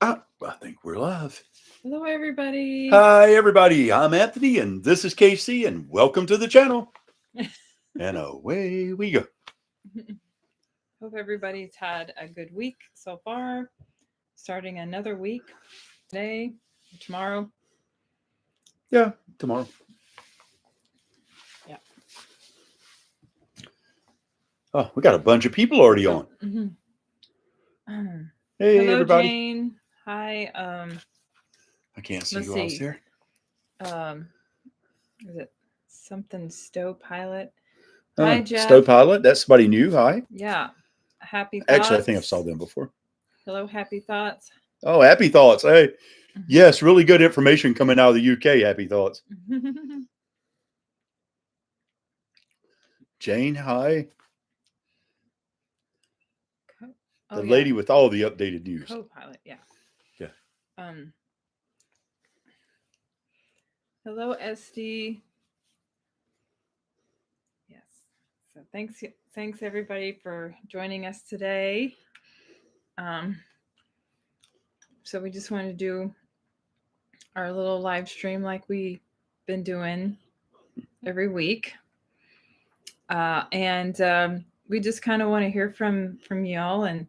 I think we're live. Hello, everybody. Hi, everybody. I'm Anthony, and this is Casey, and welcome to the channel. And away we go. Hope everybody's had a good week so far. Starting another week today, tomorrow. Yeah, tomorrow. Yeah. Oh, we got a bunch of people already on. Hey, Hello, everybody. Jane. Hi. I can't see Let's who else see. here. Is it something Stowe Pilot? Hi, Jeff. Stowe Pilot. That's somebody new. Hi. Yeah. Happy thoughts. Actually, I think I saw them before. Hello, happy thoughts. Oh, happy thoughts. Hey, yes, really good information coming out of the UK. Happy thoughts. Jane, hi. The lady with all the updated news. Co-pilot, yeah. Yeah. Hello, SD. Yes. So thanks everybody for joining us today. So we just wanted to do our little live stream like we've been doing every week. And we just kind of want to hear from y'all and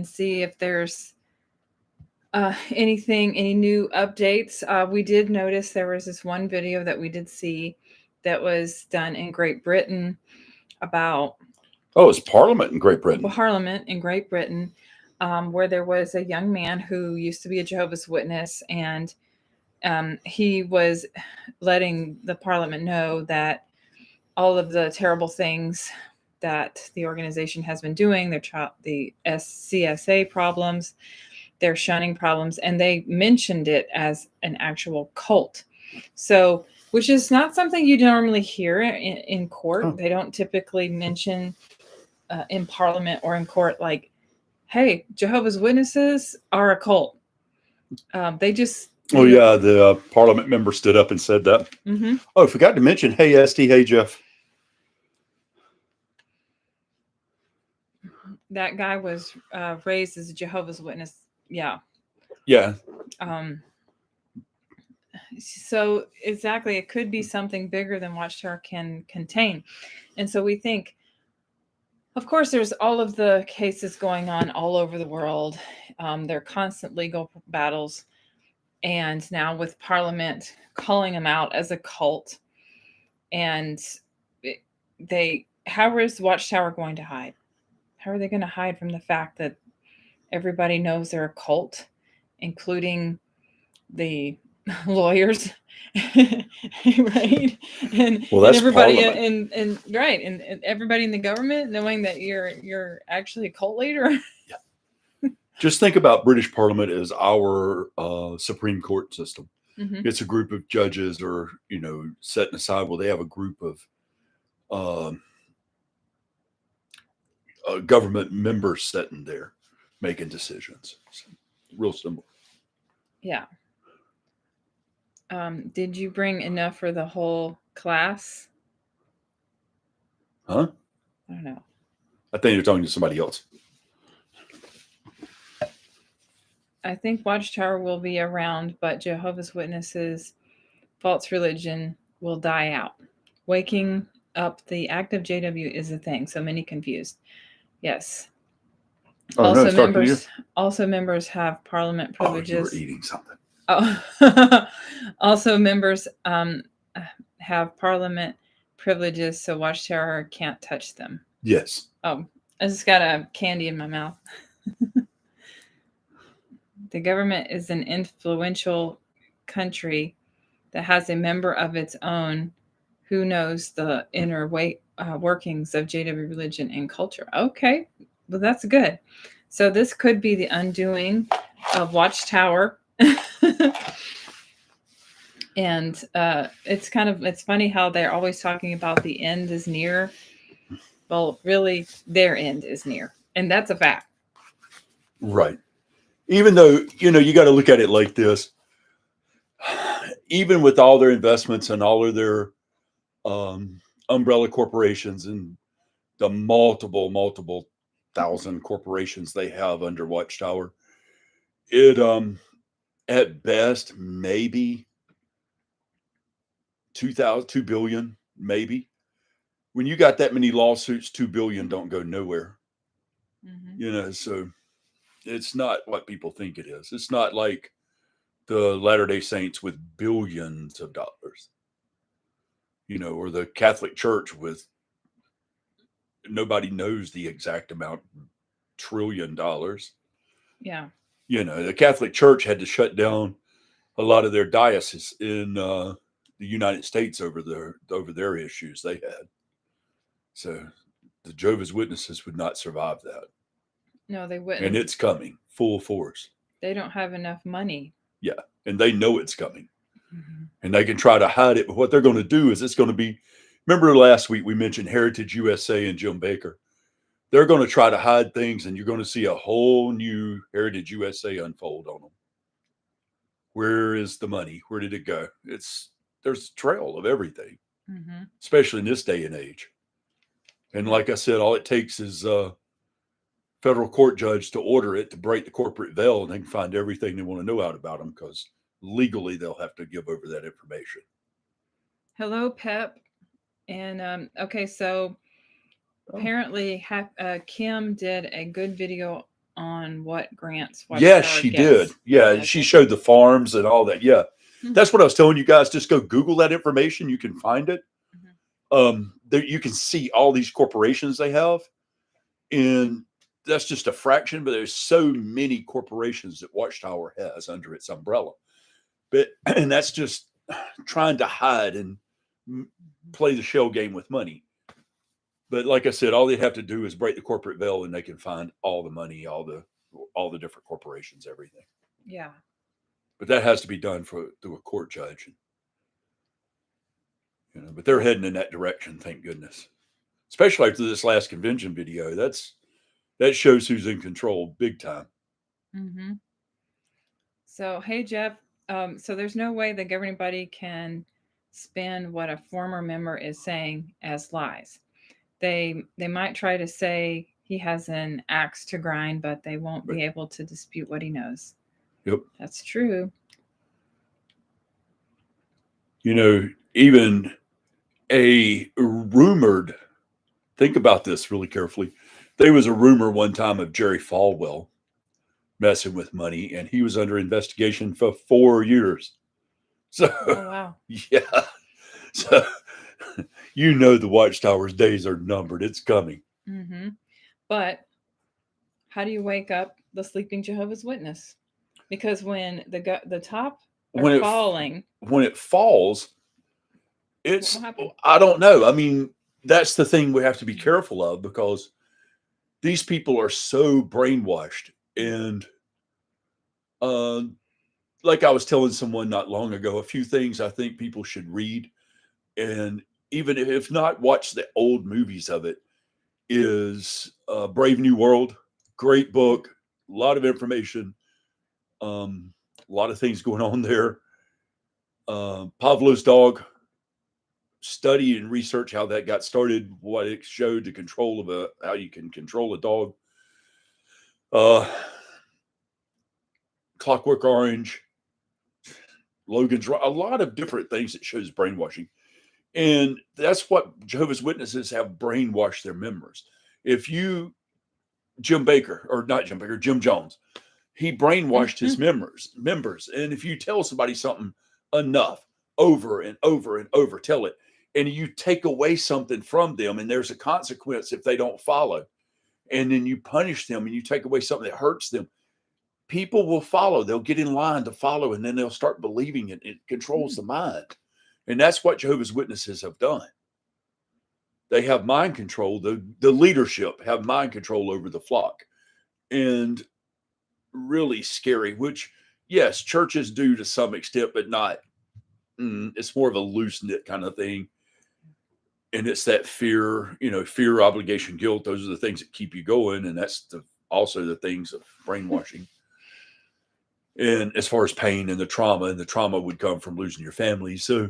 see if there's any new updates. We did notice there was this one video that we did see that was done in Great Britain about it's Parliament in Great Britain. Parliament in Great Britain, where there was a young man who used to be a Jehovah's Witness, and he was letting the Parliament know that all of the terrible things that the organization has been doing, the CSA problems, their shunning problems, and they mentioned it as an actual cult. So, which is not something you normally hear in court. They don't typically mention in Parliament or in court like, hey, Jehovah's Witnesses are a cult. They just... Oh, yeah, the Parliament member stood up and said that. Mm-hmm. Oh, I forgot to mention, hey, Esty, hey, Jeff. That guy was raised as a Jehovah's Witness. Yeah. Yeah. So exactly, it could be something bigger than Watchtower can contain. And so we think, of course, there's all of the cases going on all over the world. There are constant legal battles. And now with Parliament calling them out as a cult, and how is Watchtower going to hide? How are they going to hide from the fact that everybody knows they're a cult, including the lawyers, right? And everybody and right, and everybody in the government knowing that you're actually a cult leader. Yeah. Just think about British Parliament as our Supreme Court system. Mm-hmm. It's a group of judges, or setting aside. Well, they have a group of government members sitting there making decisions. So, real simple. Yeah. Did you bring enough for the whole class? Huh? I don't know. I think you're talking to somebody else. I think Watchtower will be around, but Jehovah's Witnesses, false religion will die out. Waking up the active JW is a thing. So many confused. Yes. Oh, also members have Parliament privileges. Oh, you were eating something. Oh. Also members have Parliament privileges, so Watchtower can't touch them. Yes. Oh, I just got a candy in my mouth. The government is an influential country that has a member of its own who knows the inner workings of JW religion and culture. Okay, well, that's good. So this could be the undoing of Watchtower. And it's funny how they're always talking about the end is near. Well, really, their end is near. And that's a fact. Right. Even though, you got to look at it like this. Even with all their investments and all of their umbrella corporations and the multiple thousand corporations they have under Watchtower, It at best maybe 2 billion, maybe. When you got that many lawsuits, 2 billion don't go nowhere. So it's not what people think it is. It's not like the Latter-day Saints with billions of dollars, or the Catholic Church with nobody knows the exact amount, $1 trillion. Yeah. The Catholic Church had to shut down a lot of their dioceses in the United States over their issues they had. So the Jehovah's Witnesses would not survive that. No, they wouldn't. And it's coming full force. They don't have enough money. Yeah. And they know it's coming. And they can try to hide it. But what they're going to do is it's going to be, remember last week we mentioned Heritage USA and Jim Baker. They're going to try to hide things, and you're going to see a whole new Heritage USA unfold on them. Where is the money? Where did it go? There's a trail of everything, especially in this day and age. And like I said, all it takes is a federal court judge to order it to break the corporate veil, and they can find everything they want to know out about them, because legally they'll have to give over that information. Hello, Pep. And okay, so apparently Kim did a good video on what grants Watchtower Yes, she did. Yeah, she showed the farms and all that. Yeah, that's what I was telling you guys. Just go Google that information. You can find it. There, you can see all these corporations they have, and that's just a fraction. But there's so many corporations that Watchtower has under its umbrella. And that's just trying to hide and play the shell game with money. But like I said, all they have to do is break the corporate veil, and they can find all the money, all the different corporations, everything. Yeah. But that has to be done through a court judge. But they're heading in that direction, thank goodness. Especially after this last convention video, that shows who's in control big time. So, hey, Jeff. So there's no way the governing body can spin what a former member is saying as lies. They might try to say he has an axe to grind, but they won't be able to dispute what he knows. Yep. That's true. Even a rumored, think about this really carefully. There was a rumor one time of Jerry Falwell messing with money, and he was under investigation for 4 years. So, oh, wow. Yeah. So, the Watchtower's days are numbered. It's coming. But how do you wake up the sleeping Jehovah's Witness? Because when the top are falling. When it falls, I don't know. I mean, that's the thing we have to be careful of, because these people are so brainwashed. And like I was telling someone not long ago, a few things I think people should read, and even if not, watch the old movies of it, is Brave New World. Great book, a lot of information, a lot of things going on there. Pavlov's Dog. Study and research how that got started, what it showed, the control of how you can control a dog. Clockwork Orange, Logan's, a lot of different things that shows brainwashing. And that's what Jehovah's Witnesses have brainwashed their members. Jim Jones, he brainwashed his members. And if you tell somebody something enough, over and over and over, tell it, and you take away something from them, and there's a consequence if they don't follow, and then you punish them and you take away something that hurts them, people will follow. They'll get in line to follow, and then they'll start believing it. It controls the mind. And that's what Jehovah's Witnesses have done. They have mind control. The leadership have mind control over the flock. And really scary, which, yes, churches do to some extent, but not. It's more of a loose knit kind of thing. And it's that fear, fear, obligation, guilt. Those are the things that keep you going. And that's also the things of brainwashing. And as far as pain and the trauma would come from losing your family. So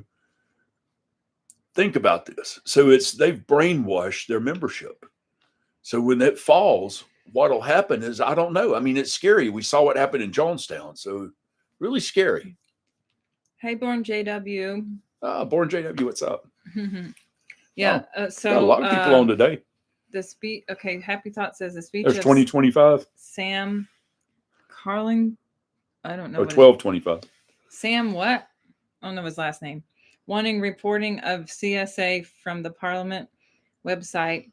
think about this. So they've brainwashed their membership. So when that falls, what'll happen is, I don't know. I mean, it's scary. We saw what happened in Jonestown, so really scary. Hey, Born JW. Born JW, what's up? Yeah. Got a lot of people on today. The speech. Okay, Happy Thought says the speech. There's of 2025. Sam Carling. I don't know. Oh, 1225. Sam what? I don't know his last name. Wanting reporting of CSA from the Parliament website.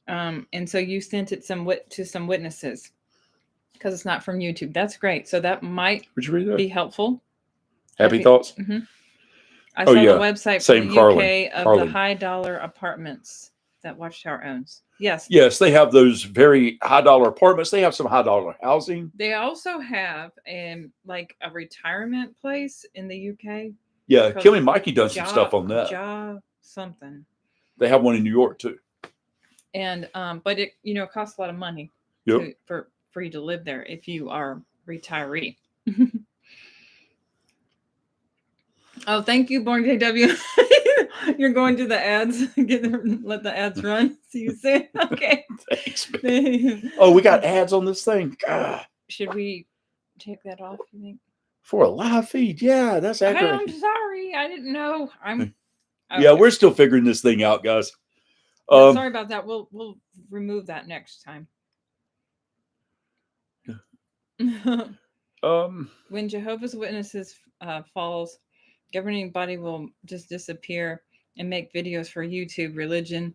And so you sent it to some witnesses because it's not from YouTube. That's great. So that might be helpful. Happy Thoughts. Mm-hmm. I saw the website from the UK of the high dollar apartments that Watchtower owns. Yes. Yes, they have those very high dollar apartments. They have some high dollar housing. They also have like a retirement place in the UK. Yeah, Kim and Mikey done some stuff on that. Something. They have one in New York too. And but it costs a lot of money for you to live there if you are retiree. Oh, thank you, Born JW. You're going to the ads. Let the ads run. See you soon. Okay. Thanks, man. Oh, we got ads on this thing. God. Should we take that off, you think? For a live feed? Yeah, that's accurate. I'm sorry. I didn't know. Okay. Yeah, we're still figuring this thing out, guys. Sorry about that. We'll remove that next time. When Jehovah's Witnesses falls, governing body will just disappear and make videos for YouTube religion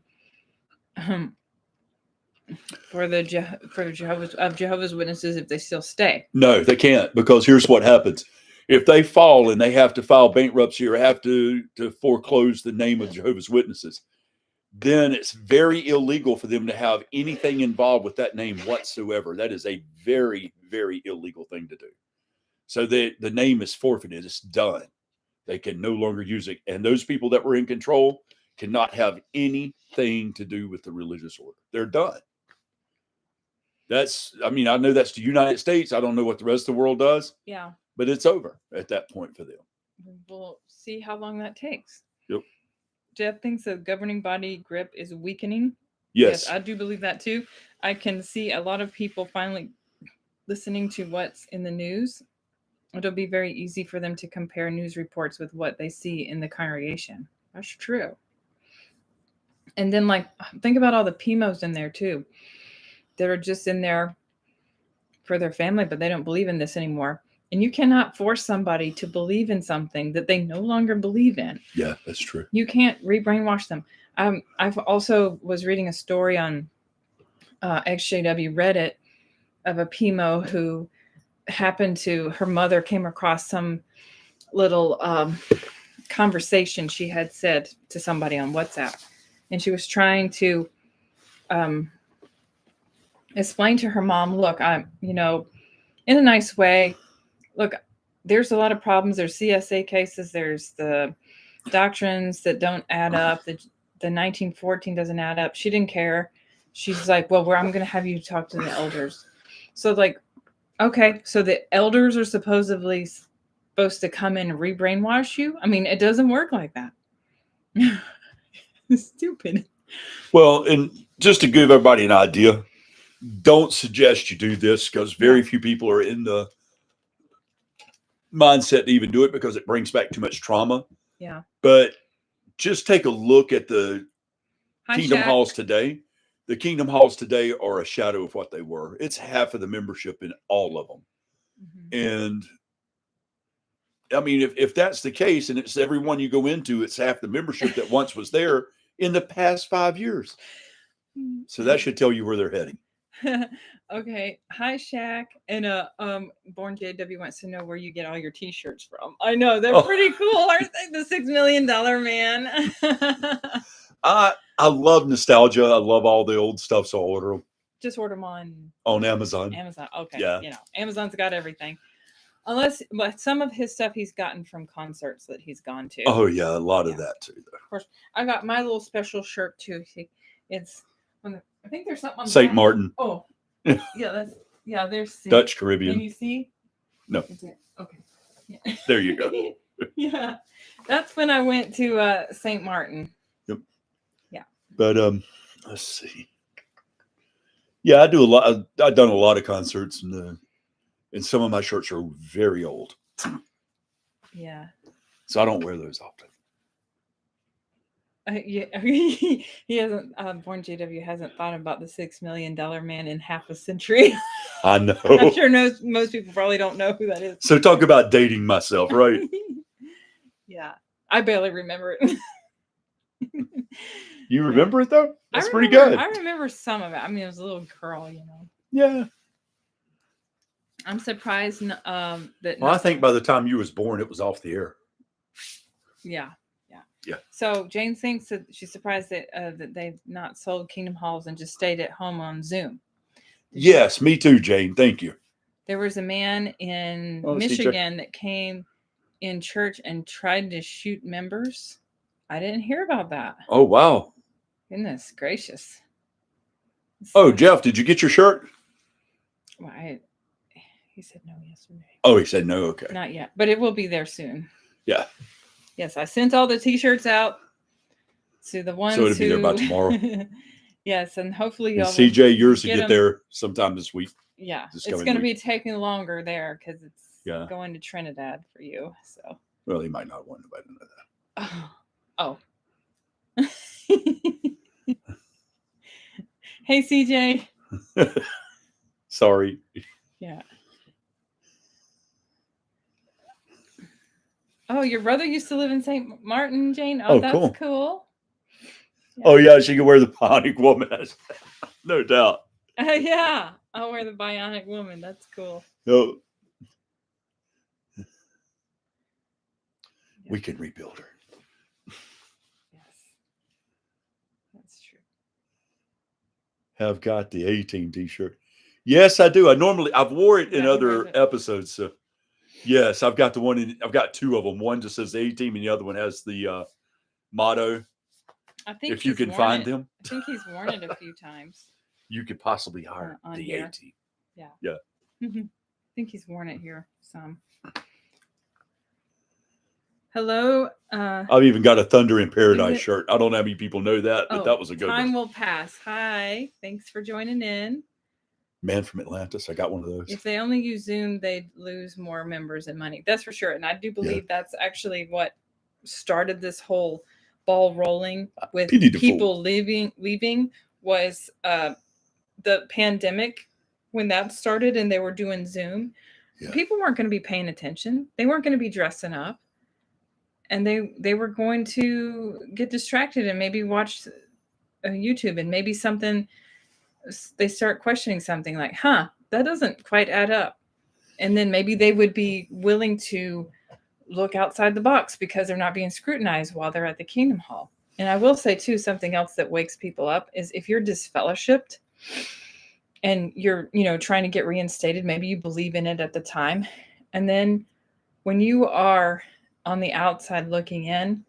for Jehovah's Witnesses if they still stay. No, they can't, because here's what happens. If they fall and they have to file bankruptcy or have to foreclose the name of Jehovah's Witnesses, then it's very illegal for them to have anything involved with that name whatsoever. That is a very, very illegal thing to do. So the name is forfeited. It's done. They can no longer use it. And those people that were in control cannot have anything to do with the religious order. They're done. I know that's the United States. I don't know what the rest of the world does. Yeah. But it's over at that point for them. We'll see how long that takes. Yep. Jeff thinks the governing body grip is weakening. Yes, I do believe that too. I can see a lot of people finally listening to what's in the news. It'll be very easy for them to compare news reports with what they see in the congregation. That's true. And then, think about all the PUMOs in there too. That are just in there for their family, but they don't believe in this anymore. And you cannot force somebody to believe in something that they no longer believe in. Yeah, that's true. You can't re-brainwash them. I've also was reading a story on ex-JW Reddit of a PUMO who her mother came across some little conversation she had said to somebody on WhatsApp. And she was trying to explain to her mom, look, I'm, in a nice way, look, there's a lot of problems. There's CSA cases. There's the doctrines that don't add up. The 1914 doesn't add up. She didn't care. She's like, well, I'm going to have you talk to the elders. So okay, so the elders are supposedly supposed to come in and re-brainwash you? I mean, it doesn't work like that. It's stupid. Well, and just to give everybody an idea, don't suggest you do this, because very few people are in the mindset to even do it, because it brings back too much trauma. Yeah. But just take a look at the Kingdom Shaq. Halls today. The Kingdom Halls today are a shadow of what they were. It's half of the membership in all of them. Mm-hmm. And I mean, if that's the case, and it's everyone you go into, it's half the membership that once was there in the past 5 years. So that should tell you where they're heading. Okay. Hi, Shaq. And Born JW wants to know where you get all your t-shirts from. I know they're pretty cool, aren't they? The $6 Million Man. I love nostalgia. I love all the old stuff, so I'll order them. Just order them on Amazon. Okay. Yeah. Amazon's got everything. But some of his stuff he's gotten from concerts that he's gone to. Oh yeah, a lot of that too. Though. Of course, I got my little special shirt too. It's I think there's something on St. Martin. Oh, yeah. There's Dutch Caribbean. Can you see? No. Okay. Yeah. There you go. Yeah, that's when I went to St. Martin. Yep. Yeah. But let's see. Yeah, I do a lot. I've done a lot of concerts, and some of my shirts are very old. Yeah. So I don't wear those often. Yeah, he hasn't. Born JW hasn't thought about the $6 million man in half a century. I know. I'm sure most people probably don't know who that is. So talk about dating myself, right? Yeah, I barely remember it. You remember it though? That's pretty good. good. I remember some of it. I mean, it was a little girl, you know. Yeah. I'm surprised that. Well, I think by the time you was born, it was off the air. Yeah. Yeah. So Jane thinks that she's surprised that that they've not sold Kingdom Halls and just stayed at home on Zoom. Yes, me too, Jane. Thank you. There was a man in Michigan that came in church and tried to shoot members. I didn't hear about that. Oh, wow. Goodness gracious. Oh, Jeff, did you get your shirt? Well, he said no yesterday. Oh, he said no. Okay. Not yet, but it will be there soon. Yeah. Yes, I sent all the T-shirts out to the ones so it'll be there by tomorrow. Yes, and hopefully and CJ, yours will get them there sometime this week. Yeah, it's going to be taking longer there because it's Yeah. going to Trinidad for you. So. Well, he might not want anybody to know that. Oh. Hey, CJ. Sorry. Yeah. Oh, your brother used to live in St. Martin, Jane. Oh, that's cool. Yeah. Oh, yeah, she can wear the Bionic Woman. No doubt. Yeah, I'll wear the Bionic Woman. That's cool. No. We can rebuild her. Yes. That's true. Have got the 18 t-shirt. Yes, I do. I've wore it in other episodes. So yes, I've got I've got two of them. One just says the 18 and the other one has the motto. I think if you can find them. I think he's worn it a few times. You could possibly hire the here. 18. Yeah. Yeah. I think he's worn it here some. Hello. I've even got a Thunder in Paradise shirt. I don't know how many people know that, but that was a good one. Time will pass. Hi. Thanks for joining in. Man from Atlantis. I got one of those. If they only use Zoom, they'd lose more members and money. That's for sure. And I do believe that's actually what started this whole ball rolling with people leaving was the pandemic when that started and they were doing Zoom. Yeah. People weren't going to be paying attention. They weren't going to be dressing up. And they were going to get distracted and maybe watch YouTube and maybe something, they start questioning something like, that doesn't quite add up. And then maybe they would be willing to look outside the box because they're not being scrutinized while they're at the Kingdom Hall. And I will say too, something else that wakes people up is if you're disfellowshipped and you're, trying to get reinstated, maybe you believe in it at the time. And then when you are on the outside looking in,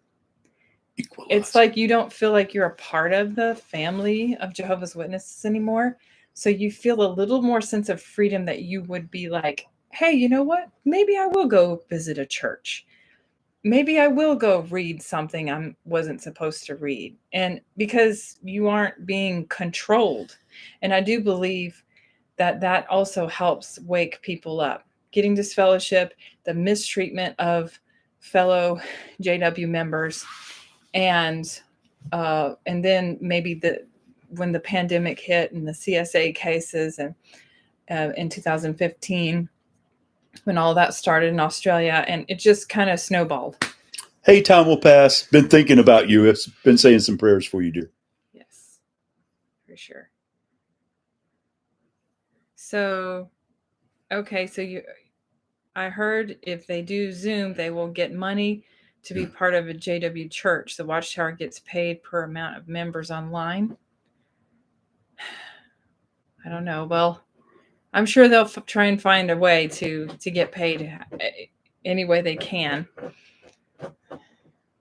it's like you don't feel like you're a part of the family of Jehovah's Witnesses anymore. So you feel a little more sense of freedom that you would be like, hey, you know what? Maybe I will go visit a church. Maybe I will go read something I wasn't supposed to read. And because you aren't being controlled. And I do believe that also helps wake people up. Getting disfellowship, the mistreatment of fellow JW members, and then maybe when the pandemic hit and the CSA cases and in 2015 when all that started in Australia, and it just kind of snowballed. Hey, time will pass. Been thinking about you. It's been saying some prayers for you, dear. Yes, for sure. So, okay, so I heard if they do Zoom, they will get money to be part of a JW church. The Watchtower gets paid per amount of members online. I don't know. Well, I'm sure they'll try and find a way to get paid any way they can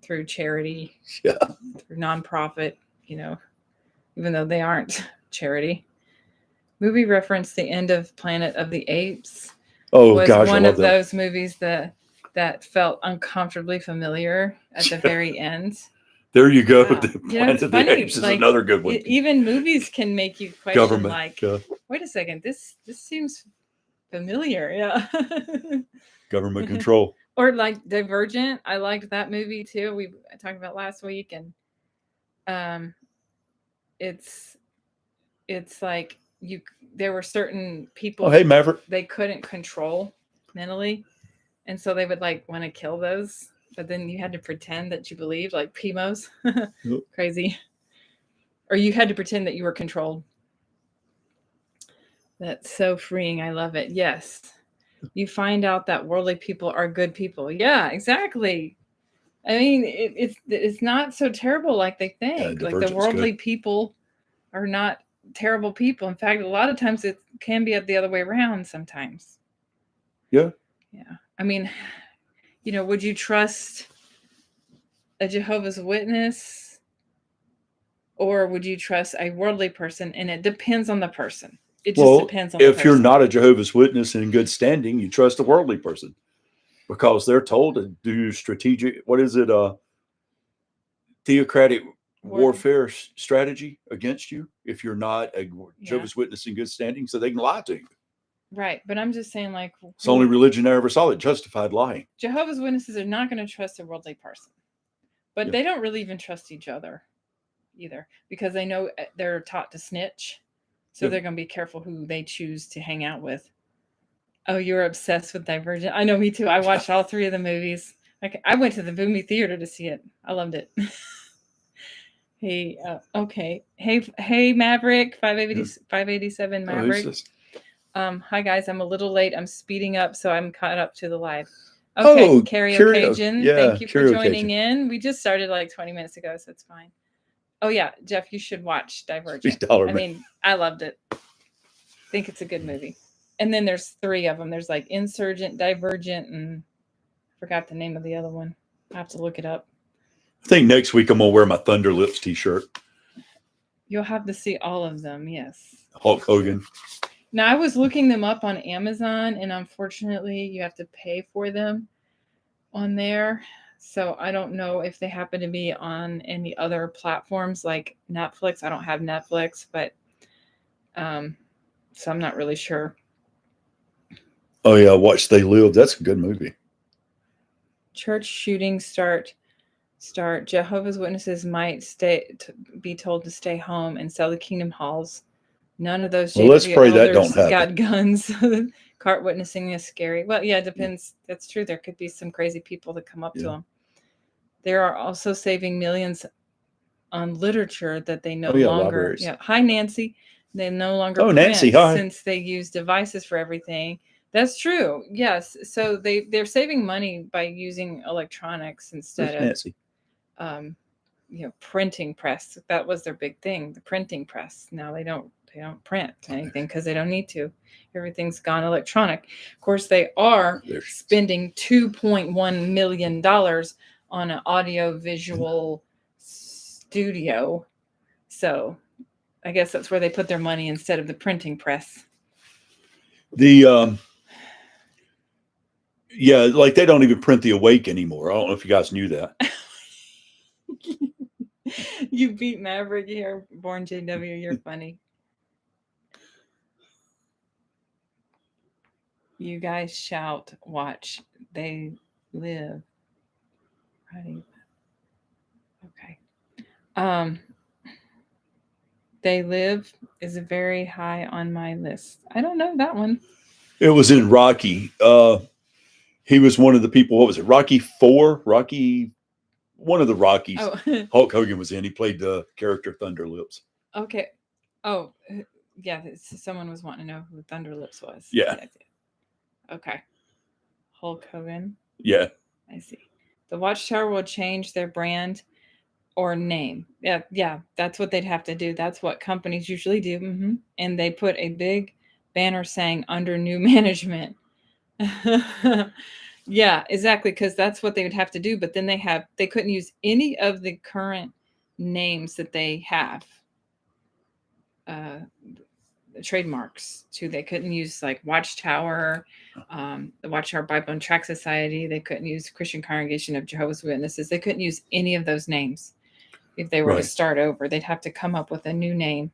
through charity, through nonprofit, even though they aren't charity. Movie referenced the end of Planet of the Apes. Oh, gosh, one of those movies that felt uncomfortably familiar at the very end. There you go. Wow. The You know, Planet it's of the funny, Apes is like, another good one. even movies can make you question, Government. like, Yeah. wait a second, this seems familiar. Yeah. Government control. Or like Divergent. I liked that movie too. We talked about last week, and it's like there were certain people Oh, hey, Maverick. they couldn't control mentally, and so they would like want to kill those, but then you had to pretend that you believed, like PUMOs. Yep. Crazy. Or you had to pretend that you were controlled. That's so freeing. I love it. Yes. You find out that worldly people are good people. Yeah, exactly. I mean, it's not so terrible like they think. Like the Divergent's worldly good. people are not terrible people. In fact, a lot of times it can be the other way around sometimes. Yeah. Yeah. I mean, would you trust a Jehovah's Witness, or would you trust a worldly person? And it depends on the person. It just depends on the person. If you're not a Jehovah's Witness and in good standing, you trust a worldly person because they're told to do strategic, theocratic warfare strategy against you if you're not a Jehovah's Witness in good standing, so they can lie to you. Right. But I'm just saying, like, it's the only religion I ever saw that justified lying. Jehovah's Witnesses are not going to trust a worldly person, but they don't really even trust each other either, because they know they're taught to snitch. So they're going to be careful who they choose to hang out with. Oh, you're obsessed with Divergent. I know, me too. I watched all 3 of the movies. Like, I went to the movie theater to see it. I loved it. Hey, okay. Hey, Maverick, 587 Maverick. Hi guys, I'm a little late. I'm speeding up, so I'm caught up to the live. Okay, Karaoke. Yeah, thank you for joining in. We just started like 20 minutes ago, so it's fine. Oh yeah, Jeff, you should watch Divergent. I mean, I loved it. I think it's a good movie. And then there's 3 of them. There's like Insurgent, Divergent, and I forgot the name of the other one. I have to look it up. I think next week I'm gonna wear my Thunder Lips t-shirt. You'll have to see all of them. Yes. Hulk Hogan. Now, I was looking them up on Amazon, and unfortunately, you have to pay for them on there. So I don't know if they happen to be on any other platforms like Netflix. I don't have Netflix, but so I'm not really sure. Oh yeah, Watch They Live. That's a good movie. Church shootings start. Jehovah's Witnesses might be told to stay home and sell the kingdom halls. None of those let's pray that don't happen. Got guns. Cart witnessing is scary. Well, yeah, it depends. Yeah. That's true. There could be some crazy people that come up to them. They are also saving millions on literature that they no longer. Libraries. Yeah. Hi, Nancy. They no longer print Nancy, hi. Since they use devices for everything. That's true. Yes. So they're saving money by using electronics instead of Nancy. Printing press. That was their big thing, the printing press. Now they don't print anything because they don't need to. Everything's gone electronic. Of course, they are spending $2.1 million on an audio visual studio. So I guess that's where they put their money instead of the printing press. Like they don't even print the Awake anymore. I don't know if you guys knew that. You beat Maverick here, Born JW. You're funny. You guys shout, watch, they live. Right. Okay. They Live is very high on my list. I don't know that one. It was in Rocky. He was one of the people. What was it? Rocky 4? One of the Rockies. Oh. Hulk Hogan was in. He played the character Thunder Lips. Okay. Oh, yeah. Someone was wanting to know who Thunder Lips was. Yeah. Okay. Hulk Hogan. Yeah. I see. The Watchtower will change their brand or name. Yeah. That's what they'd have to do. That's what companies usually do. Mm-hmm. And they put a big banner saying under new management. Yeah, exactly. Because that's what they would have to do. But then they couldn't use any of the current names that they have. Trademarks too. They couldn't use like Watchtower, the Watchtower Bible and Tract Society. They couldn't use Christian Congregation of Jehovah's Witnesses. They couldn't use any of those names. if they were to Right. start over. They'd have to come up with a new name.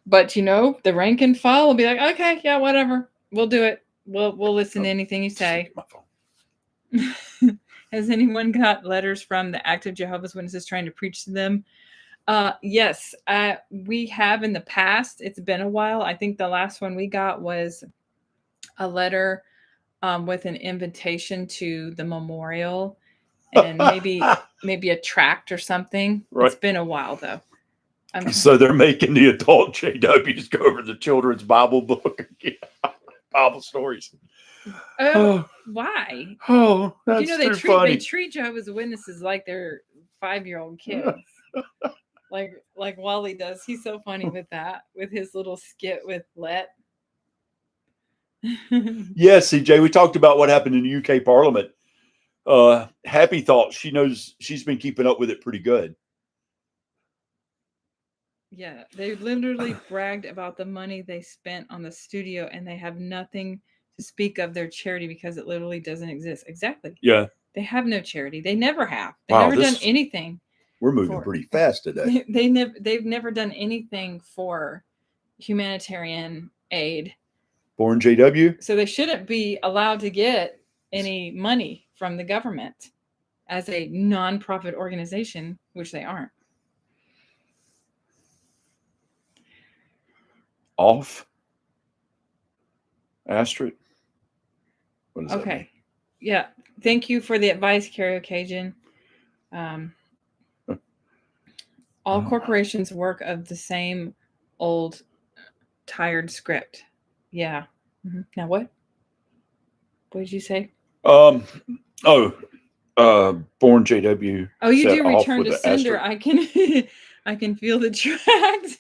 But you know, the rank and file will be like, okay, yeah, whatever, we'll do it. We'll listen to anything you say. My phone. Has anyone got letters from the active Jehovah's Witnesses trying to preach to them? Yes, we have in the past. It's been a while. I think the last one we got was a letter with an invitation to the memorial and maybe a tract or something. Right. It's been a while though. So they're making the adult JWs go over the children's Bible book again. Bible stories. Oh, why? Oh, that's You know, too funny. they treat Jehovah's Witnesses like they're 5-year-old kids. like Wally does. He's so funny with that, with his little skit with Let. Yes, CJ, we talked about what happened in the UK Parliament. Happy thought she knows, she's been keeping up with it pretty good. Yeah, they literally bragged about the money they spent on the studio, and they have nothing to speak of their charity because it literally doesn't exist. Exactly. Yeah. They have no charity. They never have. They've Wow, never done anything. We're moving pretty fast today. They've never done anything for humanitarian aid. Born JW? So they shouldn't be allowed to get any money from the government as a non-profit organization, which they aren't. Off? Asterisk? What does that mean? Yeah. Thank you for the advice, Karaoke. All corporations work of the same old tired script. Yeah. Mm-hmm. Now what? What did you say? Born JW. Oh, you do return to sender. I can feel the tracks.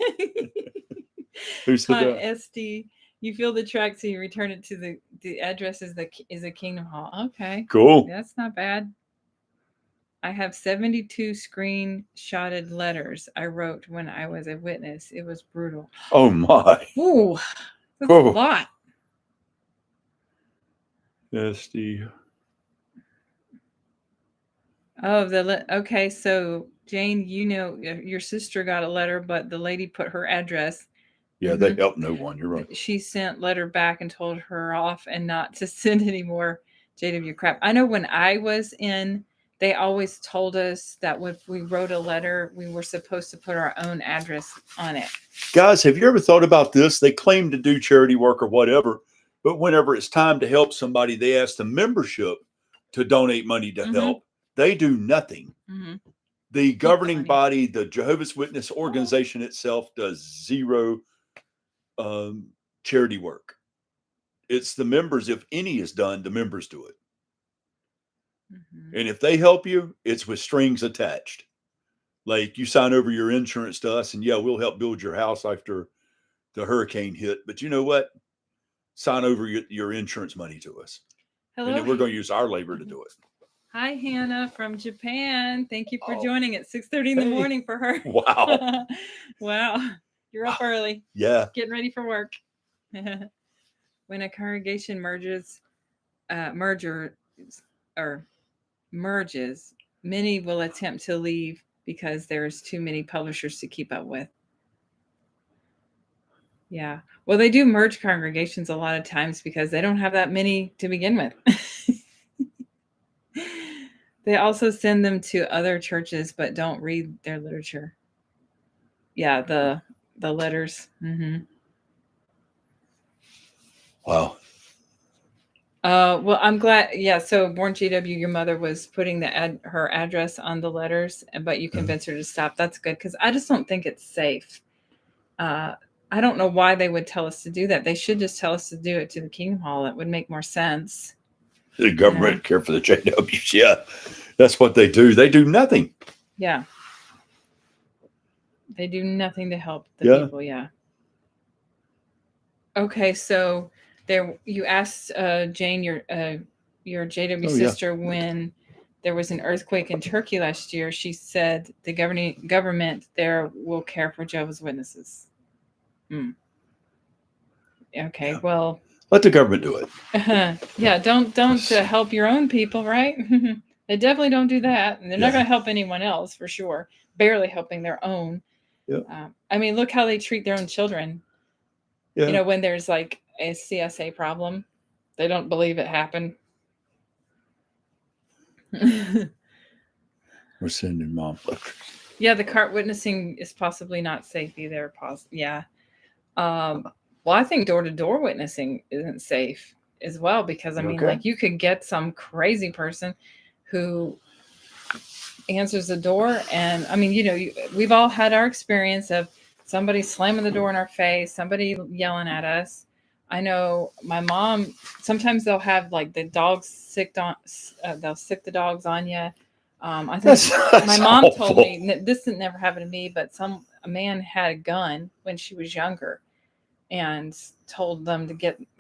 Who said that? SD. You feel the track, so you return it to the address is a Kingdom Hall. Okay. Cool. That's not bad. I have 72 screenshotted letters I wrote when I was a witness. It was brutal. Oh my. Ooh, that's a lot. SD. Oh, okay. So Jane, you know, your sister got a letter, but the lady put her address. Yeah, they helped no one. You're right. She sent letter back and told her off and not to send any more JW crap. I know when I was in, they always told us that if we wrote a letter, we were supposed to put our own address on it. Guys, have you ever thought about this? They claim to do charity work or whatever, but whenever it's time to help somebody, they ask the membership to donate money to help. They do nothing. The governing body, the Jehovah's Witness organization itself, does zero charity work. It's the members. If any is done, the members do it. And if they help you, it's with strings attached. Like you sign over your insurance to us and yeah, we'll help build your house after the hurricane hit. But you know what? Sign over your insurance money to us. Hello. And then we're going to use our labor to do it. Hi, Hannah from Japan. Thank you for joining at 6:30 in the morning for her. Wow. Wow. You're up early. Yeah. Getting ready for work. When a congregation merges, many will attempt to leave because there's too many publishers to keep up with. Yeah. Well, they do merge congregations a lot of times because they don't have that many to begin with. They also send them to other churches, but don't read their literature. Yeah, the letters. Wow. Well, I'm glad. Yeah. So Born JW, your mother was putting her address on the letters, but you convinced her to stop. That's good. Cause I just don't think it's safe. I don't know why they would tell us to do that. They should just tell us to do it to the Kingdom Hall. It would make more sense. The government care for the JWs. Yeah. That's what they do. They do nothing. Yeah. They do nothing to help the people. Yeah. Okay. So you asked Jane, your JW sister, when there was an earthquake in Turkey last year, she said the government there will care for Jehovah's Witnesses. Okay, well, let the government do it. Yeah, don't help your own people, right? They definitely don't do that, and they're not going to help anyone else for sure. barely helping their own. Yep. I mean, look how they treat their own children. Yeah. You know, when there's like a CSA problem, they don't believe it happened. We're sending mom photos. Yeah, the cart witnessing is possibly not safe either. Yeah. Well, I think door-to-door witnessing isn't safe as well, because I mean, Okay. like, you could get some crazy person who answers the door, and I mean, you know, we've all had our experience of somebody slamming the door in our face, somebody yelling at us. I know my mom, sometimes they'll have like the dogs sicked on, they'll sick the dogs on you. I think That's my mom awful. told me, this didn't never happen to me, but a man had a gun when she was younger and told them to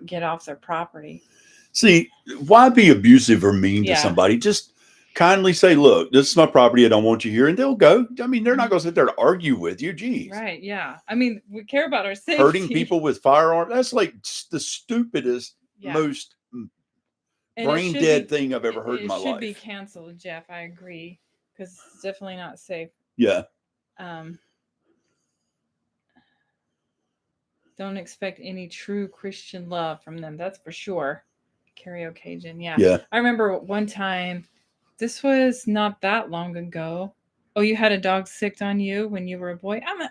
get off their property. See, why be abusive or mean to somebody? Just kindly say, look, this is my property. I don't want you here. And they'll go. I mean, they're not going to sit there to argue with you. Geez. Right. Yeah. I mean, we care about our safety. Hurting people with firearms. That's like the stupidest, most brain dead thing I've ever heard in my life. It should be canceled, Jeff. I agree. Because it's definitely not safe. Yeah. Don't expect any true Christian love from them. That's for sure. Karaoke Cajun. Yeah. Yeah. I remember one time, this was not that long ago. Oh, you had a dog sicked on you when you were a boy? I'm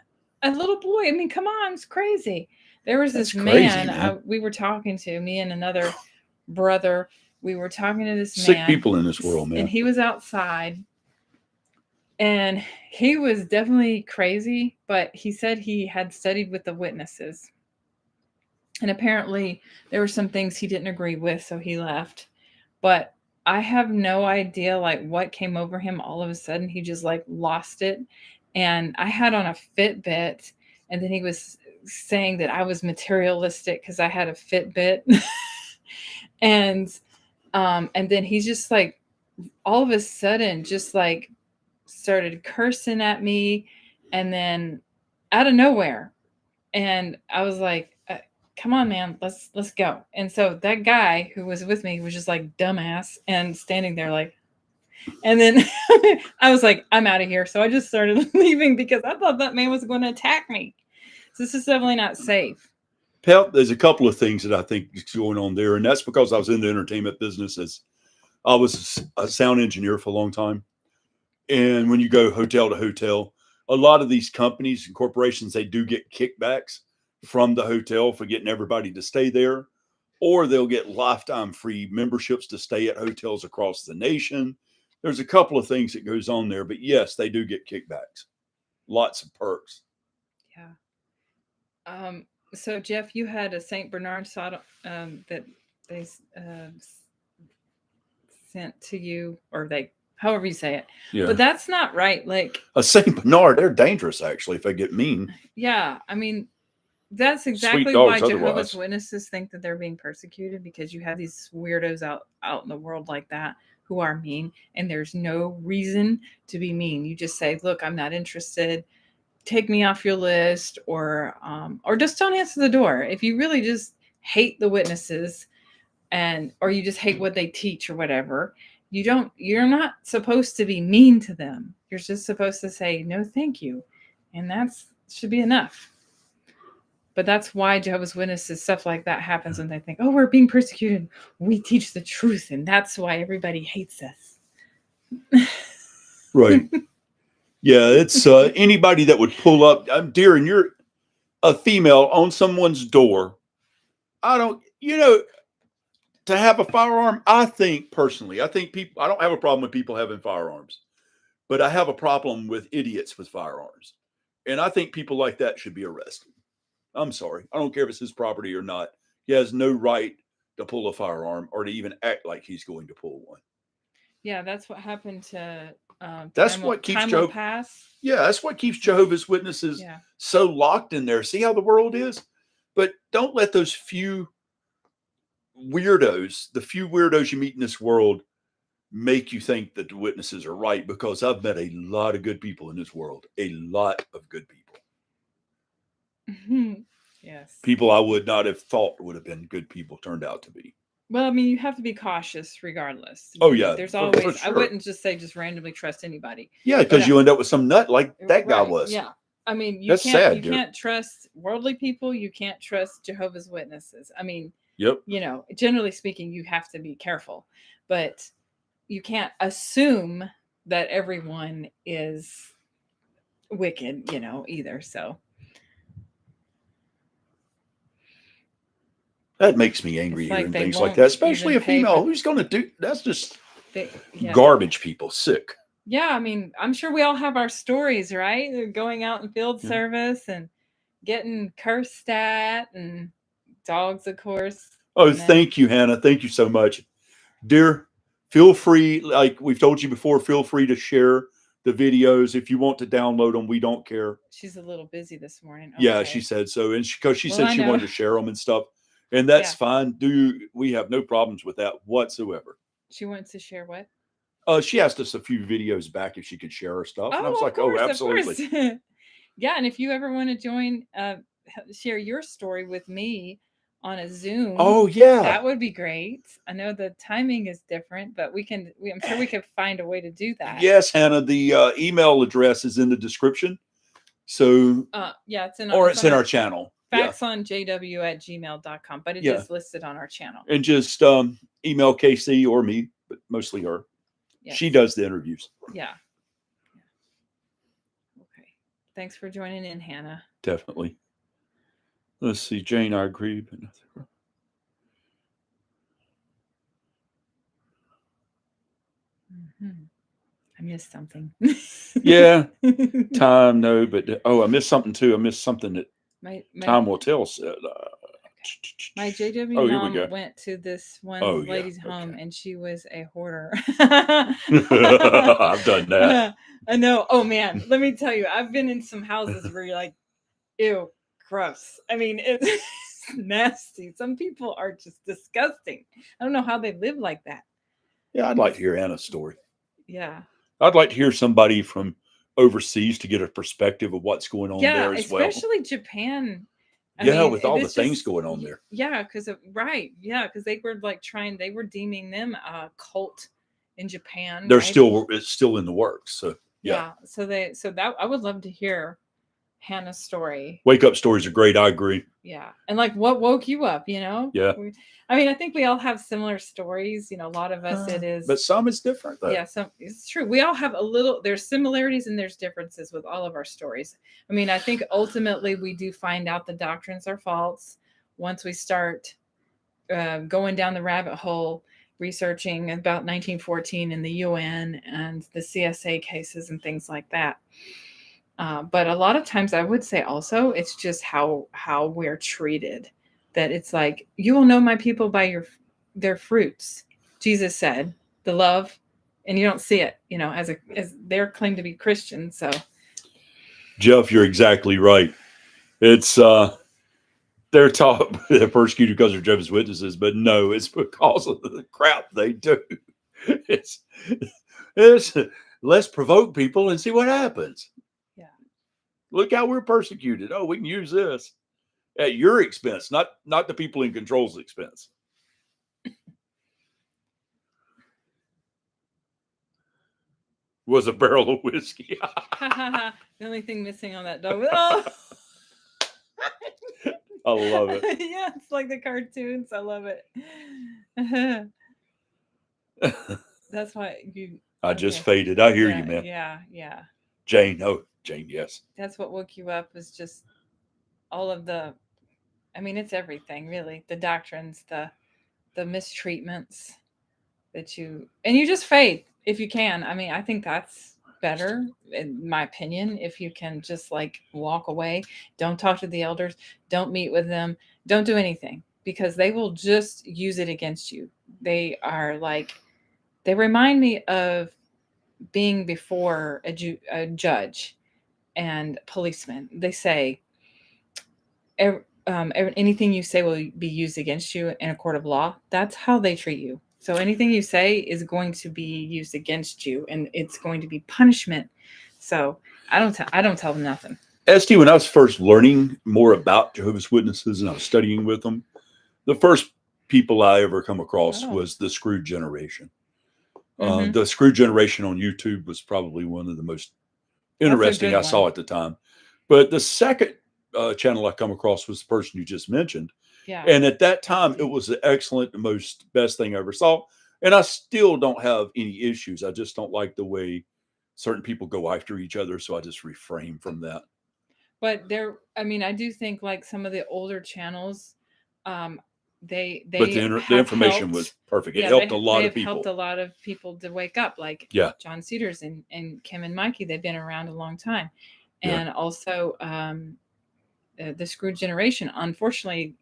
a little boy. I mean, come on. It's crazy. There was this man. We were talking to, me and another brother. We were talking to this sick man. Sick people in this world, man. And he was outside. And he was definitely crazy, but he said he had studied with the witnesses. And apparently there were some things he didn't agree with, so he left. But I have no idea like what came over him. All of a sudden he just like lost it. And I had on a Fitbit, and then he was saying that I was materialistic because I had a Fitbit. and then he's just like, all of a sudden just like started cursing at me, and then out of nowhere. And I was like, come on, man, let's go. And so that guy who was with me was just like dumbass and standing there like, and then I was like, I'm out of here. So I just started leaving because I thought that man was going to attack me. So this is definitely not safe. Pelt, there's a couple of things that I think is going on there. And that's because I was in the entertainment business. As I was a sound engineer for a long time. And when you go hotel to hotel, a lot of these companies and corporations, they do get kickbacks from the hotel for getting everybody to stay there, or they'll get lifetime free memberships to stay at hotels across the nation. There's a couple of things that goes on there, but yes, they do get kickbacks. Lots of perks. Yeah. So Jeff, you had a St. Bernard that they sent to you, or they, however you say it. Yeah. But that's not right. Like a St. Bernard, they're dangerous actually if they get mean. Yeah. I mean, that's exactly why Jehovah's Witnesses think that they're being persecuted, because you have these weirdos out in the world like that who are mean, and there's no reason to be mean. You just say, look, I'm not interested. Take me off your list, or just don't answer the door. If you really just hate the witnesses or you just hate what they teach or whatever, you're not supposed to be mean to them. You're just supposed to say, no, thank you. And that's should be enough. But that's why Jehovah's Witnesses, stuff like that happens when they think, oh, we're being persecuted. We teach the truth, and that's why everybody hates us. Right. Yeah, it's anybody that would pull up. Darren, you're a female on someone's door. I don't, to have a firearm, I think personally, I don't have a problem with people having firearms, but I have a problem with idiots with firearms. And I think people like that should be arrested. I'm sorry. I don't care if it's his property or not. He has no right to pull a firearm or to even act like he's going to pull one. Yeah, that's what happened to that's what keeps that's what keeps Jehovah's Witnesses so locked in there. See how the world is? But don't let those few weirdos you meet in this world make you think that the witnesses are right, because I've met a lot of good people in this world. A lot of good people. Yes. People I would not have thought would have been good people turned out to be. Well, I mean, you have to be cautious regardless. Oh, yeah, There's for always, I sure. wouldn't just say just randomly trust anybody. Yeah, because you end up with some nut like that guy Right, was. yeah. I mean, That's sad, you dear. can't trust worldly people. You can't trust Jehovah's Witnesses. I mean, Yep. you know, generally speaking, you have to be careful, but you can't assume that everyone is wicked, you know, either. So That makes me angry it's like hearing they things like won't that, especially a even pay female. for- Who's going to do that's just yeah. garbage people, sick. Yeah, I mean, I'm sure we all have our stories, right? They're going out in field Yeah. service and getting cursed at, and dogs, of course. Oh, And then, thank you, Hannah. Thank you so much. Dear, feel free, like we've told you before, feel free to share the videos. If you want to download them, we don't care. she's a little busy this morning. Yeah, Okay. she said so. And because she Well, said I she know. wanted to share them and stuff. And that's Yeah. fine. We have no problems with that whatsoever. She wants to share what? She asked us a few videos back if she could share her stuff. And I was of like, course, oh, absolutely. Of course. Yeah, and if you ever want to join, share your story with me on a Zoom. Oh, yeah. That would be great. I know the timing is different, but I'm sure we could find a way to do that. Yes, Hannah, the email address is in the description. So, yeah, it's in our channel. factsonjw@gmail.com, but it is listed on our channel. And just email Casey or me, but mostly her. Yes. She does the interviews. Yeah. Okay. Thanks for joining in, Hannah. Definitely. Let's see, Jane, I agree. But I missed something. Yeah. Time, no, but I missed something too. I missed something that time will tell said. My JW mom went to this one lady's home, and she was a hoarder. I've done that. I know. Oh man, let me tell you, I've been in some houses where you're like, ew, gross. I mean, it's nasty. Some people are just disgusting. I don't know how they live like that. Yeah, I'd like to hear Anna's story. Yeah. I'd like to hear somebody from overseas to get a perspective of what's going on there as well. Especially Japan. I mean, with all the things going on there. Yeah, because they were like they were deeming them a cult in Japan. It's still in the works. So yeah. So that I would love to hear Hannah's story. Wake up stories are great. I agree. Yeah. And like what woke you up, you know? Yeah. I mean, I think we all have similar stories. You know, a lot of us it is. But some is different though. Yeah, it's true. We all have there's similarities and there's differences with all of our stories. I mean, I think ultimately we do find out the doctrines are false once we start going down the rabbit hole, researching about 1914 and the UN and the CSA cases and things like that. But a lot of times I would say also it's just how we're treated. That it's like, you will know my people by their fruits. Jesus said, the love, and you don't see it, you know, as their claim to be Christian. So, Jeff, you're exactly right. It's they're taught they're persecuted because they're Jehovah's Witnesses, but no, it's because of the crap they do. It's let's provoke people and see what happens. Yeah. Look how we're persecuted. Oh, we can use this at your expense, not the people in control's expense. Was a barrel of whiskey. The only thing missing on that dog. Oh. I love it. Yeah, it's like the cartoons. I love it. That's why I just faded. I hear you, man. Yeah. Jane, yes. That's what woke you up, was just all of the, I mean, it's everything really. The doctrines, the mistreatments that you just fade if you can. I mean, I think that's better, in my opinion, if you can just like walk away, don't talk to the elders, don't meet with them, don't do anything, because they will just use it against you. They remind me of being before a judge and policeman. They say, anything you say will be used against you in a court of law. That's how they treat you. So anything you say is going to be used against you, and it's going to be punishment. So I don't tell them nothing. Esty, when I was first learning more about Jehovah's Witnesses and I was studying with them, the first people I ever come across Oh. was the Screwed generation. Mhm. The Screwed generation on YouTube was probably one of the most That's a interesting good I saw one. at the time. But the second channel I come across was the person you just mentioned. Yeah. And at that time, it was the excellent, the most best thing I ever saw. And I still don't have any issues. I just don't like the way certain people go after each other. So I just refrain from that. But I mean, I do think like some of the older channels, they But the have information was helped. perfect. It Yeah, helped a they lot of have helped people. a lot of people to wake up, like Yeah. John Cedars and Kim and Mikey. They've been around a long time, Yeah. and also the Screwed generation. Unfortunately,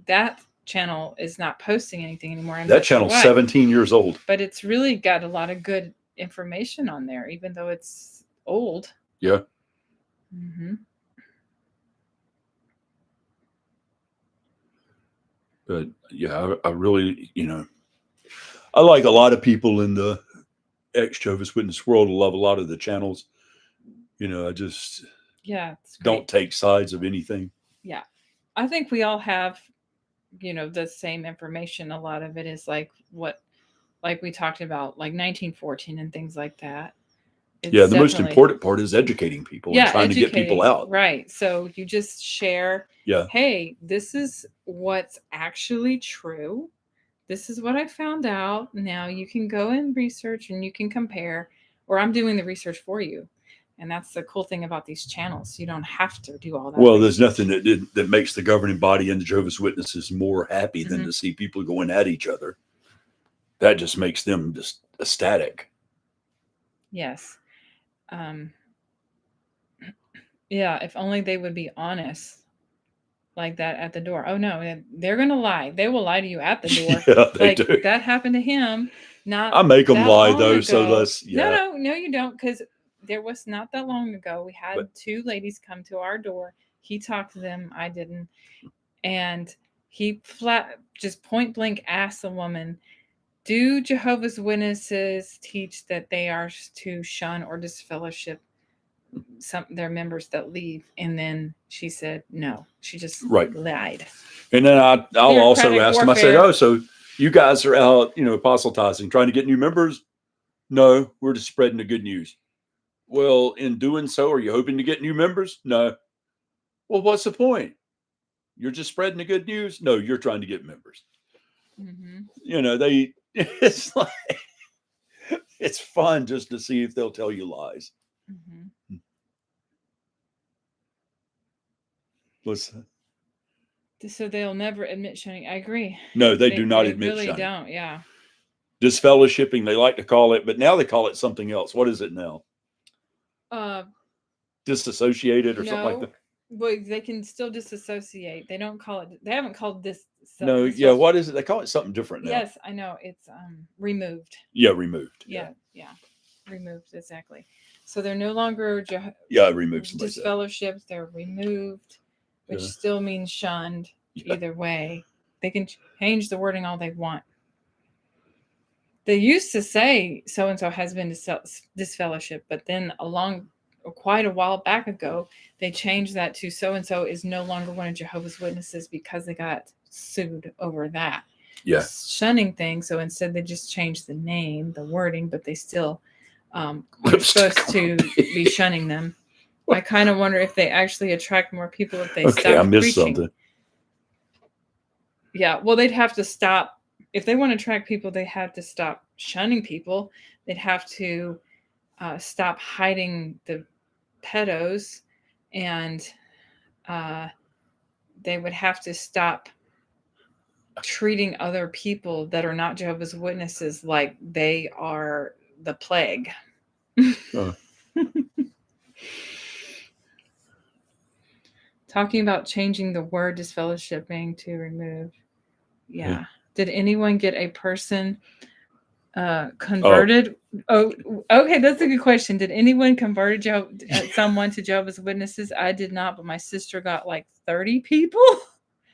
that channel is not posting anything anymore. I'm That not sure channel's why, 17 years old. but it's really got a lot of good information on there, even though it's old. Yeah. Mm-hmm. But yeah, I really, I like a lot of people in the ex-Jehovah's Witness world. I love a lot of the channels. I just It's great. don't take sides of anything. Yeah, I think we all have, the same information. A lot of it is like we talked about, like 1914 and things like that. Yeah, the most important part is educating people and trying to get people out. Right. So you just share, Yeah. hey, this is what's actually true. This is what I found out. Now you can go and research and you can compare, or I'm doing the research for you. And that's the cool thing about these channels. You don't have to do all that. Well, there's nothing that makes the governing body and the Jehovah's Witnesses more happy than Mhm. to see people going at each other. That just makes them just ecstatic. Yes. Yeah, if only they would be honest like that at the door. Oh no, they're gonna lie. They will lie to you at the door. Yeah, they like do. That happened to him. Not I make them that lie long though, ago. so let's. Yeah. No, you don't, because there was not that long ago. We had two ladies come to our door. He talked to them. I didn't, and he flat just point blank asked the woman, "Do Jehovah's Witnesses teach that they are to shun or disfellowship their members that leave?" And then she said no. She just lied. And then I'll also ask them, I said, oh, so you guys are out, proselytizing, trying to get new members? No, we're just spreading the good news. Well, in doing so, are you hoping to get new members? No. Well, what's the point? You're just spreading the good news? No, you're trying to get members. Mm-hmm. It's like, it's fun just to see if they'll tell you lies. Mm-hmm. What's that? So they'll never admit shunning. I agree. No, they do not admit really shunning. Don't. Yeah. Disfellowshipping, they like to call it, but now they call it something else. What is it now? Disassociated or something like that. Well, they can still disassociate. They don't call it. They haven't called this. No, yeah. What is it? They call it something different now. Yes, I know. It's removed. Yeah, removed. Yeah, removed, exactly. So they're no longer removed. Disfellowships. They're removed, which still means shunned. Yeah. Either way, they can change the wording all they want. They used to say so and so has been disfellowship, but then quite a while back ago, they changed that to so and so is no longer one of Jehovah's Witnesses because they got sued over that. Yeah. Shunning thing. So instead, they just changed the name, the wording, but they still are supposed to be shunning them. I kind of wonder if they actually attract more people if they stop I missed preaching. Something. Yeah, well, they'd have to stop. If they want to attract people, they have to stop shunning people. They'd have to stop hiding the pedos, and they would have to stop treating other people that are not Jehovah's Witnesses like they are the plague. Talking about changing the word disfellowshipping to remove. Yeah. Did anyone get a person converted? Oh, okay. That's a good question. Did anyone convert someone to Jehovah's Witnesses? I did not, but my sister got like 30 people.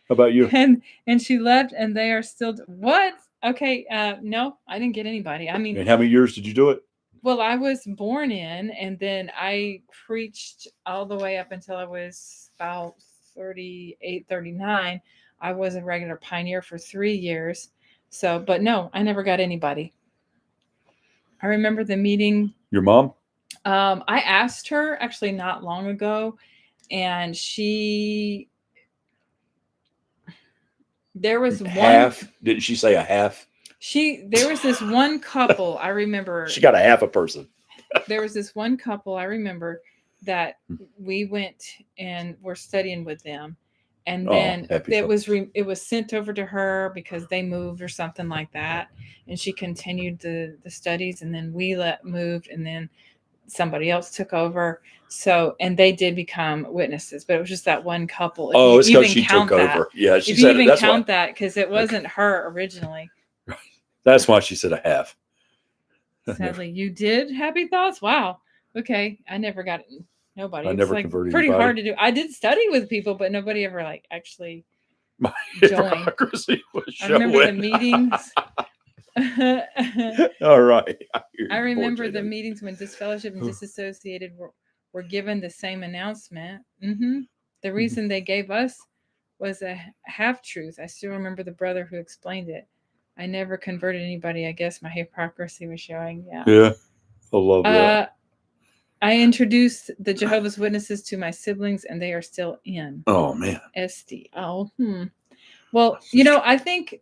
How about you? And she left, and they are still what? Okay. No, I didn't get anybody. I mean, and how many years did you do it? Well, I was born in, and then I preached all the way up until I was about 38, 39. I was a regular pioneer for 3 years. So, but no, I never got anybody. I remember the meeting. Your mom? I asked her actually not long ago, and there was half. Didn't she say a half? There was this one couple I remember. She got a half a person. There was this one couple I remember that we went and were studying with them, and then it was sent over to her because they moved or something like that, and she continued the studies, and then we moved, and then somebody else took over. So, and they did become witnesses, but it was just that one couple. It's because she took over. Yeah, she said that's count why. That because it wasn't her originally. That's why she said a half. Sadly, you did happy thoughts. Wow. Okay, I never got it. Nobody. I never converted. Pretty anybody. Hard to do. I did study with people, but nobody ever actually My joined. hypocrisy was showing. I remember the meetings. All right. I remember the meetings when disfellowship and disassociated were given the same announcement. The reason they gave us was a half truth. I still remember the brother who explained it. I never converted anybody. I guess my hypocrisy was showing. Yeah. I love that. I introduced the Jehovah's Witnesses to my siblings, and they are still in. Oh man. SD. Oh. Well, I think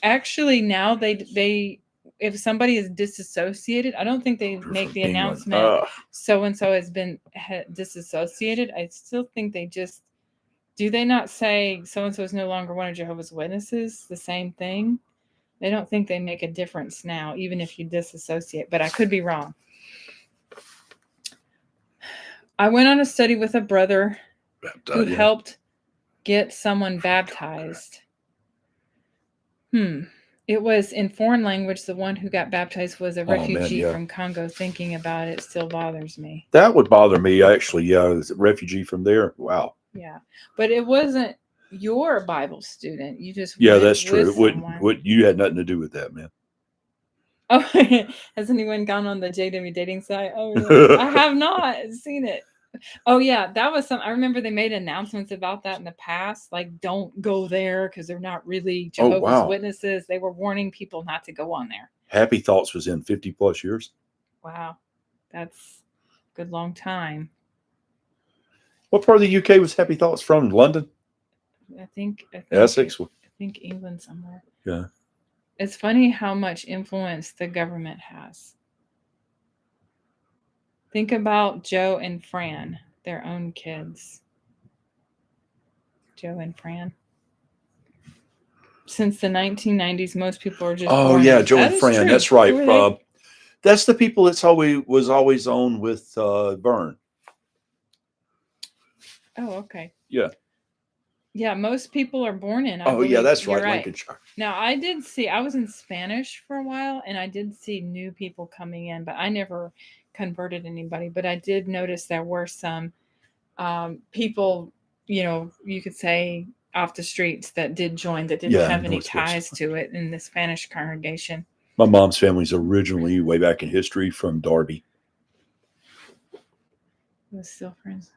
actually now they if somebody is disassociated, I don't think they make the announcement so and so has been disassociated. I still think they just do. They not say so and so is no longer one of Jehovah's Witnesses. The same thing. They don't think they make a difference now, even if you disassociate. But I could be wrong. I went on a study with a brother who helped get someone baptized. It was in foreign language. The one who got baptized was a refugee from Congo. Thinking about it still bothers me. That would bother me, actually. Yeah, was a refugee from there. Wow. Yeah, but it wasn't your Bible student. You just that's true. What you had nothing to do with that, man. Oh, has anyone gone on the JW dating site? Oh, yeah. I have not seen it. Oh yeah, that was some. I remember they made announcements about that in the past, like don't go there because they're not really Jehovah's Witnesses. They were warning people not to go on there. Happy Thoughts was in 50+ years. Wow, that's a good long time. What part of the UK was Happy Thoughts from? London? I think Essex. I think England somewhere. Yeah. It's funny how much influence the government has. Think about Joe and Fran, their own kids. Joe and Fran. Since the 1990s, most people are just. Oh yeah, Joe and Fran. True. That's right. That's the people that's was always on with Vern. Oh, okay. Yeah. Yeah, most people are born in. Yeah, that's right. Lincolnshire. Now, I was in Spanish for a while, and I did see new people coming in, but I never converted anybody. But I did notice there were some people, you could say off the streets that did join that didn't have any ties to it in the Spanish congregation. My mom's family's originally, way back in history, from Derby. We're still friends.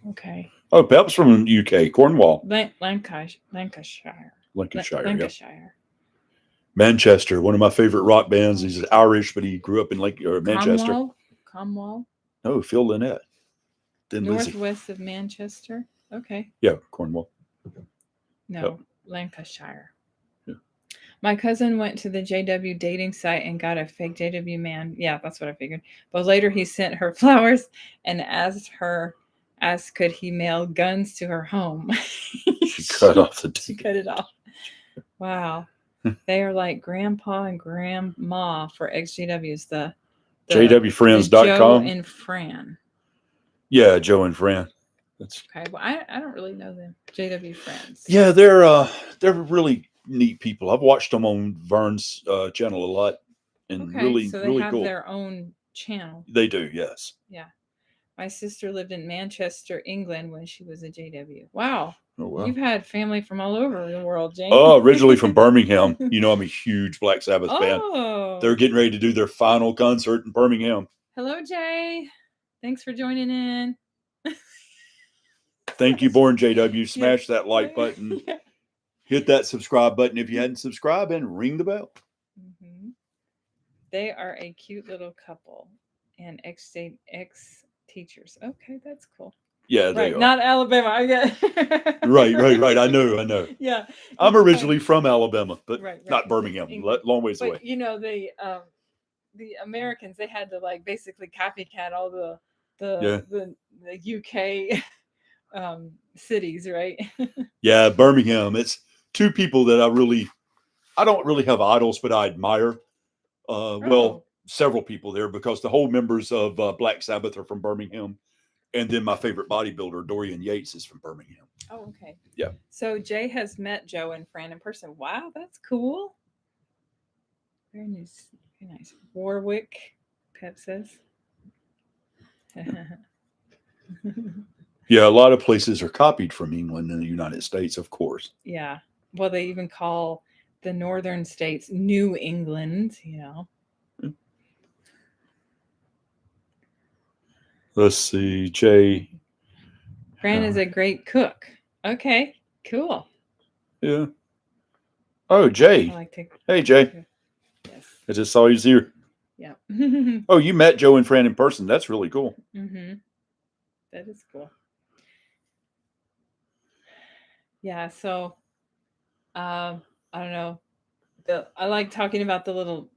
Okay. Oh, Pep's from UK, Cornwall. Lancashire. Yeah. Manchester, one of my favorite rock bands. He's Irish, but he grew up in Manchester. Cornwall. No, Phil Lynette. Northwest of Manchester. Okay. Yeah, Cornwall. No, Lancashire. Yeah. My cousin went to the JW dating site and got a fake JW man. Yeah, that's what I figured. But later he sent her flowers and asked could he mail guns to her home. She cut off the She cut it off. Wow. They are like grandpa and grandma for ex-JWs. The JWFriends.com. Joe and Fran. Yeah, Joe and Fran. That's okay. Well, I don't really know them. JW Friends. Yeah, they're really neat people. I've watched them on Vern's channel a lot, and really, so they really have cool. Their own channel. They do, yes. Yeah. My sister lived in Manchester, England when she was a JW. Wow. Oh, wow. You've had family from all over the world, Jane. Oh, originally from Birmingham. I'm a huge Black Sabbath fan. They're getting ready to do their final concert in Birmingham. Hello, Jay. Thanks for joining in. Thank you, Born JW. Smash that like button. Yeah. Hit that subscribe button if you hadn't subscribed, and ring the bell. Mm-hmm. They are a cute little couple and ex teachers. Okay, that's cool. Yeah, Right, they are. not Alabama. I get Right. I know. Yeah, I'm it's originally funny. from Alabama, but Right. not Birmingham. England. Long ways But away. you know, the Americans, they had to like basically copycat all the UK cities, right? Yeah, Birmingham. It's two people that I don't really have idols, but I admire. Oh. Well, several people there because the whole members of Black Sabbath are from Birmingham. And then my favorite bodybuilder, Dorian Yates, is from Birmingham. Oh, okay. Yeah. So Jay has met Joe and Fran in person. Wow, that's cool. Very nice. Very nice. Warwick, Pep says. Yeah, a lot of places are copied from England and the United States, of course. Yeah. Well, they even call the northern states New England, you know. Let's see, Jay. Fran is a great cook. Okay, cool. Yeah. Oh, Jay. I like to. Hey, Jay. Yes. I just saw he's here. Yeah. Oh, you met Joe and Fran in person. That's really cool. Mm-hmm. That is cool. Yeah. So, I don't know. I like talking about the little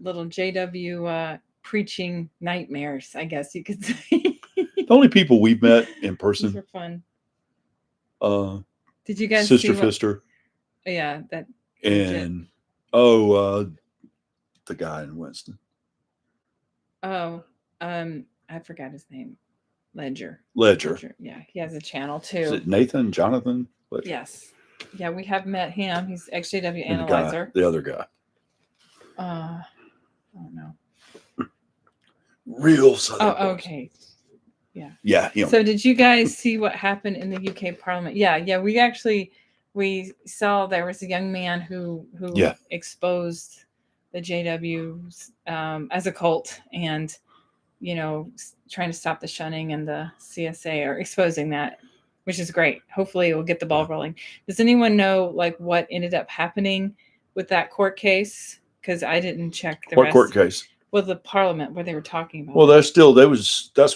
JW preaching nightmares, I guess you could say. The only people we've met in These person. are fun. Did you guys Sister see Fister? Yeah, that. And the guy in Winston. Oh, I forgot his name. Ledger. Yeah, he has a channel too. Is it Nathan? Jonathan? Ledger? Yes. Yeah, we have met him. He's ex-JW And analyzer. the other guy. I don't know. Real Southern. Oh, okay. Yeah. Yeah. Him. So did you guys see what happened in the UK Parliament? Yeah. We saw there was a young man who exposed the JWs as a cult and, you know, trying to stop the shunning and the CSA or exposing that, which is great. Hopefully it will get the ball rolling. Does anyone know like what ended up happening with that court case? Because I didn't check the rest. What court case? Well, the Parliament where they were talking about. Well, that's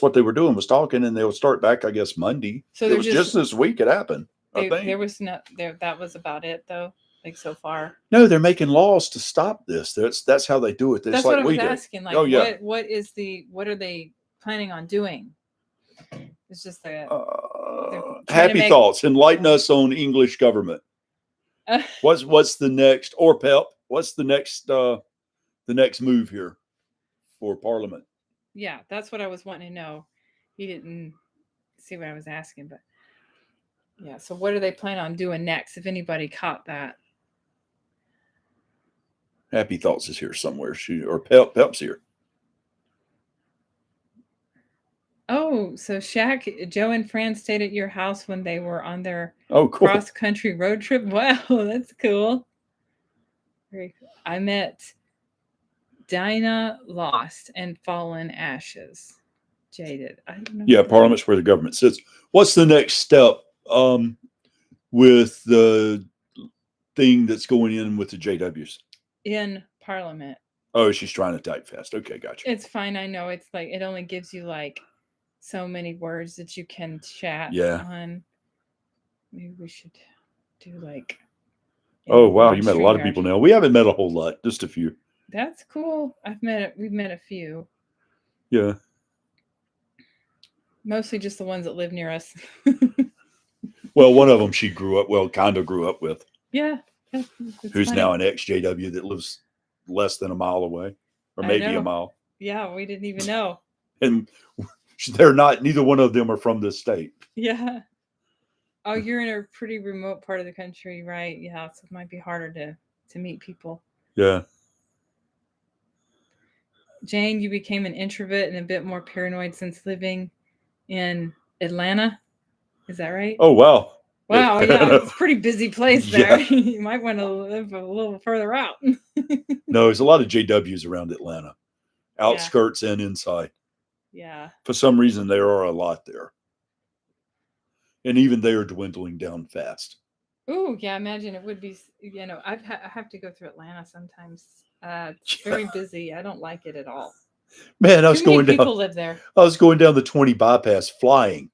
what they were doing was talking, and they'll start back, I guess, Monday. So it was just this week it happened. I think there was that was about it though. Like so far. No, they're making laws to stop this. That's how they do it. That's like what I was we asking. Like, what are they planning on doing? It's just happy thoughts. Enlighten us on English government. What's the next or PEP? What's the next move here for Parliament? Yeah, that's what I was wanting to know. He didn't see what I was asking, but yeah. So what do they plan on doing next? If anybody caught that. Happy Thoughts is here somewhere. Pep's here. Oh, so Shaq, Joe and Fran stayed at your house when they were on their cool. cross-country road trip. Wow, that's cool. Very cool. I met Dinah Lost and Fallen Ashes. Jaded. I don't know. Yeah, Parliament's where the government sits. What's the next step with the thing that's going in with the JWs? In Parliament. Oh, she's trying to type fast. Okay, gotcha. It's fine. I know. It's like it only gives you like so many words that you can chat on. Maybe we should do like. Oh wow, you met a lot of people now. We haven't met a whole lot, just a few. That's cool. We've met a few. Yeah. Mostly just the ones that live near us. Well, one of them she kind of grew up with. Yeah. Who's now an ex-JW that lives less than a mile away, or maybe a mile. Yeah, we didn't even know. And neither one of them are from this state. Yeah. Oh, you're in a pretty remote part of the country, right? Yeah, so it might be harder to meet people. Yeah. Jane, you became an introvert and a bit more paranoid since living in Atlanta. Is that right? Oh, wow. Wow, yeah, it's a pretty busy place there. Yeah. You might want to live a little further out. No, there's a lot of JWs around Atlanta, outskirts and inside. Yeah. For some reason, there are a lot there. and even they are dwindling down fast. Oh, yeah. Imagine it would be, I have to go through Atlanta sometimes. It's very busy. I don't like it at all. Man, Too many people live there. I was going down the 20 bypass flying,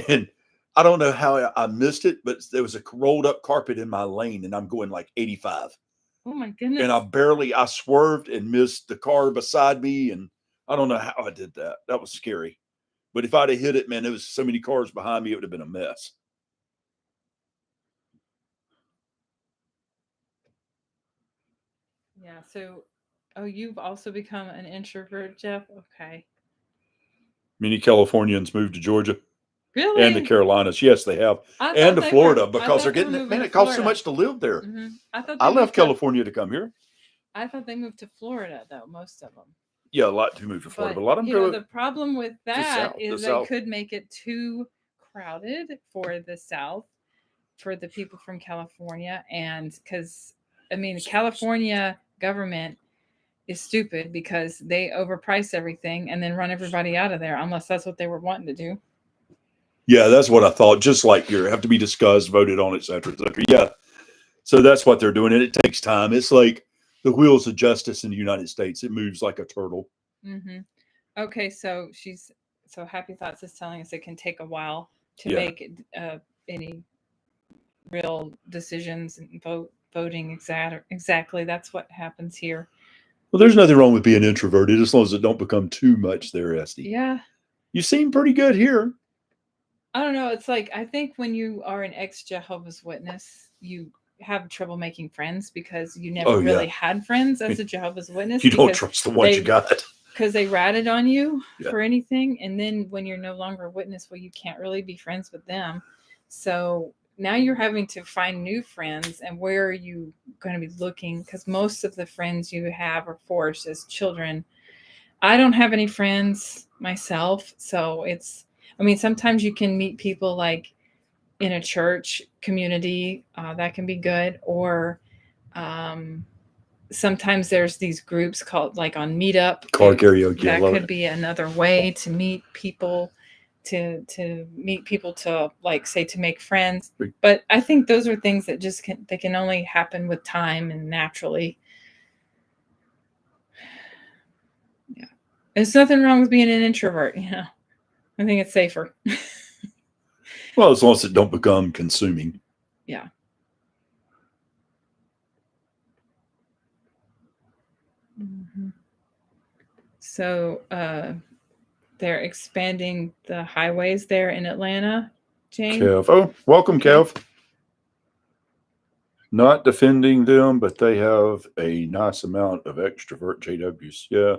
and I don't know how I missed it, but there was a rolled up carpet in my lane, and I'm going like 85. Oh my goodness. And I swerved and missed the car beside me, and I don't know how I did that. That was scary. But if I'd have hit it, man, there was so many cars behind me, it would have been a mess. Yeah. So, you've also become an introvert, Jeff? Okay. Many Californians moved to Georgia Really? and the Carolinas. Yes, they have. And to Florida because they're getting it. Man, it costs so much to live there. Mm-hmm. I left California to come here. I thought they moved to Florida, though, most of them. Yeah, a lot to move to Florida, but a lot of them go. The problem with that is they could make it too crowded for the South, for the people from California, and because the California government is stupid because they overprice everything and then run everybody out of there, unless that's what they were wanting to do. Yeah, that's what I thought. Just like you have to be discussed, voted on, et cetera, et cetera. Yeah, so that's what they're doing, and it takes time. It's like the wheels of justice in the United States. It moves like a turtle. Mm-hmm. Okay, so Happy Thoughts is telling us it can take a while to make any real decisions and voting exactly. That's what happens here. Well, there's nothing wrong with being introverted as long as it don't become too much there, Esty. Yeah. You seem pretty good here. I don't know. It's like, I think when you are an ex-Jehovah's Witness, you have trouble making friends because you never really had friends as a Jehovah's Witness. You don't trust the ones you got. Because they ratted on you for anything. And then when you're no longer a witness, well, you can't really be friends with them. So now you're having to find new friends. And where are you going to be looking? Because most of the friends you have are forged as children. I don't have any friends myself. So sometimes you can meet people like in a church community. That can be good. Or sometimes there's these groups called like on Meetup. Car karaoke. That could be another way to meet people, to meet people, to like say to make friends. But I think those are things that they can only happen with time and naturally. Yeah. There's nothing wrong with being an introvert, I think it's safer. Well, as long as it don't become consuming. Yeah. Mm-hmm. So they're expanding the highways there in Atlanta, Jane. Kev. Oh, welcome, Kev. Not defending them, but they have a nice amount of extrovert JWs. Yeah.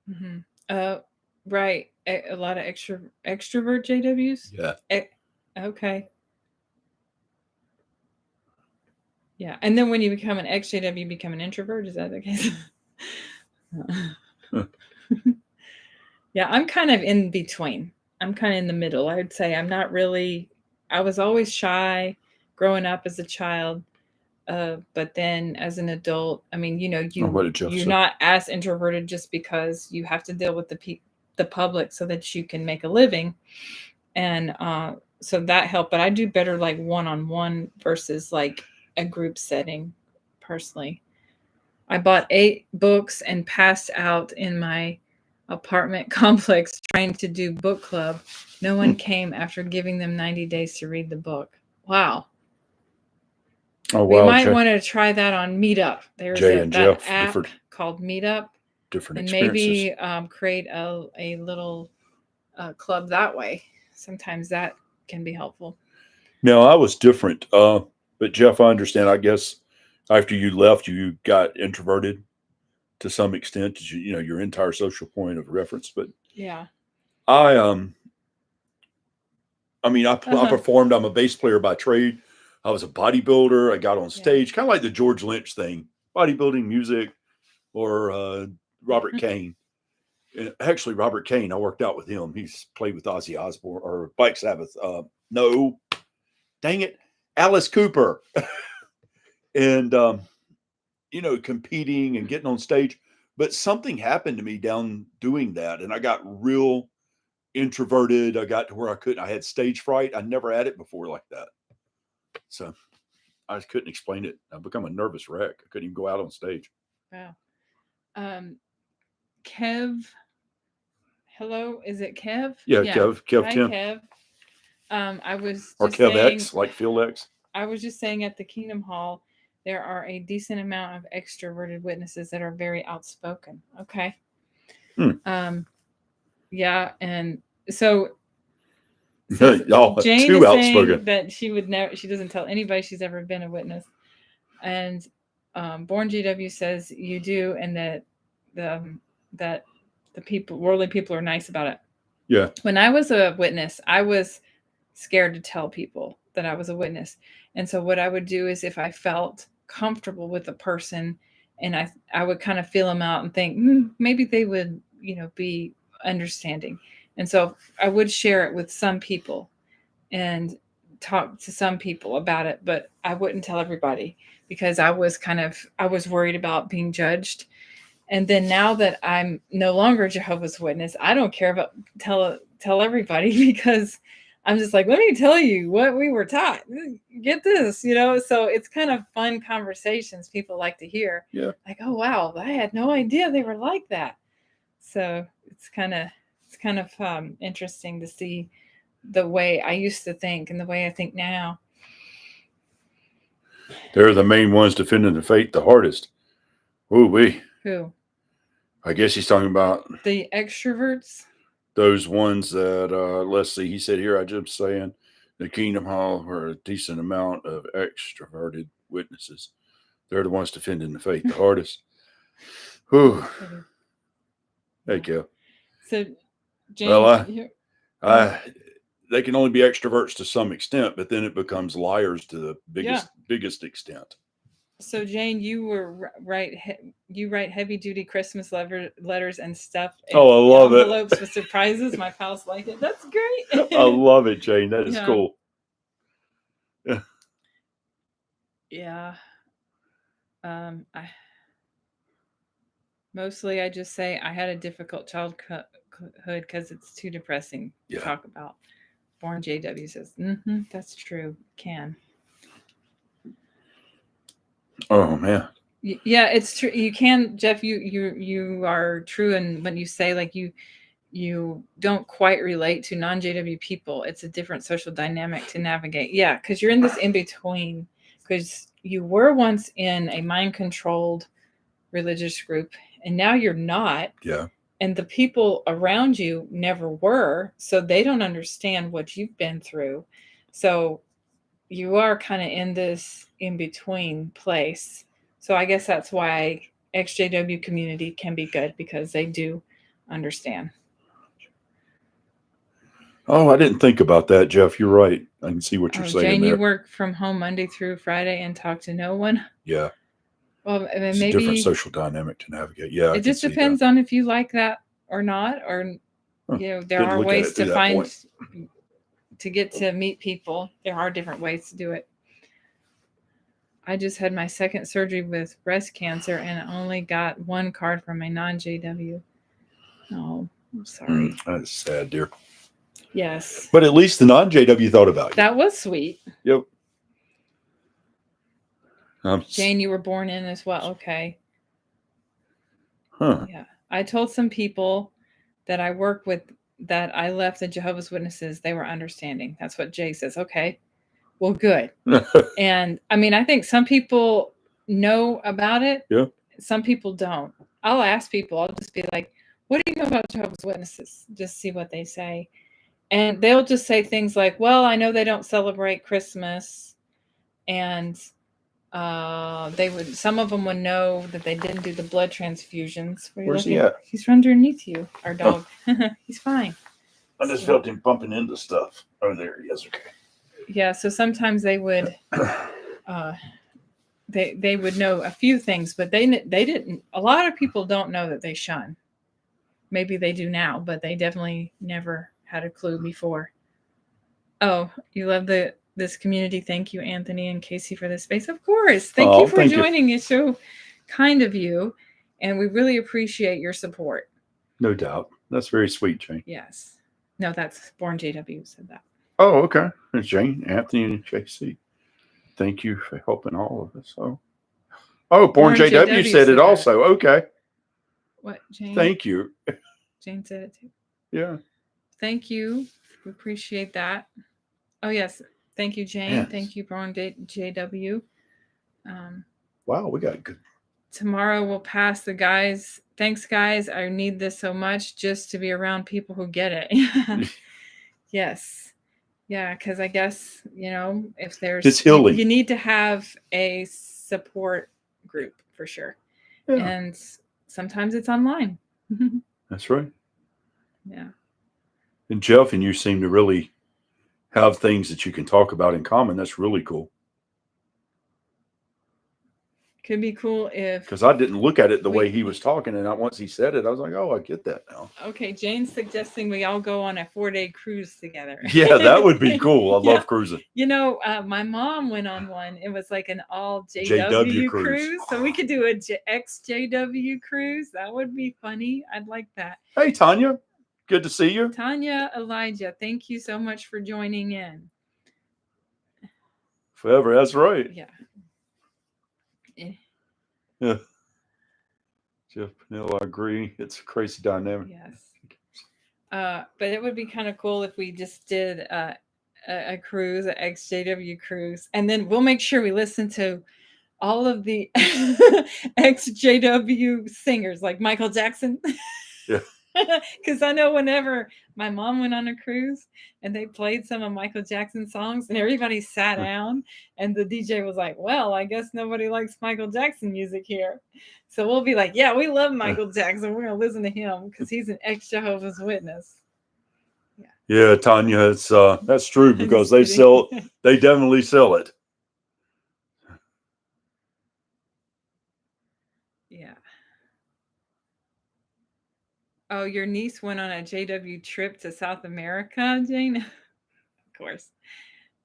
Mm-hmm. Right. A lot of extrovert JWs? Yeah. Okay. Yeah. And then when you become an ex-JW, you become an introvert? Is that the case? Yeah, I'm kind of in between. I'm kind of in the middle. I would say I was always shy growing up as a child. But then as an adult, you're not as introverted just because you have to deal with the public so that you can make a living. And so that helped. But I do better like one-on-one versus like a group setting personally. I bought 8 books and passed out in my apartment complex trying to do book club. No one came after giving them 90 days to read the book. Wow. Oh, wow. We might want to try that on Meetup. There's an app called Meetup. Different experiences. And maybe create a little club that way. Sometimes that can be helpful. No, I was different. But Jeff, I understand. I guess after you left, you got introverted to some extent, your entire social point of reference. But yeah, I performed. I'm a bass player by trade. I was a bodybuilder. I got on stage, kind of like the George Lynch thing, bodybuilding, music, or Robert Kane. Actually, Robert Kane, I worked out with him. He's played with Ozzy Osbourne or Black Sabbath. No, dang it, Alice Cooper. And, competing and getting on stage. But something happened to me down doing that. And I got real introverted. I got to where I had stage fright. I never had it before like that. So I just couldn't explain it. I've become a nervous wreck. I couldn't even go out on stage. Wow. Kev. Hello, is it Kev? Yeah, Kev Hi, Tim. Kev. I was Or just Kev saying, X, like Phil X. I was just saying at the Kingdom Hall, there are a decent amount of extroverted witnesses that are very outspoken. Okay. Yeah, and so Jane too is outspoken. saying that she would never, she doesn't tell anybody she's ever been a witness, and Born JW says you do, and that the people, worldly people, are nice about it. Yeah. When I was a witness, I was scared to tell people that I was a witness, and so what I would do is, if I felt comfortable with a person, and I would kind of feel them out and think maybe they would, be understanding. And so I would share it with some people and talk to some people about it, but I wouldn't tell everybody because I was worried about being judged. And then now that I'm no longer Jehovah's Witness, I don't care about tell everybody because I'm just like, let me tell you what we were taught. Get this, So it's kind of fun conversations people like to hear. Yeah. Like, oh wow, I had no idea they were like that. So it's kind of interesting to see the way I used to think and the way I think now. They're the main ones defending the faith the hardest. Ooh-wee. Who? I guess he's talking about the extroverts. Those ones that, let's see, he said here, I just saying, the Kingdom Hall are a decent amount of extroverted witnesses. They're the ones defending the faith the hardest. Whew. Thank you. So, James, they can only be extroverts to some extent, but then it becomes liars to the biggest extent. So, Jane, you write heavy duty Christmas letters and stuff. Oh, I love it. Envelopes with surprises. My pals like it. That's great. I love it, Jane. That is cool. Yeah. Mostly I just say I had a difficult childhood because it's too depressing to talk about. Born JW says, that's true. Can. Oh man. Yeah, it's true. You can, Jeff. You are true, and when you say like you don't quite relate to non-JW people, it's a different social dynamic to navigate. Yeah, because you're in this in between. Because you were once in a mind-controlled religious group, and now you're not. Yeah. And the people around you never were, so they don't understand what you've been through. So you are kind of in this in-between place. So I guess that's why ex-JW community can be good, because they do understand. Oh, I didn't think about that, Jeff. You're right. I can see what you're saying. Jane, there. You work from home Monday through Friday and talk to no one? Yeah. Well, it's maybe a different social dynamic to navigate. Yeah. It just depends on if you like that or not, or there are ways to find to get to meet people. There are different ways to do it. I just had my second surgery with breast cancer and I only got one card from a non-JW. Oh, I'm sorry. That's sad, dear. Yes. But at least the non-JW thought about you. That was sweet. Yep. Jane, you were born in as well. Okay. Huh. Yeah. I told some people that I work with that I left the Jehovah's Witnesses. They were understanding. That's what Jay says. Okay. Well, good. And I mean, I think some people know about it. Yeah. Some people don't. I'll ask people. I'll just be like, what do you know about Jehovah's Witnesses? Just see what they say. And they'll just say things like, well, I know they don't celebrate Christmas. And some of them would know that they didn't do the blood transfusions. Where's he at? He's underneath you, our dog. He's fine. I just felt him bumping into stuff. Oh, there he is. Okay. Yeah, so sometimes they would they would know a few things, but they didn't. A lot of people don't know that they shun. Maybe they do now, but they definitely never had a clue before. Oh, you love this community. Thank you, Anthony and Casey, for this space. Of course. Thank you for joining. It's so kind of you, and we really appreciate your support. No doubt. That's very sweet, Jane. Yes. No, that's Born JW said that. Oh, okay. It's Jane, Anthony, and JC. Thank you for helping all of us. Oh, Born JW said it also. Okay. What, Jane? Thank you. Jane said it too. Yeah. Thank you. We appreciate that. Oh, yes. Thank you, Jane. Yes. Thank you, Born JW. Wow, we got good. Tomorrow we'll pass the guys. Thanks, guys. I need this so much just to be around people who get it. Yes. Yeah, because I guess, if there's... It's healing. You need to have a support group for sure. Yeah. And sometimes it's online. That's right. Yeah. And Jeff and you seem to really have things that you can talk about in common. That's really cool. Could be cool if... Because I didn't look at it the way he was talking, and once he said it, I was like, oh, I get that now. Okay, Jane's suggesting we all go on a 4-day cruise together. Yeah, that would be cool. I love cruising. My mom went on one. It was like an all JW cruise. So we could do a ex-JW cruise. That would be funny. I'd like that. Hey, Tanya. Good to see you. Tanya, Elijah, thank you so much for joining in. Forever, that's right. Yeah. Yeah. Jeff Pennell, I agree. It's a crazy dynamic. Yes. But it would be kind of cool if we just did a cruise, an ex-JW cruise, and then we'll make sure we listen to all of the ex-JW singers like Michael Jackson. Yeah. Because I know whenever my mom went on a cruise and they played some of Michael Jackson's songs and everybody sat down and the DJ was like, well, I guess nobody likes Michael Jackson music here. So we'll be like, yeah, we love Michael Jackson. We're going to listen to him because he's an ex-Jehovah's Witness. Yeah, Tanya, it's that's true because they definitely sell it. Yeah. Oh, your niece went on a JW trip to South America, Jane? Of course.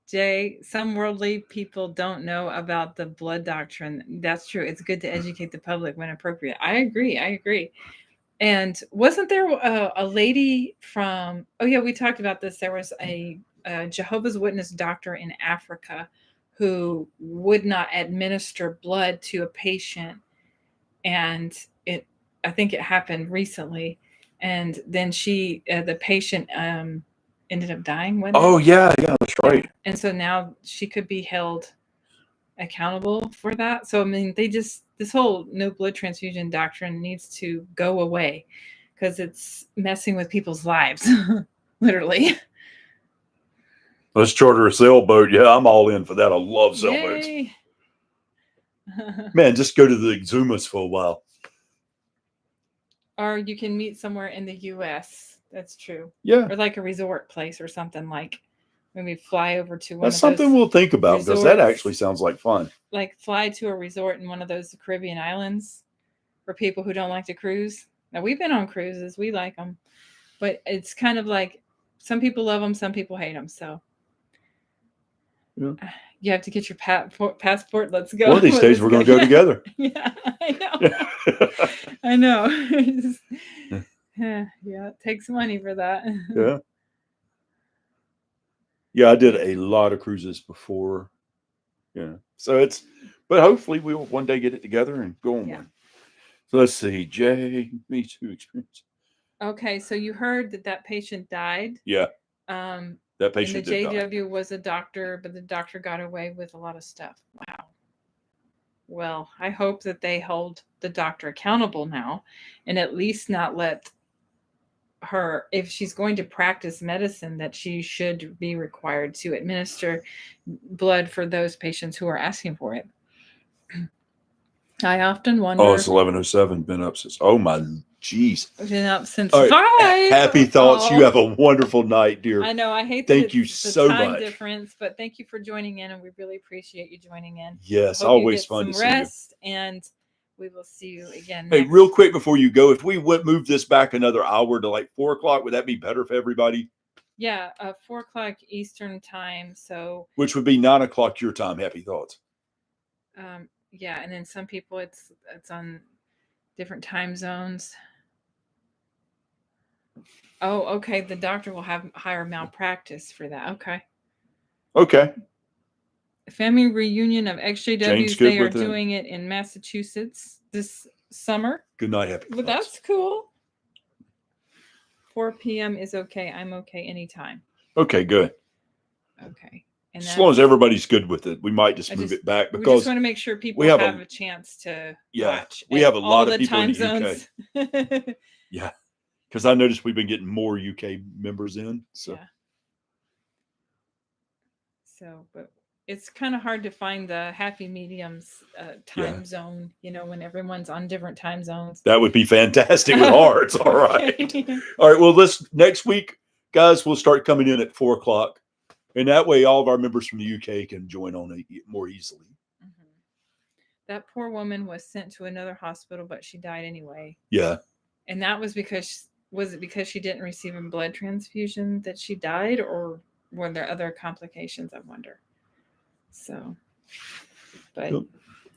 Jay, some worldly people don't know about the blood doctrine. That's true. It's good to educate the public when appropriate. I agree. And wasn't there a lady from... Oh, yeah, we talked about this. There was a Jehovah's Witness doctor in Africa who would not administer blood to a patient. And I think it happened recently. And then the patient ended up dying. Oh, yeah, that's right. Yeah. And so now she could be held accountable for that. So, I mean, this whole no blood transfusion doctrine needs to go away because it's messing with people's lives, literally. Let's charter a sailboat. Yeah, I'm all in for that. I love sailboats. Man, just go to the Exumas for a while. Or you can meet somewhere in the U.S. That's true. Yeah. Or like a resort place or something, like maybe fly over to one That's of something we'll think about because that actually sounds like fun. Like fly to a resort in one of those Caribbean islands for people who don't like to cruise. Now, we've been on cruises. We like them. But it's kind of like some people love them, some people hate them. So you have to get your passport. Let's go. One of these days, we're going to go together. Yeah, I know. I know. Yeah, it takes money for that. Yeah. Yeah, I did a lot of cruises before. Yeah. So but hopefully we'll one day get it together and go on one. So let's see. Me too experience. Okay, so you heard that patient died. Yeah. That patient did die. And the JW was a doctor, but the doctor got away with a lot of stuff. Wow. Well, I hope that they hold the doctor accountable now and at least not let her, if she's going to practice medicine, that she should be required to administer blood for those patients who are asking for it. I often wonder. Oh, it's 11:07. Been up since. Oh my jeez. Been up since 5. Happy thoughts. You have a wonderful night, dear. I know. I hate. Thank you so much. Time difference, but thank you for joining in, and we really appreciate you joining in. Yes, always fun to see you. And we will see you again. Hey, real quick before you go, if we would move this back another hour to like 4 o'clock, would that be better for everybody? Yeah, 4 o'clock Eastern time. So. Which would be 9 o'clock your time. Happy thoughts. Yeah, and then some people it's on different time zones. Oh, okay. The doctor will hire malpractice for that. Okay. Okay. Family reunion of Jane's ex-JWs. good They are with it. doing it in Massachusetts this summer. Good night, happy. But that's cool. 4 p.m. is okay. I'm okay anytime. Okay, good. Okay. And As long as everybody's good with it, we might just move it back we because just want to make sure people we have have a chance to watch. we have a lot of the people time in the zones. UK. Yeah, because I noticed we've been getting more UK members in. So, yeah. So, but it's kind of hard to find the happy mediums time zone. You know, when everyone's on different time zones. That would be fantastic with hearts. All right. All right. Well, next week, guys, we'll start coming in at 4:00. And that way, all of our members from the UK can join on more easily. Mm-hmm. That poor woman was sent to another hospital, but she died anyway. Yeah. And that was because she didn't receive a blood transfusion that she died, or were there other complications? I wonder. So, but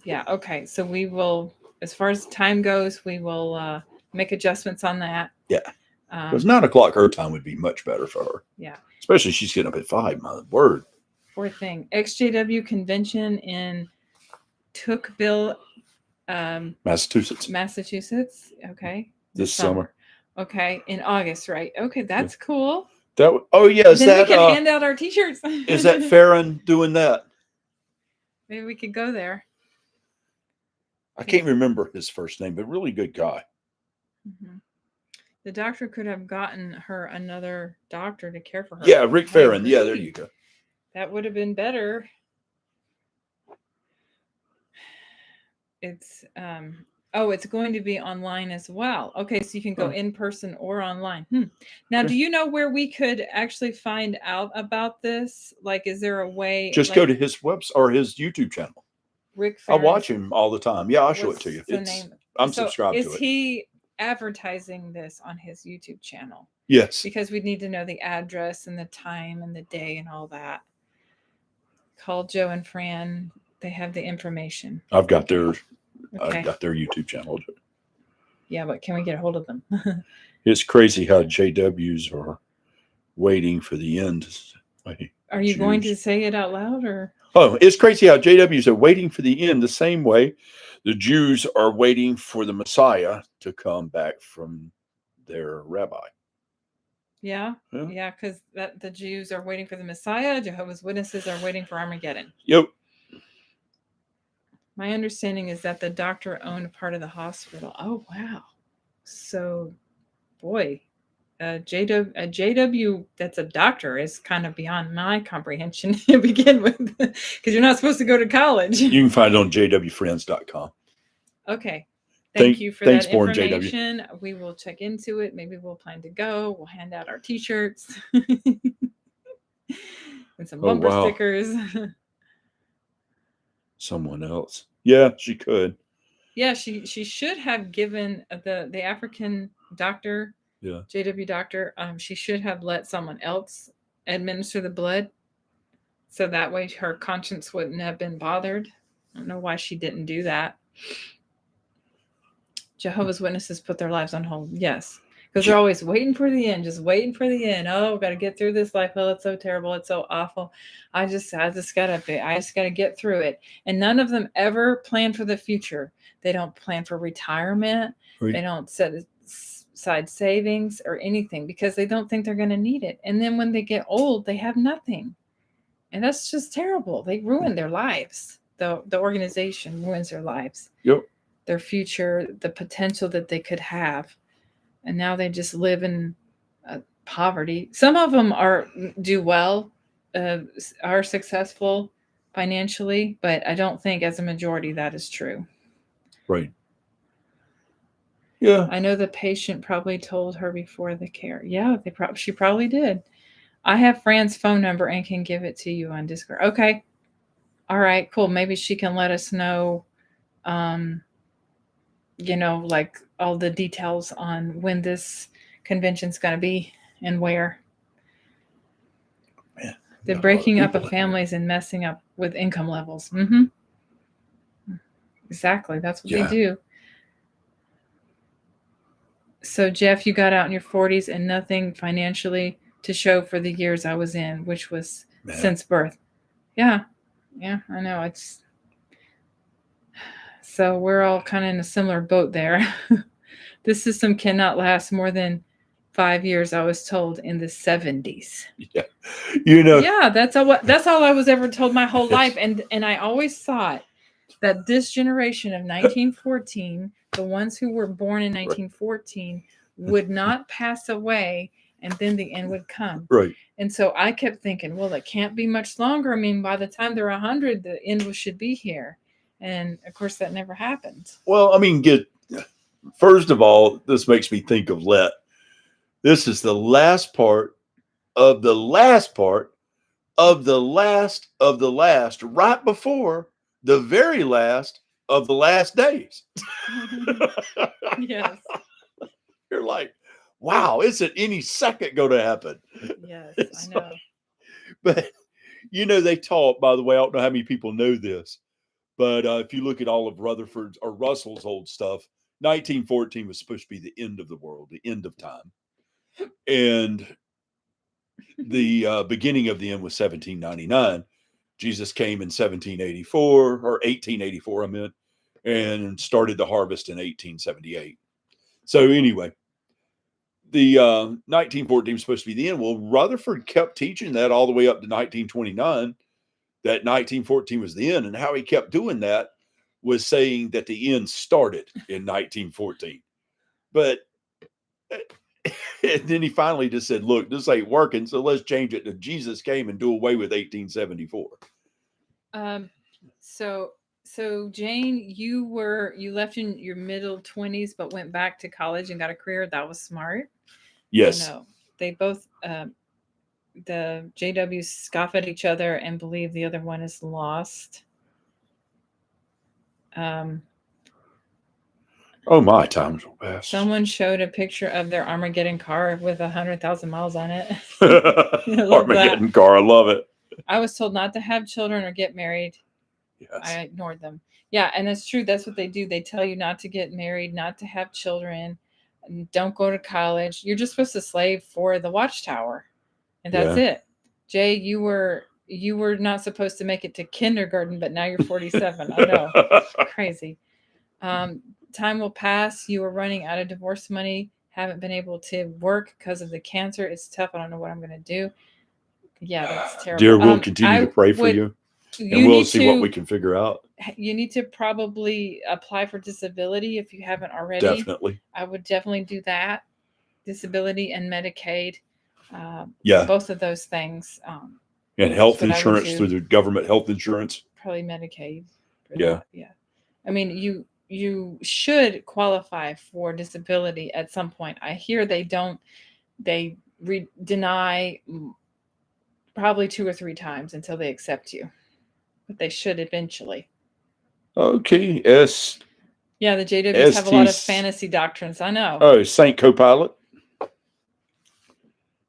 yeah, okay. So we will, as far as time goes, we will make adjustments on that. Yeah. Because 9:00 her time would be much better for her. Yeah. Especially she's getting up at 5. My word. Poor thing. ex-JW convention in Tookville, Massachusetts. Okay. This summer. Okay. In August, right? Okay. That's cool. Is then we can hand out our t-shirts. Is that Farron doing that? Maybe we could go there. I can't remember his first name, but really good guy. Mm-hmm. The doctor could have gotten her another doctor to care for her. Yeah, Rick Farron. Yeah, there you go. That would have been better. It's it's going to be online as well. Okay, so you can go in person or online. Now, do you know where we could actually find out about this? Like, is there a way? Just go to his website or his YouTube channel. Rick Farron. I watch him all the time. Yeah, I'll show it to you. I'm subscribed to it. Is he advertising this on his YouTube channel? Yes. Because we need to know the address and the time and the day and all that. Call Joe and Fran. They have the information. I've got their YouTube channel. Yeah, but can we get a hold of them? It's crazy how JWs are waiting for the end. Are you going to say it out loud or? Oh, it's crazy how JWs are waiting for the end the same way the Jews are waiting for the Messiah to come back from their rabbi. Yeah, because the Jews are waiting for the Messiah. Jehovah's Witnesses are waiting for Armageddon. Yep. My understanding is that the doctor owned part of the hospital. Oh, wow. So, boy, a JW that's a doctor is kind of beyond my comprehension to begin with, because you're not supposed to go to college. You can find it on jwfriends.com. Okay. Thank you for that information. We will check into it. Maybe we'll plan to go. We'll hand out our t-shirts and some bumper stickers. Someone else. Yeah, she could. Yeah, she should have given the African doctor, JW doctor, she should have let someone else administer the blood. So that way her conscience wouldn't have been bothered. I don't know why she didn't do that. Jehovah's Witnesses put their lives on hold. Yes. Because they're always waiting for the end, just waiting for the end. Oh, got to get through this life. Oh, it's so terrible. It's so awful. I just gotta get through it. And none of them ever plan for the future. They don't plan for retirement. Right. They don't set aside savings or anything because they don't think they're going to need it. And then when they get old, they have nothing. And that's just terrible. They ruin their lives. The organization ruins their lives. Yep. Their future, the potential that they could have. And now they just live in poverty. Some of them do well, are successful financially, but I don't think as a majority that is true. Right. Yeah. I know the patient probably told her before the care. Yeah, she probably did. I have Fran's phone number and can give it to you on Discord. Okay. All right, cool. Maybe she can let us know, like all the details on when this convention's going to be and where. Man, the breaking up of families and messing up with income levels. Mm-hmm. Exactly. That's what they do. So Jeff, you got out in your 40s and nothing financially to show for the years I was in, which was since birth. Yeah, I know. It's so we're all kind of in a similar boat there. This system cannot last more than 5 years, I was told, in the 70s. Yeah, you know. Yeah, that's all I was ever told my whole life, and I always thought that this generation of 1914, the ones who were born in 1914, would not pass away, and then the end would come. Right. And so I kept thinking, well, it can't be much longer. I mean, by the time they're 100, the end should be here. And of course, that never happened. Well, I mean, first of all, this makes me think of Let. This is the last part of the last part of the last of the last, right before the very last of the last days. Yes. You're like, wow, isn't any second going to happen? Yes, I know. But, they taught, by the way, I don't know how many people know this, but if you look at all of Rutherford's or Russell's old stuff, 1914 was supposed to be the end of the world, the end of time. And the beginning of the end was 1799. Jesus came in 1784 or 1884, I meant, and started the harvest in 1878. So anyway, the 1914 was supposed to be the end. Well, Rutherford kept teaching that all the way up to 1929, that 1914 was the end. And how he kept doing that was saying that the end started in 1914. But and then he finally just said, look, this ain't working, so let's change it to Jesus came and do away with 1874. So Jane, you left in your middle 20s but went back to college and got a career. That was smart. Yes. No, they both the JWs scoff at each other and believe the other one is lost. Oh, my times will pass. Someone showed a picture of their Armageddon car with 100,000 miles on it. Armageddon car, I love it. I was told not to have children or get married. Yes. I ignored them. Yeah, and it's true. That's what they do. They tell you not to get married, not to have children, and don't go to college. You're just supposed to slave for the Watchtower, and that's it. Jay, you were not supposed to make it to kindergarten, but now you're 47. I know, crazy. Time will pass. You are running out of divorce money. Haven't been able to work because of the cancer. It's tough. I don't know what I'm going to do. Yeah, that's terrible. Dear, we'll continue to pray for you. And we'll see what we can figure out. You need to probably apply for disability if you haven't already. Definitely. I would definitely do that. Disability and Medicaid. Both of those things. And health insurance through the government health insurance. Probably Medicaid. Yeah. Yeah. I mean, you should qualify for disability at some point. I hear they don't. They deny probably 2 or 3 times until they accept you. But they should eventually. Okay. Yeah, the JWs have a lot of fantasy doctrines. I know. Oh, Saint Copilot.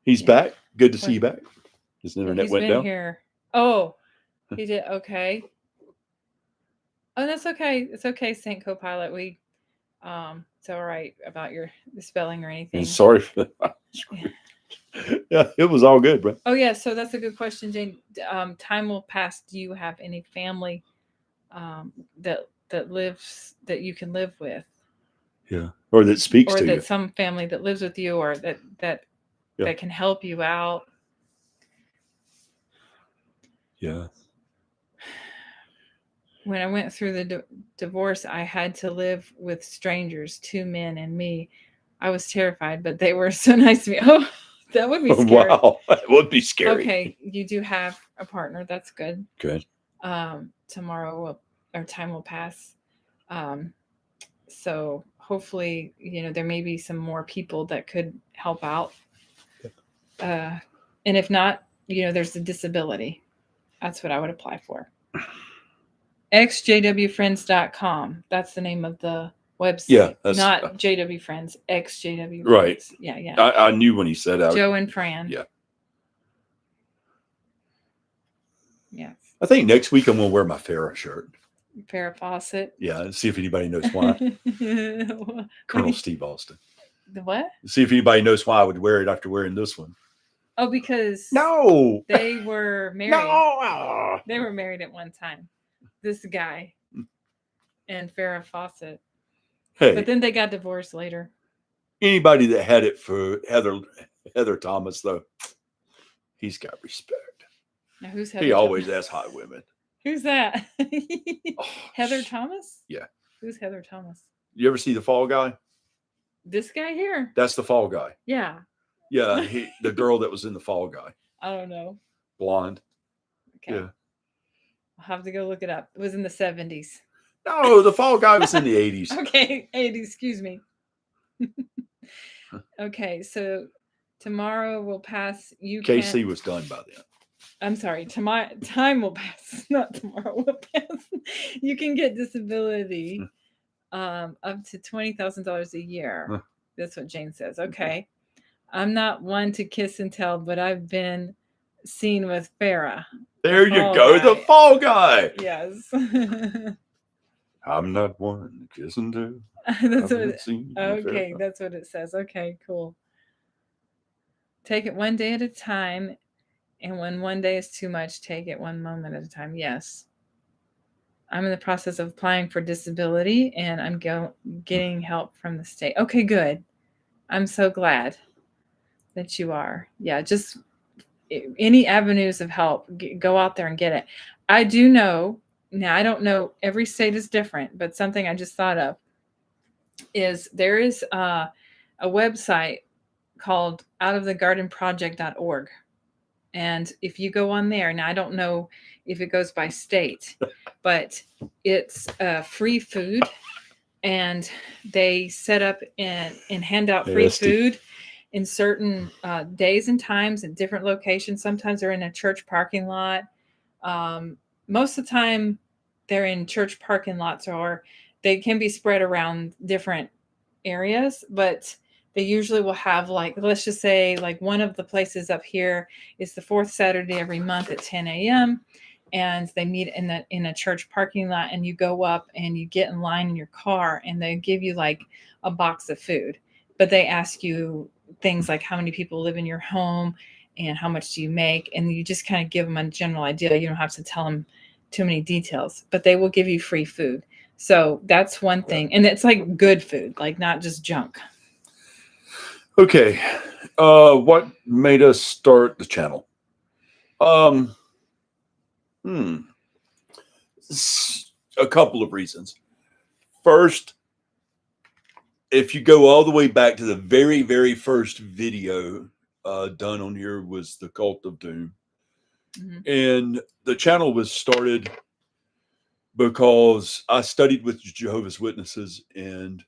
He's back. Good to see you back. His internet went down. Here. Oh, he did. Okay. Oh, that's okay. It's okay, Saint Copilot. It's all right about the spelling or anything. And sorry for that. Yeah, it was all good, bro. Oh yeah, so that's a good question, Jane. Time will pass. Do you have any family that lives that you can live with? Yeah, or that speaks to you, or that some family that lives with you, or that can help you out. Yeah. When I went through the divorce, I had to live with strangers, 2 men and me. I was terrified, but they were so nice to me. Oh, that would be scary. Wow, that would be scary. Okay, you do have a partner. That's good. Good. Tomorrow time will pass. So hopefully, there may be some more people that could help out. And if not, there's a disability. That's what I would apply for. ex-JWfriends.com. That's the name of the website. Yeah, that's not JW Friends. Ex-JW. Right. Yeah. I knew when he said that. Joe and Fran. Yeah. Yes. I think next week I'm going to wear my Farrah shirt. Farrah Fawcett. Yeah, and see if anybody knows why. Colonel Steve Austin. The what? See if anybody knows why I would wear it after wearing this one. Oh, because No. they were married. No. They were married at one time. This guy and Farrah Fawcett. Hey. But then they got divorced later. Anybody that had it for Heather Thomas, though, he's got respect. Now, who's Heather? He always asks hot women. Who's that? Heather Thomas? Yeah. Who's Heather Thomas? You ever see The Fall Guy? This guy here? That's The Fall Guy. Yeah. Yeah, the girl that was in The Fall Guy. I don't know. Blonde. Okay. Yeah. I'll have to go look it up. It was in the 70s. No, The Fall Guy was in the 80s. Okay, 80s, excuse me. Okay, so tomorrow will pass. KC was done by then. I'm sorry, time will pass, not tomorrow will pass. You can get disability up to $20,000 a year. That's what Jane says. Okay. I'm not one to kiss and tell, but I've been seen with Farrah. There you go, The Fall Guy. Yes. I'm not one to kiss and tell. That's what it says. Okay, cool. Take it one day at a time, and when one day is too much, take it one moment at a time. Yes. I'm in the process of applying for disability, and I'm getting help from the state. Okay, good. I'm so glad that you are. Yeah, just any avenues of help, go out there and get it. I do know, now I don't know, every state is different, but something I just thought of is there is a website called outofthegardenproject.org. And if you go on there, now I don't know if it goes by state, but it's free food, and they set up and hand out free food in certain days and times in different locations. Sometimes they're in a church parking lot. Most of the time they're in church parking lots, or they can be spread around different areas, but they usually will have, like, let's just say, like, one of the places up here is the fourth Saturday every month at 10 a.m. And they meet in a church parking lot, and you go up and you get in line in your car, and they give you like a box of food, but they ask you things like how many people live in your home and how much do you make, and you just kind of give them a general idea. You don't have to tell them too many details, but they will give you free food. So that's one thing, and it's like good food, like not just junk. Okay, what made us start the channel? A couple of reasons. First, if you go all the way back to the very, very first video done on here was the Cult of Doom. Mm-hmm. And the channel was started because I studied with Jehovah's Witnesses, and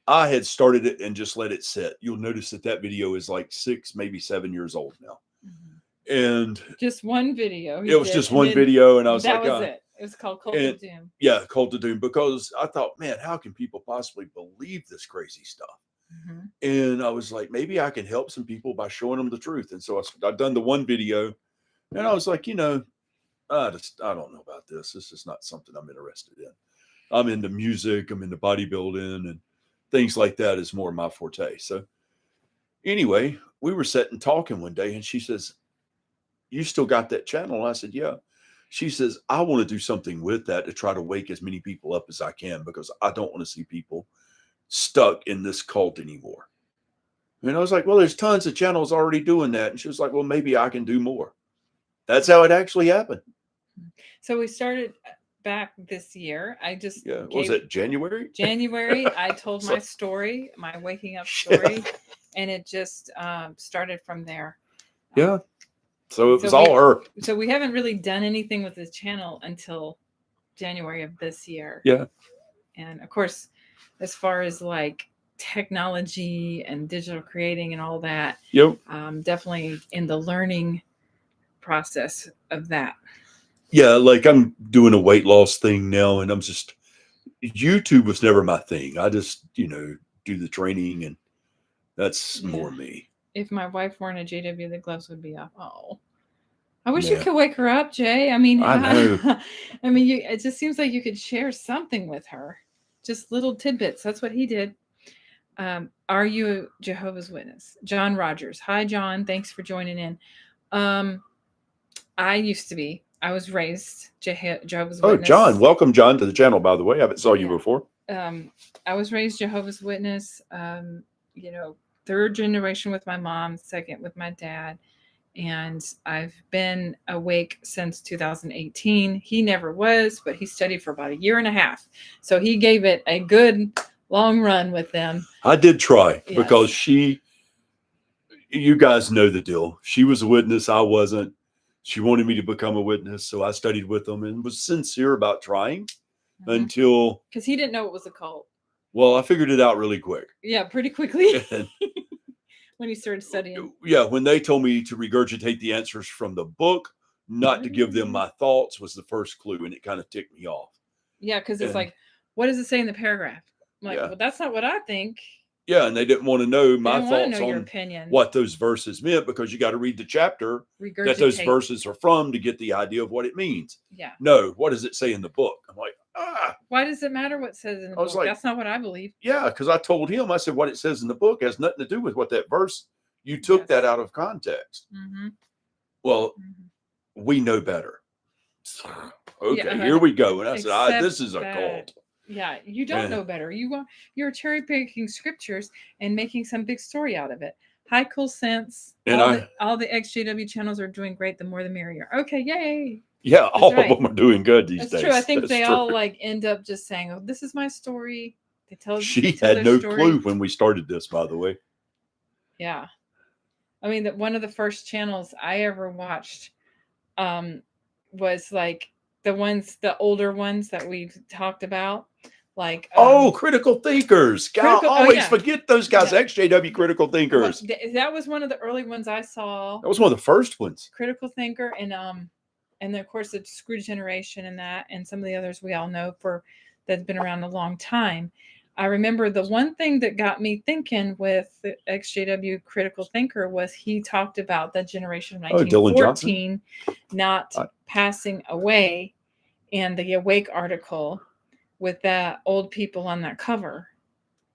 I had started it and just let it sit. You'll notice that video is like 6, maybe 7 years old now. Mm-hmm. And just one video. It was just one video, and I was like, that was it. It was called Cult of Doom. Yeah, Cult of Doom, because I thought, man, how can people possibly believe this crazy stuff? Mm-hmm. And I was like, maybe I can help some people by showing them the truth. And so I've done the one video, and I was like, I don't know about this. This is not something I'm interested in. I'm into music. I'm into bodybuilding, and things like that is more my forte. So anyway, we were sitting talking one day, and she says, "You still got that channel?" And I said, "Yeah." She says, "I want to do something with that to try to wake as many people up as I can, because I don't want to see people stuck in this cult anymore." And I was like, "Well, there's tons of channels already doing that." And she was like, "Well, maybe I can do more." That's how it actually happened. So we started back this year. I just was it January? January. I told my story, my waking up story, and it just started from there. Yeah. So it was all her. So we haven't really done anything with this channel until January of this year. Yeah. And of course, as far as like technology and digital creating and all that, definitely in the learning process of that. Yeah, like I'm doing a weight loss thing now, and YouTube was never my thing. I just, do the training, and that's more me. If my wife weren't a JW, the gloves would be off. Oh, I wish you could wake her up, Jay. I mean, I know. It just seems like you could share something with her, just little tidbits. That's what he did. Are you a Jehovah's Witness? John Rogers. Hi, John. Thanks for joining in. I used to be. I was raised Jehovah's Oh, Witness. John. Welcome, John, to the channel, by the way. I haven't saw you before. I was raised Jehovah's Witness, third generation with my mom, second with my dad. And I've been awake since 2018. He never was, but he studied for about a year and a half. So he gave it a good long run with them. I did try because you guys know the deal. She was a witness. I wasn't. She wanted me to become a witness. So I studied with them and was sincere about trying until. Because he didn't know it was a cult. Well, I figured it out really quick. Yeah, pretty quickly. When he started studying. Yeah, when they told me to regurgitate the answers from the book, not to give them my thoughts was the first clue, and it kind of ticked me off. Yeah, because it's like, what does it say in the paragraph? I'm like, well, that's not what I think. Yeah, and they didn't want to know my thoughts on your opinion. What those verses meant, because you got to read the chapter that those verses are from to get the idea of what it means. Yeah. No, what does it say in the book? I'm like, why does it matter what it says in the book? Like, that's not what I believe. Yeah, because I told him, I said, what it says in the book has nothing to do with what that verse, you took that out of context. Mm-hmm. Well, we know better. Okay, here we go. And I said, this is a cult. Yeah, you don't know better. You're cherry picking scriptures and making some big story out of it. Hi, Cool Sense. And all the ex-JW channels are doing great. The more the merrier. Okay, yay. Yeah, all of them are doing good these days. That's true. I think they all like end up just saying, "Oh, this is my story." They tell. She had no clue when we started this, by the way. Yeah, I mean that one of the first channels I ever watched was like the older ones that we've talked about. Like critical thinkers. God, always forget those guys. Yeah. ex-JW critical thinkers. That was one of the early ones I saw. That was one of the first ones. Critical thinker and of course the Scrooge generation and some of the others we all know that's been around a long time. I remember the one thing that got me thinking with the ex-JW critical thinker was he talked about the generation of 1914 not passing away, and the Awake article with that old people on that cover,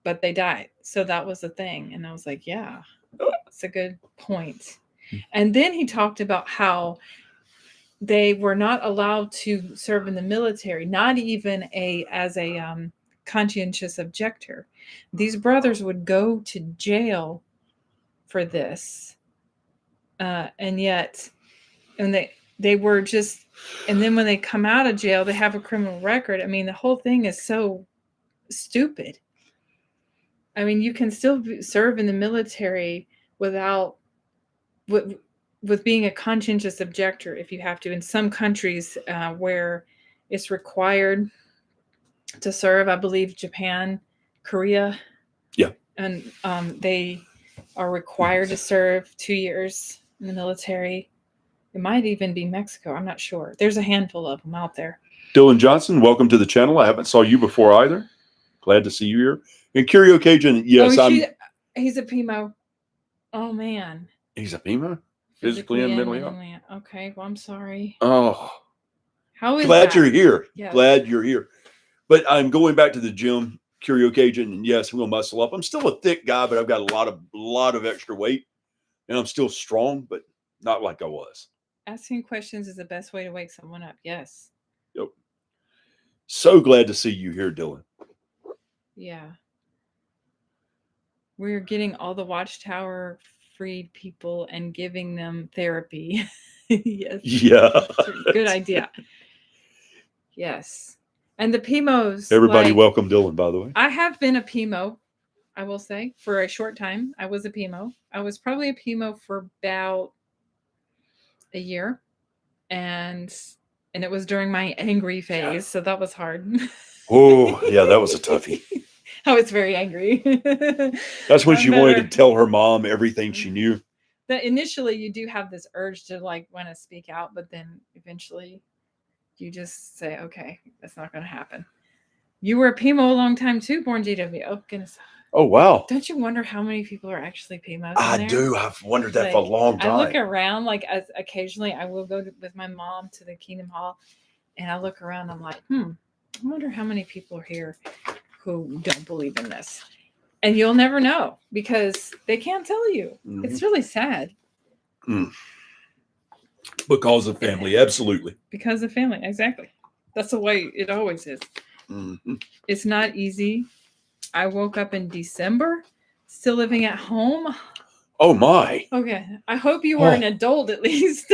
but they died. So that was the thing. And I was like, yeah, that's a good point. And then he talked about how they were not allowed to serve in the military, not even as a conscientious objector. These brothers would go to jail for this. And yet, they were just, and then when they come out of jail, they have a criminal record. I mean, the whole thing is so stupid. I mean, you can still serve in the military with being a conscientious objector if you have to. In some countries where it's required to serve, I believe Japan, Korea. Yeah. And they are required to serve 2 years in the military. It might even be Mexico. I'm not sure. There's a handful of them out there. Dylan Johnson, welcome to the channel. I haven't saw you before either. Glad to see you here. And Curio Cajun, yes, he's a PUMO. Oh, man. He's a PUMO? Physically and mentally. Okay, well, I'm sorry. Oh. How is Glad that? you're here. Yes. Glad you're here. But I'm going back to the gym, Curio Cajun, and yes, I'm going to muscle up. I'm still a thick guy, but I've got a lot of extra weight. And I'm still strong, but not like I was. Asking questions is the best way to wake someone up. Yes. Yep. So glad to see you here, Dylan. Yeah. We're getting all the Watchtower freed people and giving them therapy. Yes. Yeah. Good idea. Yes. And the PUMOs. Everybody welcome Dylan, by the way. I have been a PUMO, I will say, for a short time. I was a PUMO. I was probably a PUMO for about a year. And it was during my angry phase. So that was hard. Oh, yeah, that was a toughie. I was very angry. That's when she wanted to tell her mom everything she knew. That initially you do have this urge to like want to speak out, but then eventually you just say, okay, that's not going to happen. You were a PUMO a long time too, born JW. Oh, goodness. Oh, wow. Don't you wonder how many people are actually PUMOs? I do. I've wondered that for a long time. I look around, occasionally I will go with my mom to the Kingdom Hall, and I look around. I'm like, I wonder how many people are here who don't believe in this. And you'll never know because they can't tell you. Mhm. It's really sad. Because of family, absolutely. Because of family, exactly. That's the way it always is. Mm-hmm. It's not easy. I woke up in December, still living at home. Oh my. Okay. I hope you are an adult at least.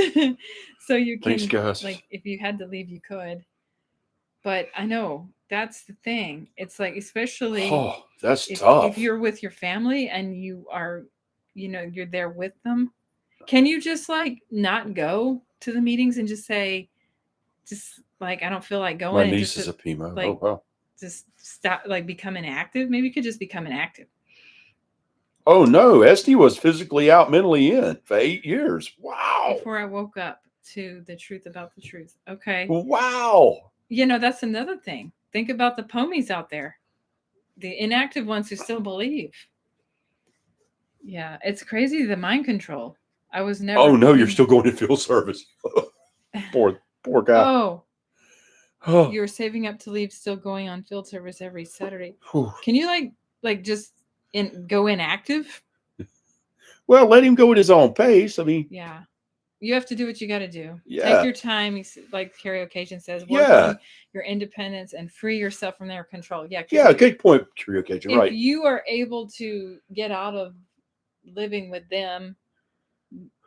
So you can, Thanks, guys. like, if you had to leave, you could. But I know that's the thing. It's like, especially that's if tough. you're with your family and you are, you're there with them. Can you just like not go to the meetings and just say, just like, I don't feel like going? My and niece just is a PUMO. like, Oh wow. just stop, like become inactive. Maybe you could just become inactive. Oh no, Esty was physically out, mentally in for 8 years. Wow. Before I woke up to the truth about the truth. Okay. Wow. That's another thing. Think about the PUMOs out there, the inactive ones who still believe. Yeah, it's crazy, the mind control. I was never. Oh no, you're still going to field service. poor guy. Oh, you're saving up to leave, still going on field service every Saturday. Can you like just go inactive? Well, let him go at his own pace. I mean, yeah, you have to do what you got to do. Yeah. Take your time, like Carrie Occasion says. Work on your independence and free yourself from their control. Yeah. Yeah, good point, Carrie Occasion. If right. you are able to get out of living with them,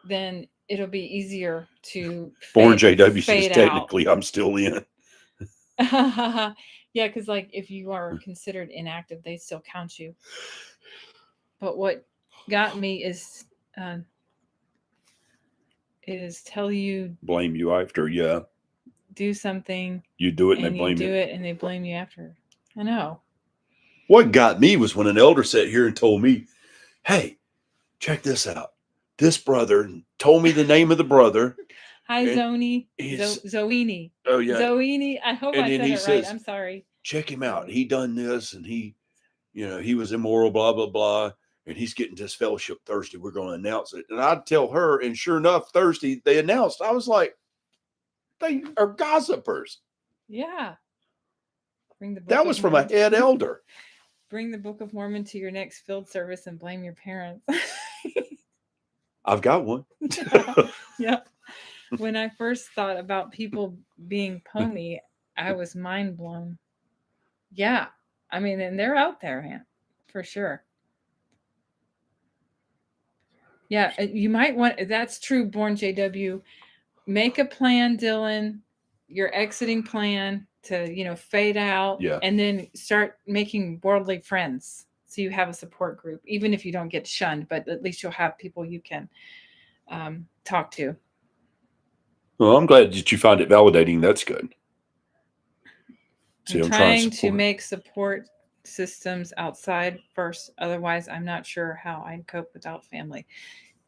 then it'll be easier to Born JWs fade is technically I'm still in. Yeah, because like if you are considered inactive, they still count you. But what got me is tell you, blame you after. Yeah, do something, you do it and they blame you. you. Do it and they blame you after. I know. What got me was when an elder sat here and told me, "Hey, check this out. This brother told me the name of the brother." Hi, Zoni. Zoini. Oh yeah, Zoini. I hope I said it says, right. I'm sorry. Check him out. He done this, and he was immoral. Blah blah blah. And he's getting this fellowship Thursday. We're going to announce it. And I'd tell her, and sure enough, Thursday they announced. I was like, they are gossipers. Yeah. Bring the book that was from a head elder. Bring the Book of Mormon to your next field service and blame your parents. I've got one. Yeah. When I first thought about people being PUMO, I was mind blown. Yeah. I mean, and they're out there, man, for sure. Yeah, you might want, that's true, Born JW. Make a plan, Dylan, your exiting plan to, fade out. Yeah. And then start making worldly friends. So you have a support group, even if you don't get shunned, but at least you'll have people you can talk to. Well, I'm glad that you find it validating. That's good. See, I'm trying to make support systems outside first. Otherwise, I'm not sure how I'd cope without family.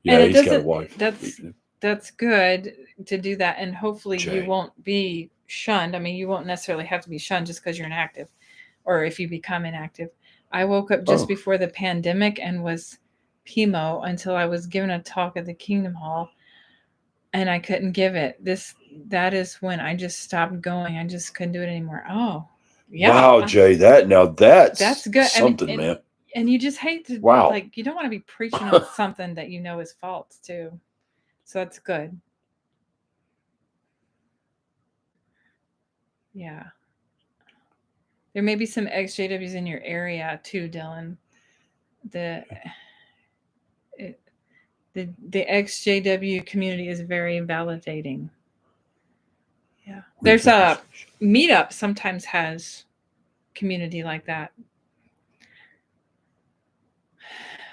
Yeah, and he's got a wife. That's good to do that. And hopefully you won't be shunned. I mean, you won't necessarily have to be shunned just because you're inactive or if you become inactive. I woke up just before the pandemic and was PUMO until I was given a talk at the Kingdom Hall. And I couldn't give it. That is when I just stopped going. I just couldn't do it anymore. Oh, yeah. Wow, Jay, that's good. Something, man. And you just hate to, like, you don't want to be preaching on something that you know is false too. So that's good. Yeah. There may be some ex-JWs in your area too, Dylan. The ex-JW community is very validating. Yeah. There's a meetup sometimes has community like that.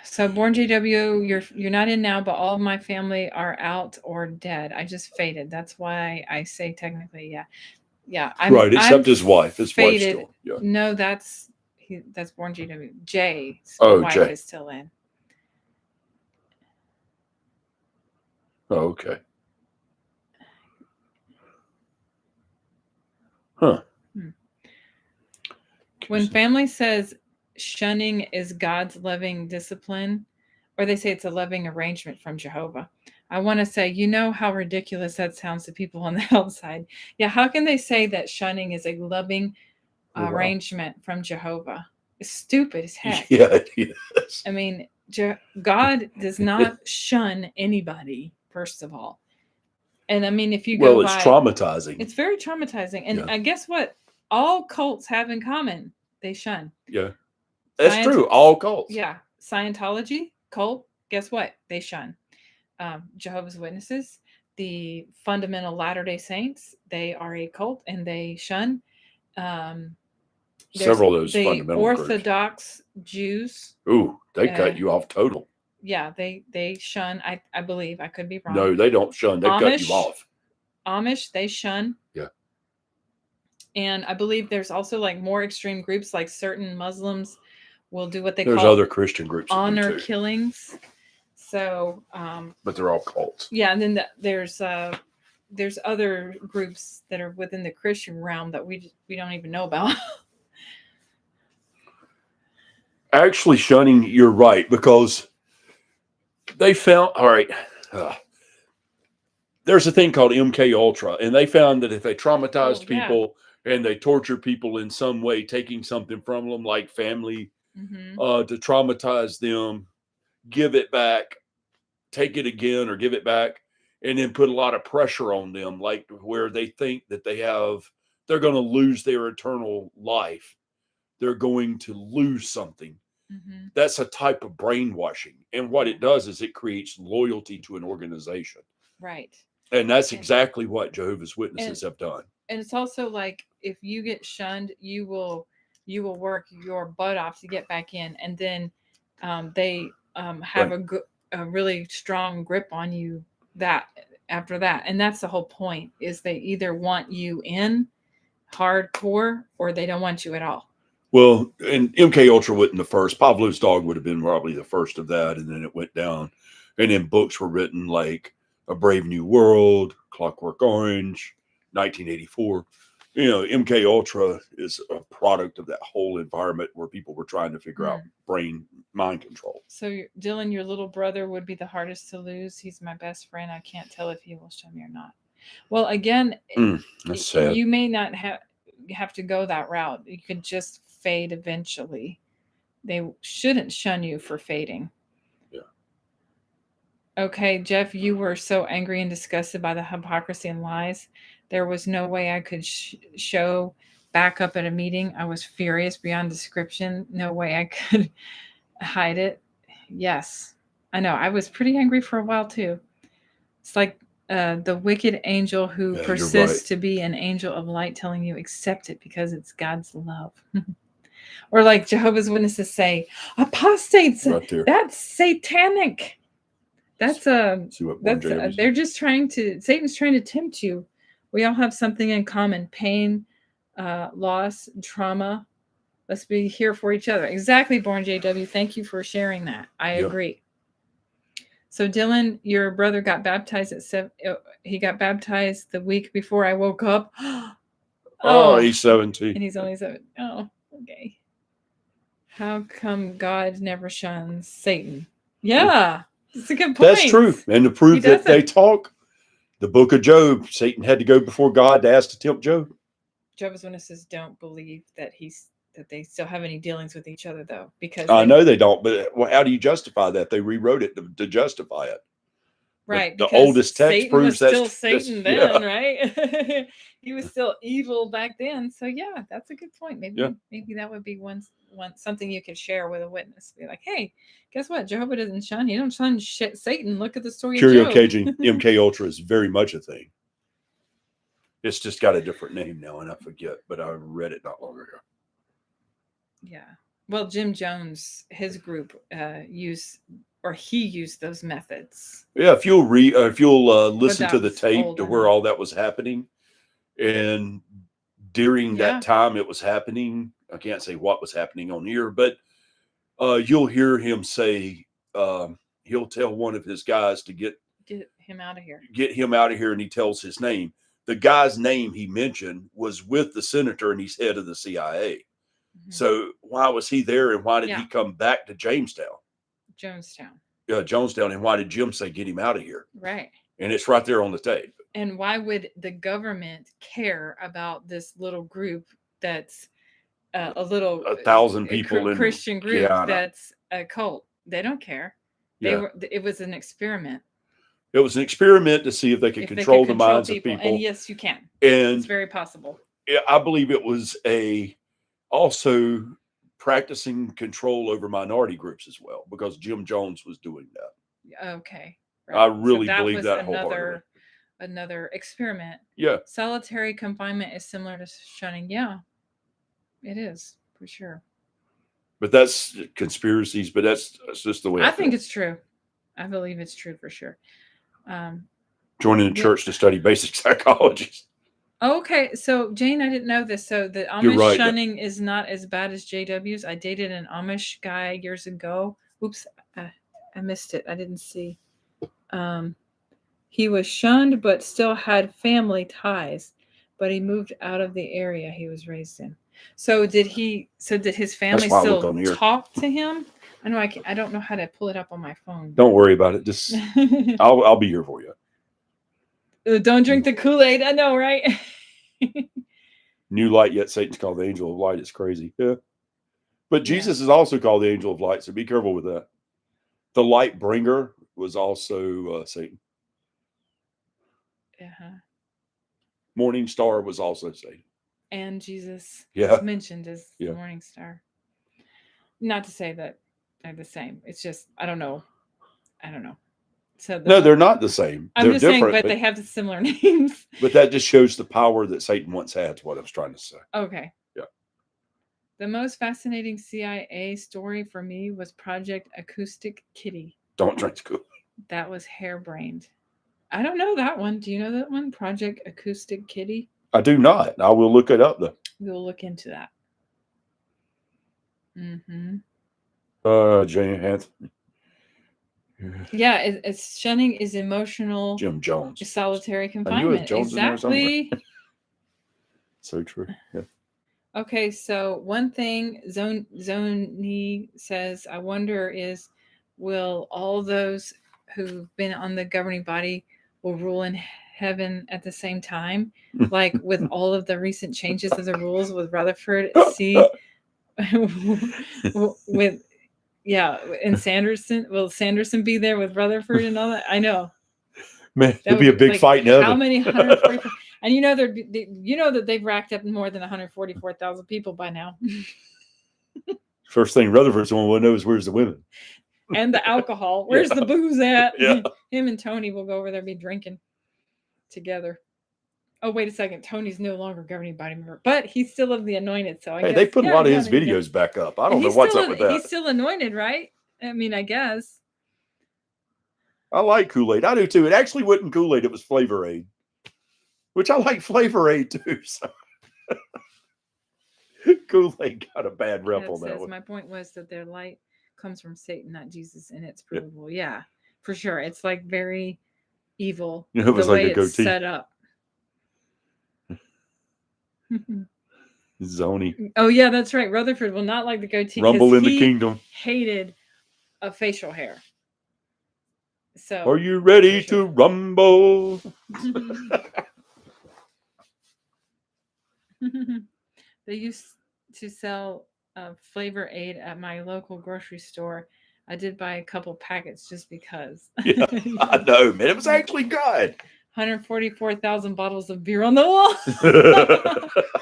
So Born JW, you're not in now, but all of my family are out or dead. I just faded. That's why I say technically, yeah. Yeah. Right, except his wife. His wife's still. Yeah. No, that's Born JW. Jay's wife is still in. Oh, okay. Huh. When family says shunning is God's loving discipline, or they say it's a loving arrangement from Jehovah, I want to say, how ridiculous that sounds to people on the outside. Yeah, how can they say that shunning is a loving arrangement from Jehovah? stupid as heck. Yeah, it is. I mean, God does not shun anybody, first of all. And I mean, if you go It's by, traumatizing. it's very traumatizing. And Yeah. guess what? All cults have in common, they shun. Yeah. That's true. All cults. Yeah. Scientology, cult, guess what? They shun. Jehovah's Witnesses, the fundamental Latter-day Saints, they are a cult and they shun. Several of those the fundamental Orthodox Jews. Ooh, they cut you off total. Yeah, they shun. I believe, I could be wrong. No, they don't shun. They cut you off. Amish, they shun. Yeah. And I believe there's also like more extreme groups, like certain Muslims will do what they There's call other Christian groups honor killings. So, but they're all cults. Yeah, and then there's other groups that are within the Christian realm that we don't even know about. Actually, shunning, you're right, because they found, all right, there's a thing called MK Ultra, and they found that if they traumatized people and they tortured people in some way, taking something from them, like family, to traumatize them, give it back, take it again or give it back, and then put a lot of pressure on them, like where they think that they're going to lose their eternal life. They're going to lose something. That's a type of brainwashing. And what it does is it creates loyalty to an organization. Right. And that's exactly what Jehovah's Witnesses have done. And it's also like, if you get shunned, you will work your butt off to get back in. And then they have a really strong grip on you after that. And that's the whole point, is they either want you in hardcore or they don't want you at all. Well, and MK Ultra wasn't the first. Pavlov's Dog would have been probably the first of that, and then it went down. And then books were written like A Brave New World, Clockwork Orange, 1984. You know, MK Ultra is a product of that whole environment where people were trying to figure out mind control. So, Dylan, your little brother would be the hardest to lose. He's my best friend. I can't tell if he will shun me or not. Well, again, that's sad. You may not have to go that route. You could just fade eventually. They shouldn't shun you for fading. Yeah. Okay, Jeff, you were so angry and disgusted by the hypocrisy and lies. There was no way I could show back up at a meeting. I was furious beyond description. No way I could hide it. Yes, I know. I was pretty angry for a while too. It's like the wicked angel who persists to be an angel of light, telling you accept it because it's God's love. Or like Jehovah's Witnesses say, apostates, that's satanic. That's they're just Satan's trying to tempt you. We all have something in common: pain, loss, trauma. Let's be here for each other. Exactly, Born JW. Thank you for sharing that. I agree. So Dylan, your brother got baptized at 7. He got baptized the week before I woke up. He's 17. And he's only 7. Oh, okay. How come God never shuns Satan? Yeah. It's a good point. That's true. And to prove that they talk, the book of Job, Satan had to go before God to ask to tempt Job. Jehovah's Witnesses don't believe that they still have any dealings with each other, though, because I know they don't. But how do you justify that? They rewrote it to justify it. Right. The oldest text Satan proves was still Satan then, right? He was still evil back then. So yeah, that's a good point. Maybe that would be one something you could share with a witness. Be like, hey, guess what? Jehovah doesn't shun. You don't shun Satan. Look at the story of Job. MK Ultra is very much a thing. It's just got a different name now, and I forget, but I read it not long ago. Yeah. Well, Jim Jones, his group used those methods. Yeah, if you'll listen to the tape to where all that was happening, and during that time it was happening, I can't say what was happening on here, but you'll hear him say, he'll tell one of his guys to get him out of here. Get him out of here, and he tells his name. The guy's name he mentioned was with the senator, and he's head of the CIA. So why was he there, and why did he come back to Jonestown? Yeah, Jonestown. And why did Jim say, get him out of here? Right. And it's right there on the tape. And why would the government care about this little group that's a little 1,000 people in Christian group Guyana. that's a cult. They don't care. It was an experiment. It was an experiment to see if they could control the minds of people. And yes, you can. And it's very possible. I believe it was also practicing control over minority groups as well, because Jim Jones was doing that. Okay. Right. I really believe that wholeheartedly. Another experiment. Yeah. Solitary confinement is similar to shunning. Yeah, it is for sure. But that's conspiracies. But that's just the way I think it's true. I believe it's true for sure. Joining the church to study basic psychology. Okay, so Jane, I didn't know this. So the Amish shunning is not as bad as JWs. I dated an Amish guy years ago. Oops, I missed it. I didn't see. He was shunned, but still had family ties. But he moved out of the area he was raised in. So did his family still talk to him? I know I don't know how to pull it up on my phone. Don't worry about it. Just I'll be here for you. Don't drink the Kool-Aid. I know, right? New light, yet Satan's called the angel of light. It's crazy. Yeah. But Jesus is also called the angel of light, so be careful with that. The light bringer was also Satan. Morning star was also Satan. And Jesus is mentioned as the morning star. Not to say that they're the same. It's just, I don't know. So no, they're not the same. I'm just saying, but they have the similar names. But that just shows the power that Satan once had, is what I was trying to say. Okay. Yeah. The most fascinating CIA story for me was Project Acoustic Kitty. Don't drink the Kool-Aid. That was harebrained. I don't know that one. Do you know that one? Project Acoustic Kitty? I do not. I will look it up, though. We'll look into that. Mm-hmm. Jane Anthony. Yeah, it's shunning is emotional. Jim Jones. Solitary confinement. Jones exactly. So true. Yeah. Okay, so one thing Zoni says, I wonder is, will all those who've been on the governing body will rule in heaven at the same time? Like with all of the recent changes of the rules with Rutherford, with and Sanderson. Will Sanderson be there with Rutherford and all that? I know. Man, there'd be a big fight in heaven. How many 144? And you know that they've racked up more than 144,000 people by now. First thing Rutherford's one will know is where's the women and the alcohol. Where's the booze at? Yeah. Him and Tony will go over there and be drinking together. Oh, wait a second. Tony's no longer governing body member, but he's still of the anointed. So I guess they put a lot of his videos back up. I don't know what's up with that. He's still anointed, right? I mean, I guess. I like Kool-Aid. I do too. It actually wasn't Kool-Aid. It was Flavor Aid, which I like Flavor Aid too. So. Kool-Aid got a bad rep on that one. My point was that their light comes from Satan, not Jesus, and it's provable. Yeah, for sure. It's like very evil. It was like a goatee. Set up. Zoni. Oh yeah, that's right. Rutherford will not like the goatee. Rumble in the kingdom. Hated a facial hair. So are you ready to rumble? They used to sell Flavor Aid at my local grocery store. I did buy a couple packets just because. Yeah, I know, man. It was actually good. 144,000 bottles of beer on the wall.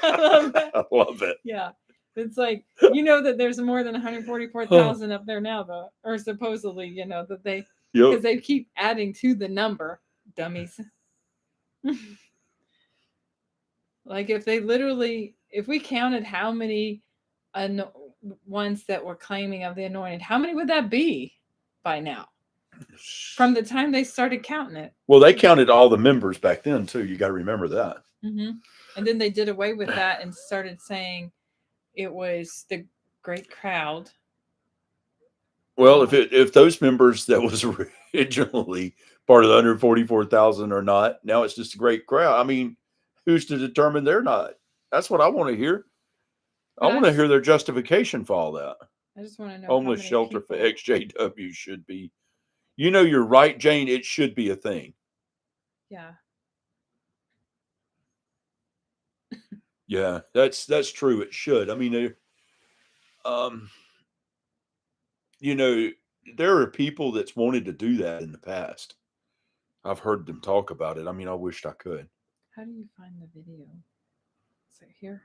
I love it. Yeah. It's like, that there's more than 144,000 up there now, though. Or supposedly, that they, because they keep adding to the number, dummies. Like if we counted how many ones that were claiming of the anointed, how many would that be by now? From the time they started counting it. Well, they counted all the members back then too. You got to remember that. Mm-hmm. And then they did away with that and started saying it was the great crowd. Well, if those members that was originally part of the 144,000 are not, now it's just a great crowd. I mean, who's to determine they're not? That's what I want to hear. I want to hear their justification for all that. I just want to know. Homeless shelter for ex-JWs should be. You're right, Jane. It should be a thing. Yeah. Yeah, that's true. It should. I mean, um, there are people that's wanted to do that in the past. I've heard them talk about it. I mean, I wished I could. How do you find the video? Is it here?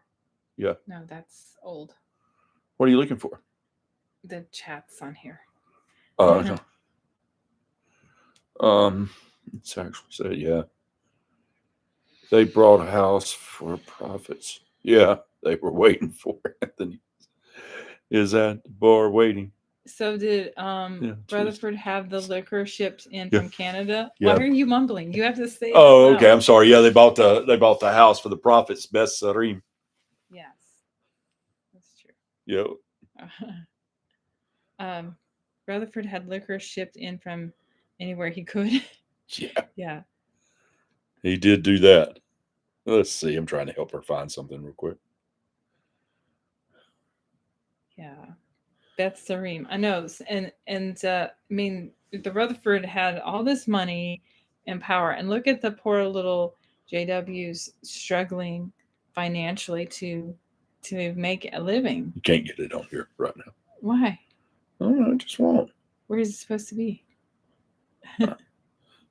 Yeah. No, that's old. What are you looking for? The chat's on here. No. It's actually said, yeah. They brought a house for prophets. Yeah, they were waiting for Anthony. Is at the bar waiting. So did Rutherford have the liquor shipped in from Canada? Why are you mumbling? You have to say. Oh, okay. I'm sorry. Yeah, they bought the house for the prophets. Best Sarim. Yes, that's true. Yep. Rutherford had liquor shipped in from anywhere he could. Yeah. He did do that. Let's see. I'm trying to help her find something real quick. Yeah. Beth Sarim. I know. And I mean, the Rutherford had all this money and power. And look at the poor little JWs struggling financially to make a living. You can't get it on here right now. Why? I don't know. It just won't. Where is it supposed to be? I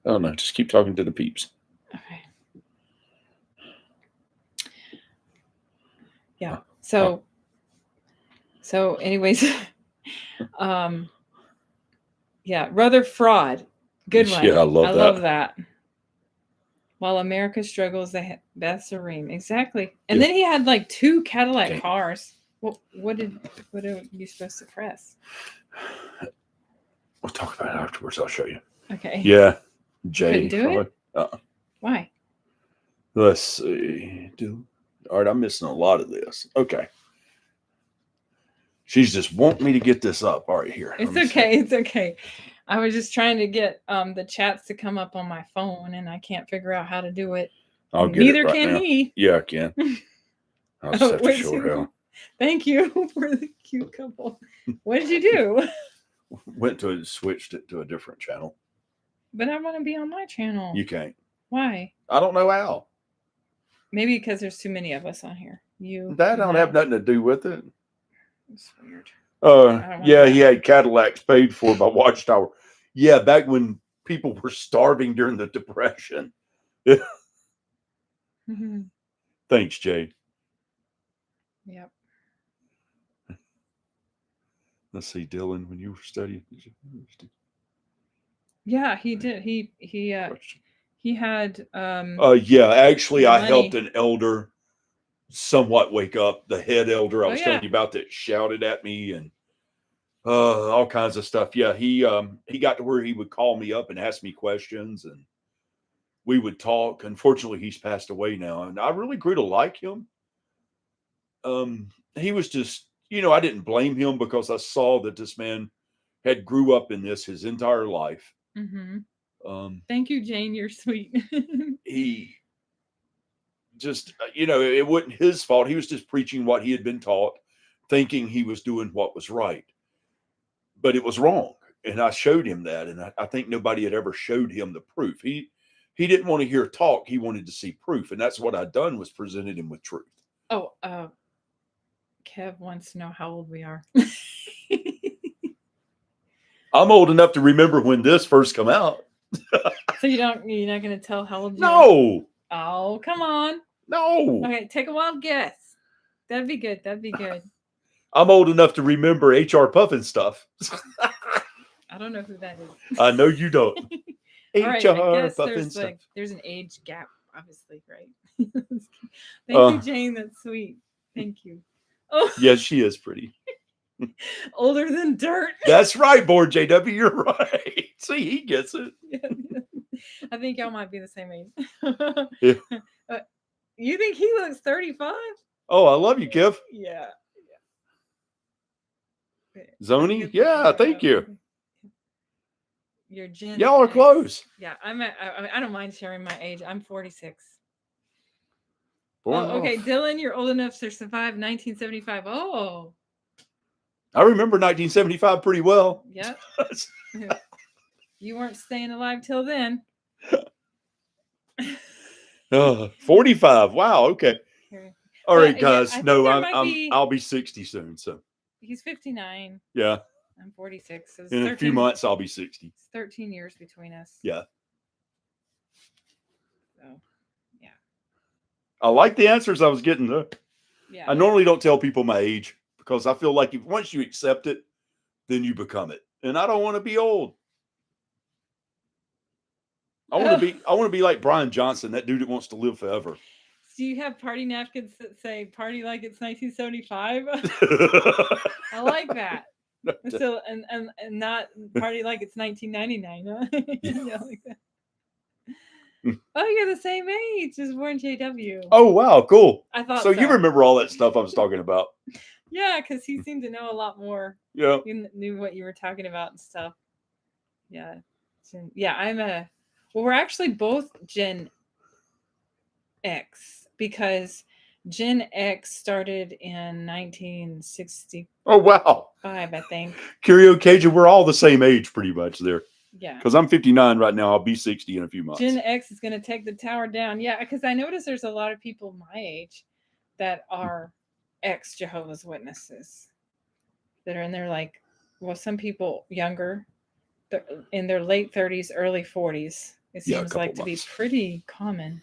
don't know. Just keep talking to the peeps. Okay. Yeah. So anyways, yeah, Rutherford. Good one. Yeah, I love that. While America struggles, Beth Sarim. Exactly. And then he had like 2 Cadillac cars. What are you supposed to press? We'll talk about it afterwards. I'll show you. Okay. Yeah. Jay. Do it? Why? Let's see. All right, I'm missing a lot of this. Okay. She's just wanting me to get this up. All right, here. It's okay. It's okay. I was just trying to get the chats to come up on my phone, and I can't figure out how to do it. Neither can he. Yeah, I can. I'll just have to show her how. Thank you for the cute couple. What did you do? Switched it to a different channel. But I want to be on my channel. You can't. Why? I don't know how. Maybe because there's too many of us on here. That don't have nothing to do with it. It's weird. Yeah, he had Cadillacs paid for by Watchtower. Yeah, back when people were starving during the Depression. Mm-hmm. Thanks, Jay. Yep. Let's see, Dylan, when you were studying. Yeah, he did. He had yeah, actually I helped an elder somewhat wake up. The head elder I was telling you about that shouted at me and all kinds of stuff. Yeah, he got to where he would call me up and ask me questions and we would talk. Unfortunately, he's passed away now, and I really grew to like him. He was just, I didn't blame him because I saw that this man had grew up in this his entire life. Mm-hmm. Thank you, Jane. You're sweet. He just, it wasn't his fault. He was just preaching what he had been taught, thinking he was doing what was right. But it was wrong. And I showed him that. And I think nobody had ever showed him the proof. He didn't want to hear talk. He wanted to see proof. And that's what I'd done, was presented him with truth. Oh, Kev wants to know how old we are. I'm old enough to remember when this first came out. So you're not going to tell how old you are? Oh, come on. No. Okay, take a wild guess. That'd be good. I'm old enough to remember H.R. Puffin stuff. I don't know who that is. I know you don't. H.R. Puffin stuff. There's an age gap, obviously, right? Thank you, Jane. That's sweet. Thank you. Oh. Yes, she is pretty. Older than dirt. That's right, board JW. You're right. See, he gets it. Yeah. I think y'all might be the same age. Yeah. You think he looks 35? Oh, I love you, Kev. Yeah. Zoni? Yeah, thank you. Your Gen Y'all are X. Close. Yeah, I don't mind sharing my age. I'm 46. Born okay, off. Dylan, you're old enough to survive 1975. Oh. I remember 1975 pretty well. Yep. You weren't staying alive till then. 45. Wow. Okay. All right, But, yeah, guys. I No, think there might be. I'll be 60 soon. So He's 59. yeah, I'm 46. So it's in a few months I'll be 60. It's 13 years between us. Yeah. So, yeah. I like the answers I was getting though. Yeah. I normally don't tell people my age because I feel like if once you accept it, then you become it. And I don't want to be old. I want to be like Brian Johnson, that dude that wants to live forever. Do you have party napkins that say "Party like it's 1975"? I like that. So and not party like it's 1999. Huh? Yeah, like that. Oh, you're the same age as Warren JW. Oh wow, cool. I thought so. You remember all that stuff I was talking about? Yeah, because he seemed to know a lot more. Yeah, you knew what you were talking about and stuff. Yeah, yeah. Well, we're actually both Gen X because Gen X started in 1960. Oh wow. I think. Curio Cajun, we're all the same age pretty much there. Yeah. Because I'm 59 right now. I'll be 60 in a few months. Gen X is going to take the tower down. Yeah, because I noticed there's a lot of people my age that are ex-Jehovah's Witnesses that are in their some people younger, in their late 30s, early 40s. It seems like to be pretty common.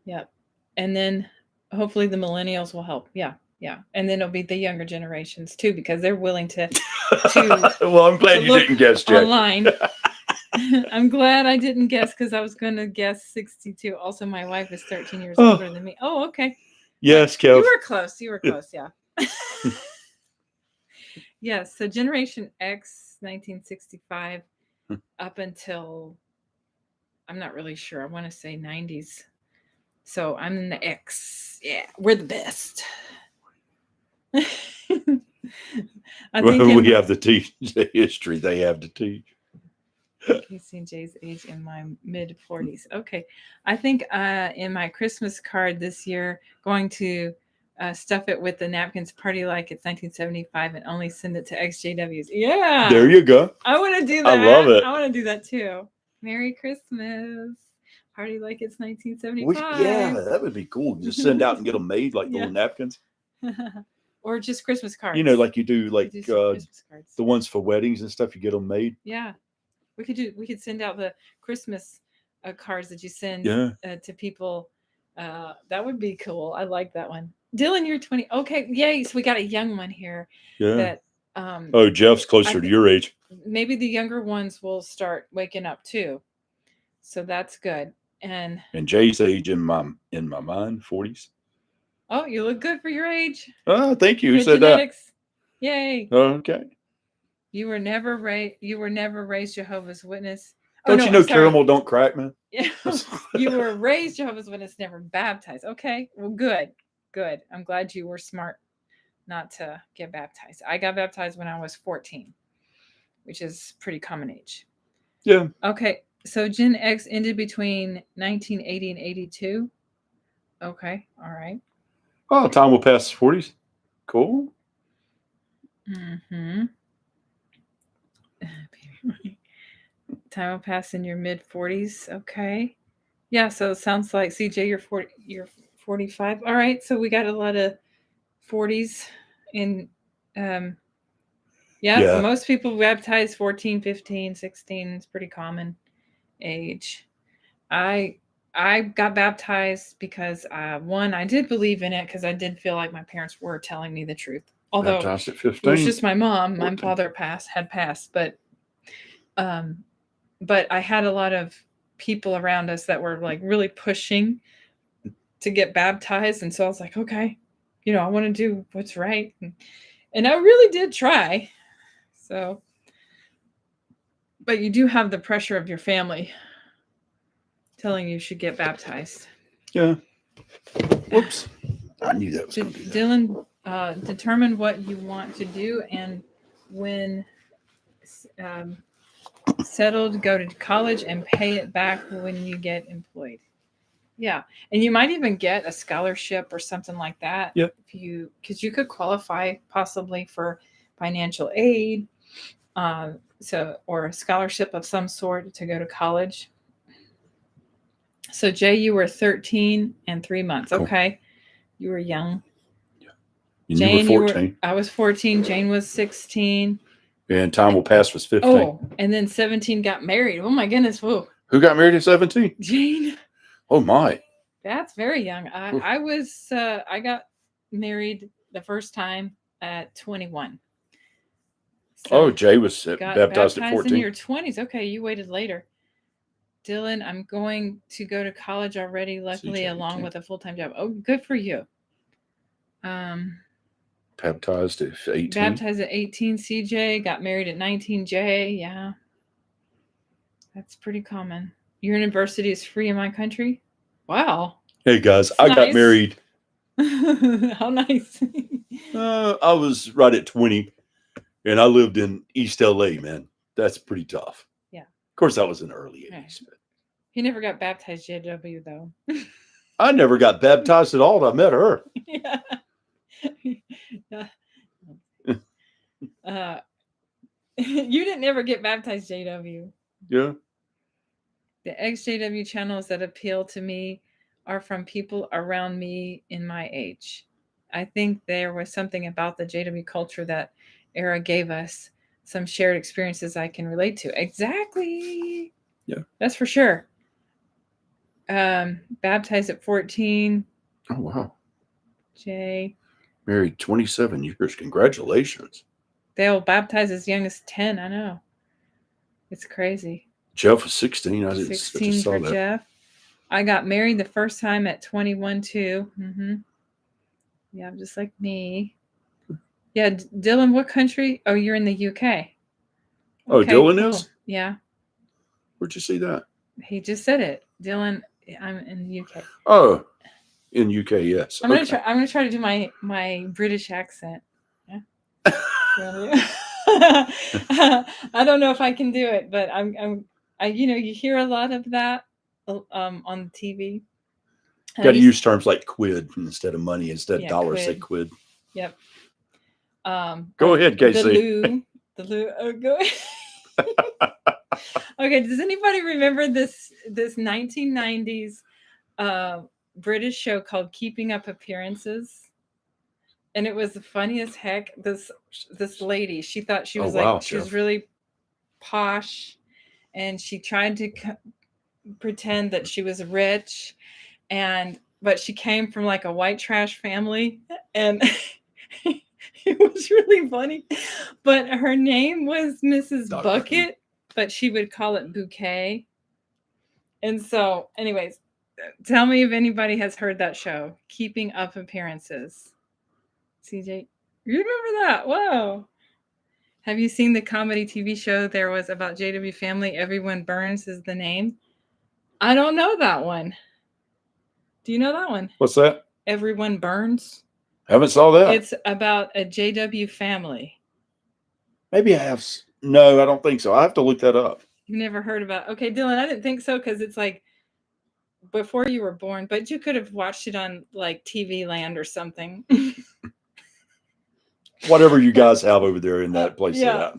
Yep. And then hopefully the millennials will help. Yeah. Yeah. And then it'll be the younger generations too, because they're willing to well, I'm glad you didn't guess, Jack. Online. I'm glad I didn't guess because I was going to guess 62. Also, my wife is 13 years older than me. Oh, okay. Yes, Kev. You were close. Yeah. Yes. So Generation X, 1965, up until, I'm not really sure. I want to say 90s. So I'm in the X. Yeah, we're the best. I think we have to teach the history. They have to teach. Casey and Jay's age in my mid 40s. Okay. I think in my Christmas card this year, going to stuff it with the napkins party like it's 1975 and only send it to ex-JWs. Yeah. There you go. I want to do that. I love it. I want to do that too. Merry Christmas. Party like it's 1975. Yeah, that would be cool. Just send out and get them made like little napkins. Or just Christmas cards. You know, like you do like Christmas cards. The ones for weddings and stuff, you get them made. Yeah. We could send out the Christmas cards that you send to people. That would be cool. I like that one. Dylan, you're 20. Okay, yay! So we got a young one here. Yeah. That Jeff's closer to your age. Maybe the younger ones will start waking up too. So that's good. And Jay's age in my mind, 40s. Oh, you look good for your age. Oh, thank you. Who said genetics. That? Yay. Okay. You were never raised Jehovah's Witness. Don't you know caramel don't crack, man? Yeah. You were raised Jehovah's Witness, never baptized. Okay. Well, good. Good. I'm glad you were smart not to get baptized. I got baptized when I was 14, which is pretty common age. Yeah. Okay. So Gen X ended between 1980 and 82. Okay. All right. Oh, time will pass the 40s. Cool. Mm-hmm. Time will pass in your mid 40s. Okay. Yeah. So it sounds like CJ, you're 45. All right. So we got a lot of 40s in, yeah. Most people baptize 14, 15, 16. It's pretty common age. I got baptized because one, I did believe in it because I did feel like my parents were telling me the truth. Although baptized at 15, it was just my mom. 14. My father had passed, but I had a lot of people around us that were like really pushing to get baptized, and so I was like, okay, I want to do what's right, and I really did try. So, but you do have the pressure of your family telling you should get baptized. Yeah. Whoops. I knew that was going to be Dylan, determine what you want to do, and when settled, go to college and pay it back when you get employed. Yeah. And you might even get a scholarship or something like that. Yep. Because you could qualify possibly for financial aid, or a scholarship of some sort to go to college. So Jay, you were 13 and 3 months. Cool. Okay. You were young. Yeah. And Jane, you were 14. I was 14. Jane was 16. And Time Will Pass was 15. Oh, and then 17 got married. Oh my goodness. Whoa. Who got married at 17? Jane. Oh my. That's very young. I got married the first time at 21. So Jay was baptized at 14. In your 20s. Okay, you waited later. Dylan, I'm going to go to college already, luckily, along with a full-time job. Oh, good for you. Baptized at 18. Baptized at 18, CJ. Got married at 19, Jay. Yeah. That's pretty common. University is free in my country. Wow. Hey, guys, I got married. How nice. I was right at 20, and I lived in East LA, man. That's pretty tough. Yeah. Of course, that was an early 80s. But... He never got baptized, JW, though. I never got baptized at all till I met her. Yeah. You didn't ever get baptized, JW. Yeah. The ex-JW channels that appeal to me are from people around me in my age. I think there was something about the JW culture that era gave us some shared experiences I can relate to. Exactly. Yeah. That's for sure. Baptized at 14. Oh, wow. Jay. Married 27 years. Congratulations. They'll baptize as young as 10. I know. It's crazy. Jeff was 16. I 16 for that. Jeff. I got married the first time at 21 too. Mm-hmm. Yeah, just like me. Yeah, Dylan, what country? Oh, you're in the UK. Okay, oh, Dylan is? Yeah. Where'd you see that? He just said it. Dylan, I'm in the UK. Oh, in UK, yes. I'm gonna try to do my British accent. Yeah. I don't know if I can do it, but I you hear a lot of that on TV. Got to use terms like quid instead of money. Instead of dollars, say quid. Yep. Go ahead, Casey. The loo. Oh, go ahead. Okay. Does anybody remember this 1990s British show called Keeping Up Appearances? And it was the funniest heck. This lady, she thought she was she was really posh, and she tried to pretend that she was rich, but she came from like a white trash family, and it was really funny. But her name was Mrs. Bucket, but she would call it Bouquet. And so, anyways, tell me if anybody has heard that show, Keeping Up Appearances. CJ, you remember that? Wow. Have you seen the comedy TV show there was about JW family? Everyone Burns is the name. I don't know that one. Do you know that one? What's that? Everyone Burns. Haven't saw that. It's about a JW family. Maybe I have. No, I don't think so. I have to look that up. You never heard about? Okay, Dylan, I didn't think so because it's like before you were born, but you could have watched it on like TV Land or something. Whatever you guys have over there in that place. Yeah.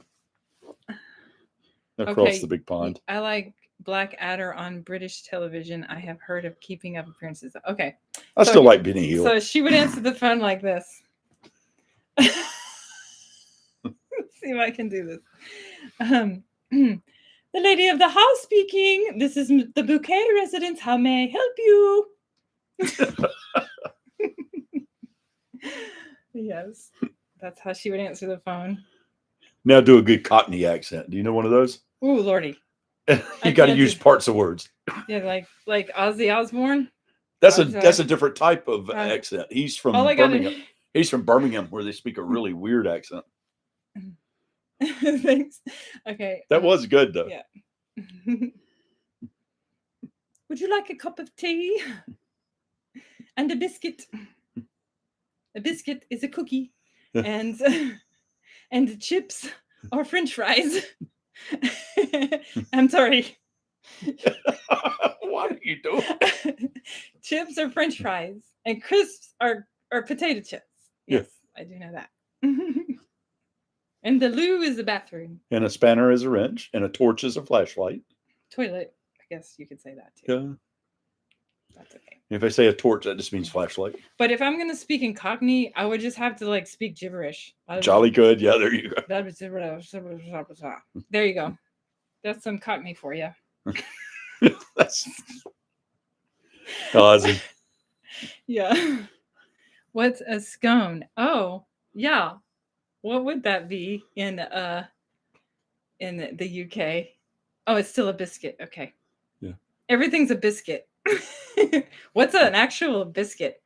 Across the big pond. I like Blackadder on British television. I have heard of Keeping Up Appearances. Okay. I still like Benny Hill. So she would answer the phone like this. See if I can do this. The lady of the house speaking. This is the Bouquet residence. How may I help you? Yes. That's how she would answer the phone. Now do a good Cockney accent. Do you know one of those? Ooh, Lordy. You got to use parts of words. Yeah, like Ozzy Osbourne. That's a different type of accent. He's from Birmingham. He's from Birmingham, where they speak a really weird accent. Thanks. Okay. That was good though. Yeah. Would you like a cup of tea and a biscuit? A biscuit is a cookie, and chips or French fries. I'm sorry. What are you doing? Chips or French fries, and crisps are potato chips. Yes, I do know that. And the loo is the bathroom. And a spanner is a wrench, and a torch is a flashlight. Toilet, I guess you could say that too. Yeah. That's okay. If I say a torch, that just means flashlight. But if I'm gonna speak in Cockney, I would just have to like speak gibberish. Jolly good. Yeah, there you go. There you go. That's some Cockney for you. That's Ozzy. Yeah. What's a scone? Oh, yeah. What would that be in the UK? Oh, it's still a biscuit. Okay. Yeah. Everything's a biscuit. What's an actual biscuit?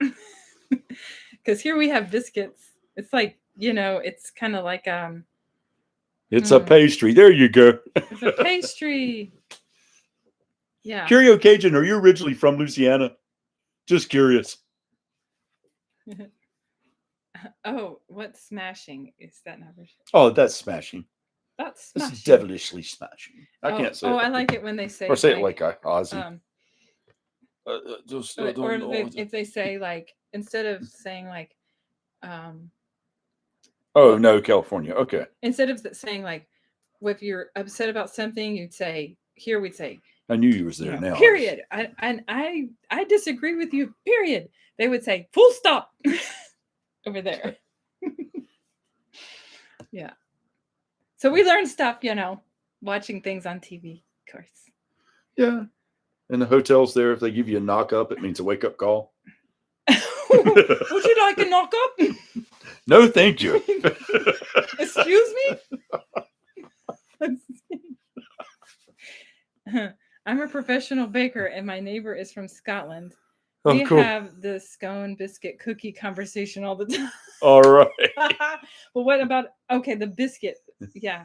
Because here we have biscuits. It's like, it's kind of like it's a pastry. There you go. It's a pastry. Yeah. Curio Cajun, are you originally from Louisiana? Just curious. Oh, what's smashing? Is that not? Oh, that's smashing. That's smashing. It's devilishly smashing. I can't say it. I like it when they say or say it like Ozzy. If they say like, instead of saying like no, California. Okay. Instead of saying like, if you're upset about something, we'd say I knew you was there now. Period. I disagree with you, period. They would say full stop over there. Yeah. So we learn stuff, watching things on TV, of course. Yeah. In the hotels there, if they give you a knock up, it means a wake up call. Would you like a knock up? No, thank you. Excuse me? I'm a professional baker and my neighbor is from Scotland. We have the scone biscuit cookie conversation all the time. All right. Well, what about, the biscuit? Yeah.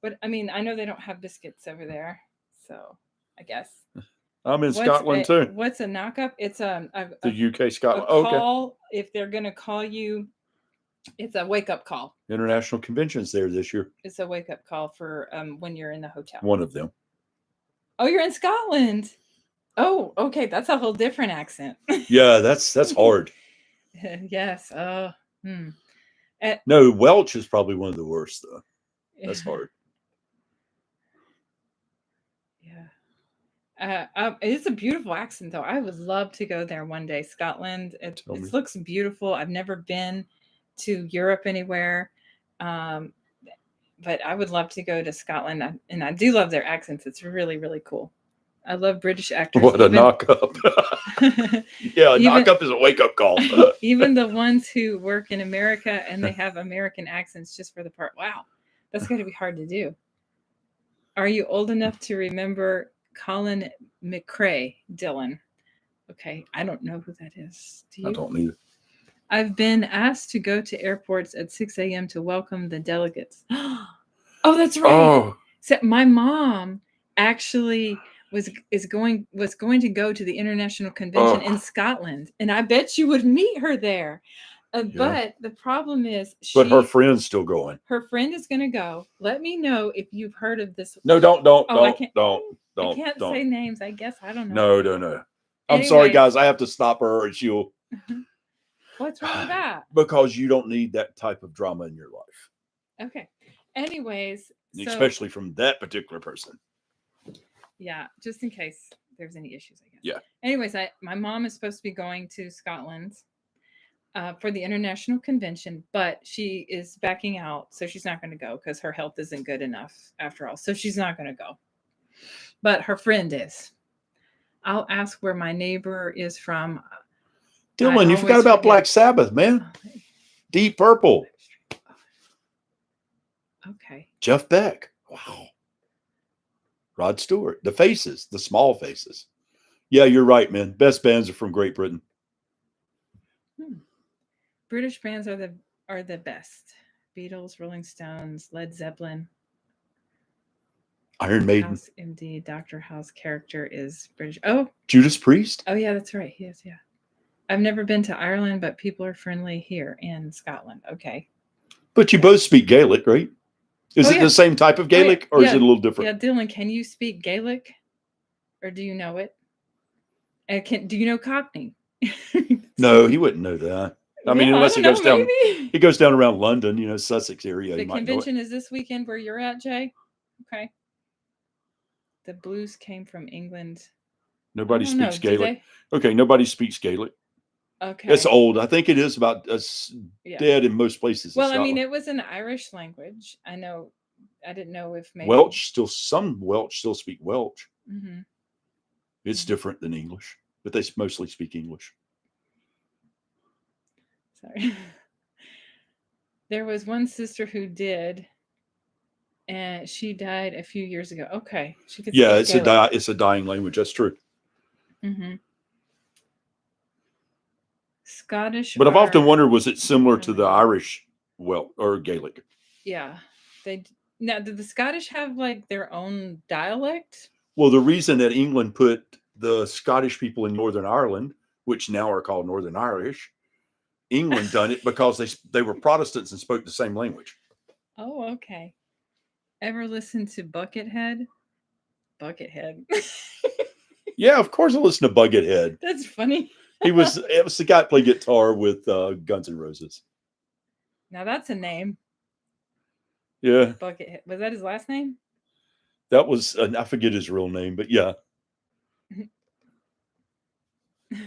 But I mean, I know they don't have biscuits over there. So I guess. I'm in Scotland too. What's a knock-up? It's the UK, Scotland. Call, if they're going to call you, it's a wake-up call. International convention's there this year. It's a wake-up call for when you're in the hotel. One of them. Oh, you're in Scotland. Oh, okay. That's a whole different accent. Yeah, that's hard. Yes. No, Welsh is probably one of the worst, though. That's hard. Yeah. It's a beautiful accent, though. I would love to go there one day. Scotland. It looks beautiful. I've never been to Europe anywhere. But I would love to go to Scotland. And I do love their accents. It's really, really cool. I love British actors. What a knock-up. Yeah, knock-up is a wake-up call. Even the ones who work in America and they have American accents just for the part. Wow, that's going to be hard to do. Are you old enough to remember Colin McRae, Dylan? Okay, I don't know who that is. Do you? I don't either. I've been asked to go to airports at 6 a.m. to welcome the delegates. Oh, that's right. Oh. So my mom actually was going to go to the international convention in Scotland, and I bet you would meet her there. But the problem is, but her friend's still going. Her friend is going to go. Let me know if you've heard of this. No, don't. I can't say names. I guess I don't know. No. I'm sorry, guys. I have to stop her, or she'll. What's wrong with that? Because you don't need that type of drama in your life. Okay. Anyways, especially from that particular person. Yeah, just in case there's any issues, I guess. Yeah. Anyways, my mom is supposed to be going to Scotland for the international convention, but she is backing out, so she's not going to go because her health isn't good enough after all. So she's not going to go. But her friend is. I'll ask where my neighbor is from. Dylan, you forgot about Black Sabbath, man. Deep Purple. Okay. Jeff Beck. Wow. Rod Stewart. The Faces, the Small Faces. Yeah, you're right, man. Best bands are from Great Britain. British bands are the best. Beatles, Rolling Stones, Led Zeppelin. Iron Maiden. House, indeed. Dr. House character is British. Oh. Judas Priest. Oh, yeah, that's right. He is, yeah. I've never been to Ireland, but people are friendly here in Scotland. Okay. But you both speak Gaelic, right? Is it the same type of Gaelic or is it a little different? Yeah, Dylan, can you speak Gaelic? Or do you know it? And do you know Cockney? No, he wouldn't know that. I mean, unless he goes down. He goes down around London, Sussex area. The convention is this weekend where you're at, Jay? Okay. The blues came from England. Nobody don't know. speaks Do Gaelic. Okay, nobody speaks Gaelic. Okay. It's old. I think it is about Yeah. dead in most places. Well, I mean, it was an Irish language. I know. I didn't know if maybe some Welsh still speak Welsh. Mm-hmm. It's different than English, but they mostly speak English. Sorry. There was one sister who did, and she died a few years ago. Okay, she could. Yeah, speak Gaelic. it's a dying language. That's true. Mm-hmm. Scottish. But I've often wondered, was it similar to the Irish or Gaelic? Yeah, now did the Scottish have like their own dialect? Well, the reason that England put the Scottish people in Northern Ireland, which now are called Northern Irish, England done it because they were Protestants and spoke the same language. Oh, okay. Ever listen to Buckethead? Buckethead. Yeah, of course I listen to Buckethead. That's funny. It was the guy that played guitar with Guns N' Roses. Now that's a name. Yeah. Buckethead. Was that his last name? That was, I forget his real name, but yeah.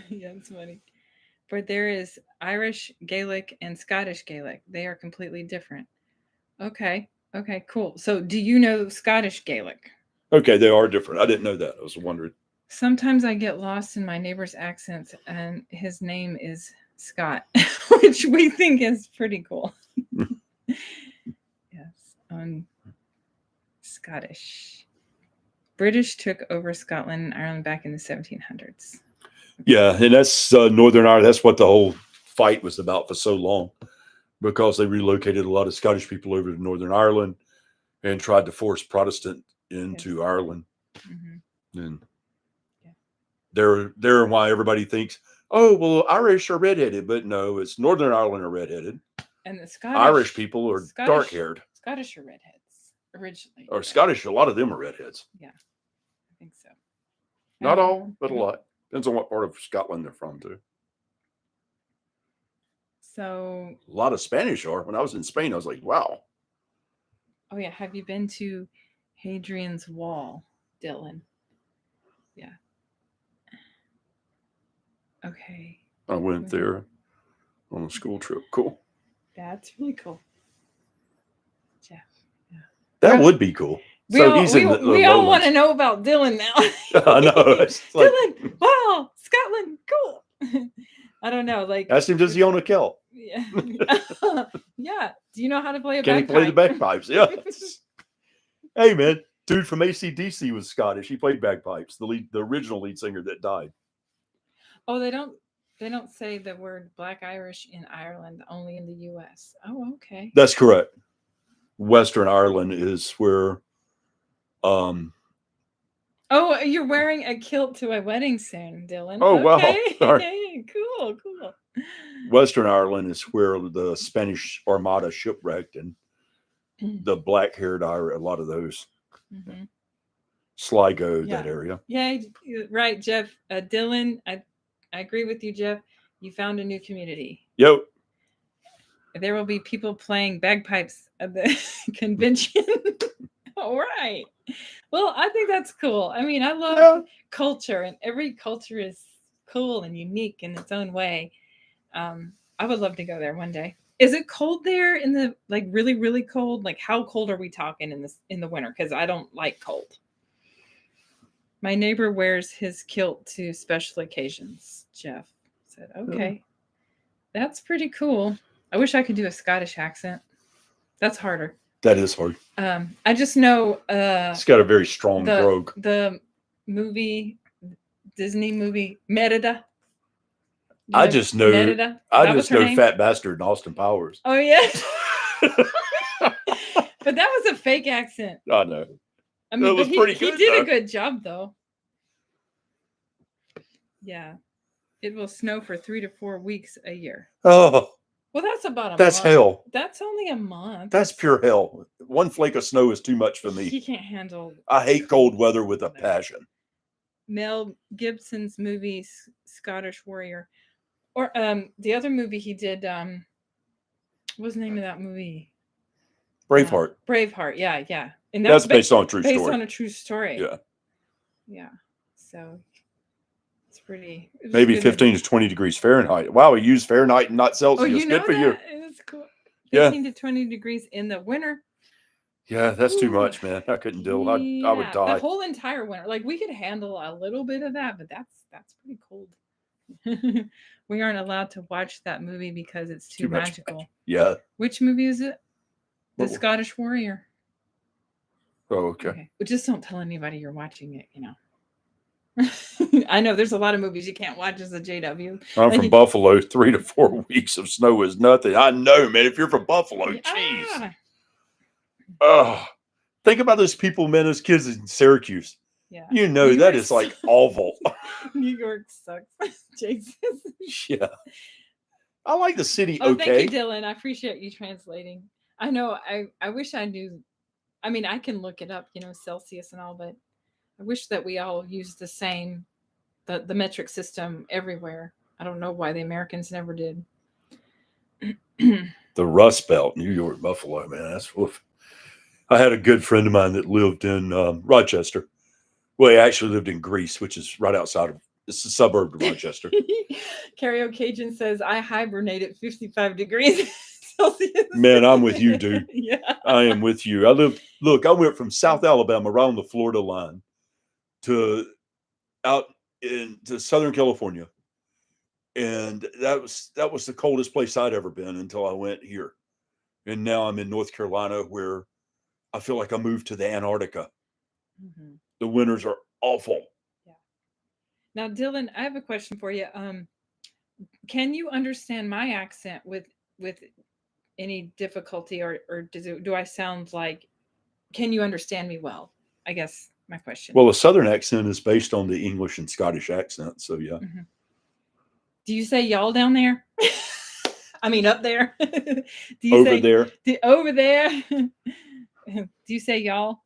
Yeah, it's funny. But there is Irish Gaelic and Scottish Gaelic. They are completely different. Okay. Okay, cool. So do you know Scottish Gaelic? Okay, they are different. I didn't know that. I was wondering. Sometimes I get lost in my neighbor's accents, and his name is Scott, which we think is pretty cool. Yes, Scottish. British took over Scotland and Ireland back in the 1700s. Yeah, and that's Northern Ireland. That's what the whole fight was about for so long, because they relocated a lot of Scottish people over to Northern Ireland and tried to force Protestant into Ireland. Mm-hmm. And they're why everybody thinks, oh, well, Irish are redheaded, but no, it's Northern Ireland are redheaded. And the Scottish Irish people are dark-haired. Scottish are redheads originally. Or Scottish, a lot of them are redheads. Yeah, I think so. Not all, but a lot. Depends on what part of Scotland they're from, too. So a lot of Spanish are. When I was in Spain, I was like, wow. Oh yeah, have you been to Hadrian's Wall, Dylan? Yeah. Okay. I went there on a school trip. Cool. That's really cool. Jeff. Yeah. That would be cool. We all want to know about Dylan now. I know. Dylan, wow, Scotland, cool. I don't know. Like, ask him, does he own a kilt? Yeah. Yeah. Do you know how to play a bagpipe? Can he play the bagpipes? Yeah. Hey, man. Dude from AC/DC was Scottish. He played bagpipes. The original lead singer that died. Oh, they don't say the word Black Irish in Ireland, only in the U.S. Oh, okay. That's correct. Western Ireland is where. Oh, you're wearing a kilt to a wedding soon, Dylan. Oh, okay. Wow. Okay, cool. Western Ireland is where the Spanish Armada shipwrecked, and the black-haired Irish, a lot of those. Mm-hmm. Sligo, that area. Yeah, right, Jeff. Dylan, I agree with you, Jeff. You found a new community. Yep. There will be people playing bagpipes at the convention. All right. Well, I think that's cool. I mean, I love culture, and every culture is cool and unique in its own way. I would love to go there one day. Is it cold there in the really, really cold? Like, how cold are we talking in the winter? Because I don't like cold. My neighbor wears his kilt to special occasions. Jeff said, "Okay, that's pretty cool. I wish I could do a Scottish accent. That's harder." That is hard. I just know it's got a very strong brogue. The Disney movie Merida. I just know Fat Bastard and Austin Powers. Oh yeah. But that was a fake accent. I know. I mean, it was pretty good. He did a good job though. Yeah. It will snow for 3 to 4 weeks a year. Oh. Well, that's about a month. That's hell. That's only a month. That's pure hell. One flake of snow is too much for me. He can't handle. I hate cold weather with a passion. Mel Gibson's movie Scottish Warrior, or the other movie he did. What was the name of that movie? Braveheart. Braveheart. Yeah. And that's based on a true story. Based on a true story. Yeah. Yeah. So pretty. It was Maybe good 15 movie. to 20 degrees Fahrenheit. Wow, we use Fahrenheit and not Celsius. You Good know for you. that? It's cool. Yeah. 15 to 20 degrees in the winter. Yeah, that's too Ooh, much, man. I couldn't deal. I would yeah, die. the whole entire winter. Like we could handle a little bit of that, but that's pretty cold. We aren't allowed to watch that movie because it's too much magical. Yeah. Which movie is it? The What- Scottish Warrior. Oh, okay. But just don't tell anybody you're watching it, you know. I know there's a lot of movies you can't watch as a JW. I'm from Buffalo. 3 to 4 weeks of snow is nothing. I know, man. If you're from Buffalo, jeez. Oh, think about those people, man, those kids in Syracuse. Yeah. You know, that is like awful. New York sucks. Jesus. Yeah. I like the city. Oh, okay. Thank you, Dylan. I appreciate you translating. I know. I wish I knew. I mean, I can look it up, you know, Celsius and all, but I wish that we all use the same, the metric system everywhere. I don't know why the Americans never did. The Rust Belt, New York, Buffalo, man. That's woof. I had a good friend of mine that lived in Rochester. Well, he actually lived in Greece, which is right outside of, it's a suburb of Rochester. Karaoke Cajun says, I hibernate at 55 degrees Celsius. Man, I'm with you, dude. Yeah. I am with you. I went from South Alabama, around the Florida line, to out into Southern California. And that was the coldest place I'd ever been until I went here. And now I'm in North Carolina, where I feel like I moved to the Antarctica. Mm-hmm. The winters are awful. Yeah. Now, Dylan, I have a question for you. Can you understand my accent with any difficulty, or do I sound like? Can you understand me well? I guess my question. Well, a Southern accent is based on the English and Scottish accent, so yeah. Mm-hmm. Do you say y'all down there? I mean, up there. Do you over say there? Over there? Do you say y'all?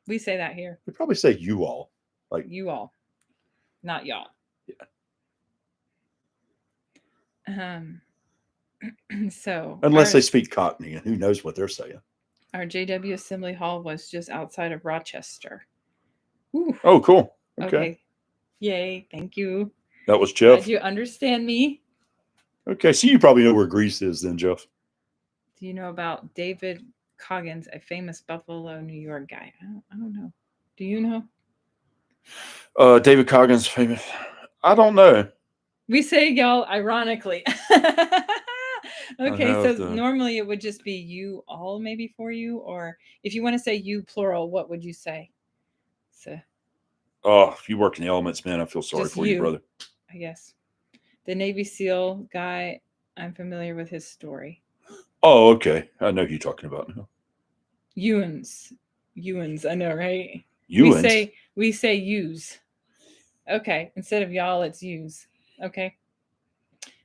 We say that here. We probably say you all, like you all, not y'all. Yeah. So unless they speak Cockney, and who knows what they're saying. Our JW Assembly Hall was just outside of Rochester. Ooh. Oh, cool. Okay. Yay! Thank you. That was Jeff. Do you understand me? Okay, so you probably know where Greece is then, Jeff. Do you know about David Coggins, a famous Buffalo, New York guy? I don't know. Do you know? David Coggins, famous. I don't know. We say y'all ironically. Okay, so normally it would just be you all, maybe for you, or if you want to say you plural, what would you say? So. Oh, if you work in the elements, man, I feel sorry for you, brother. I guess. The Navy SEAL guy, I'm familiar with his story. Oh, okay. I know who you're talking about now. Ewans, I know, right? Ewans? We say use. Okay. Instead of y'all, it's use. Okay.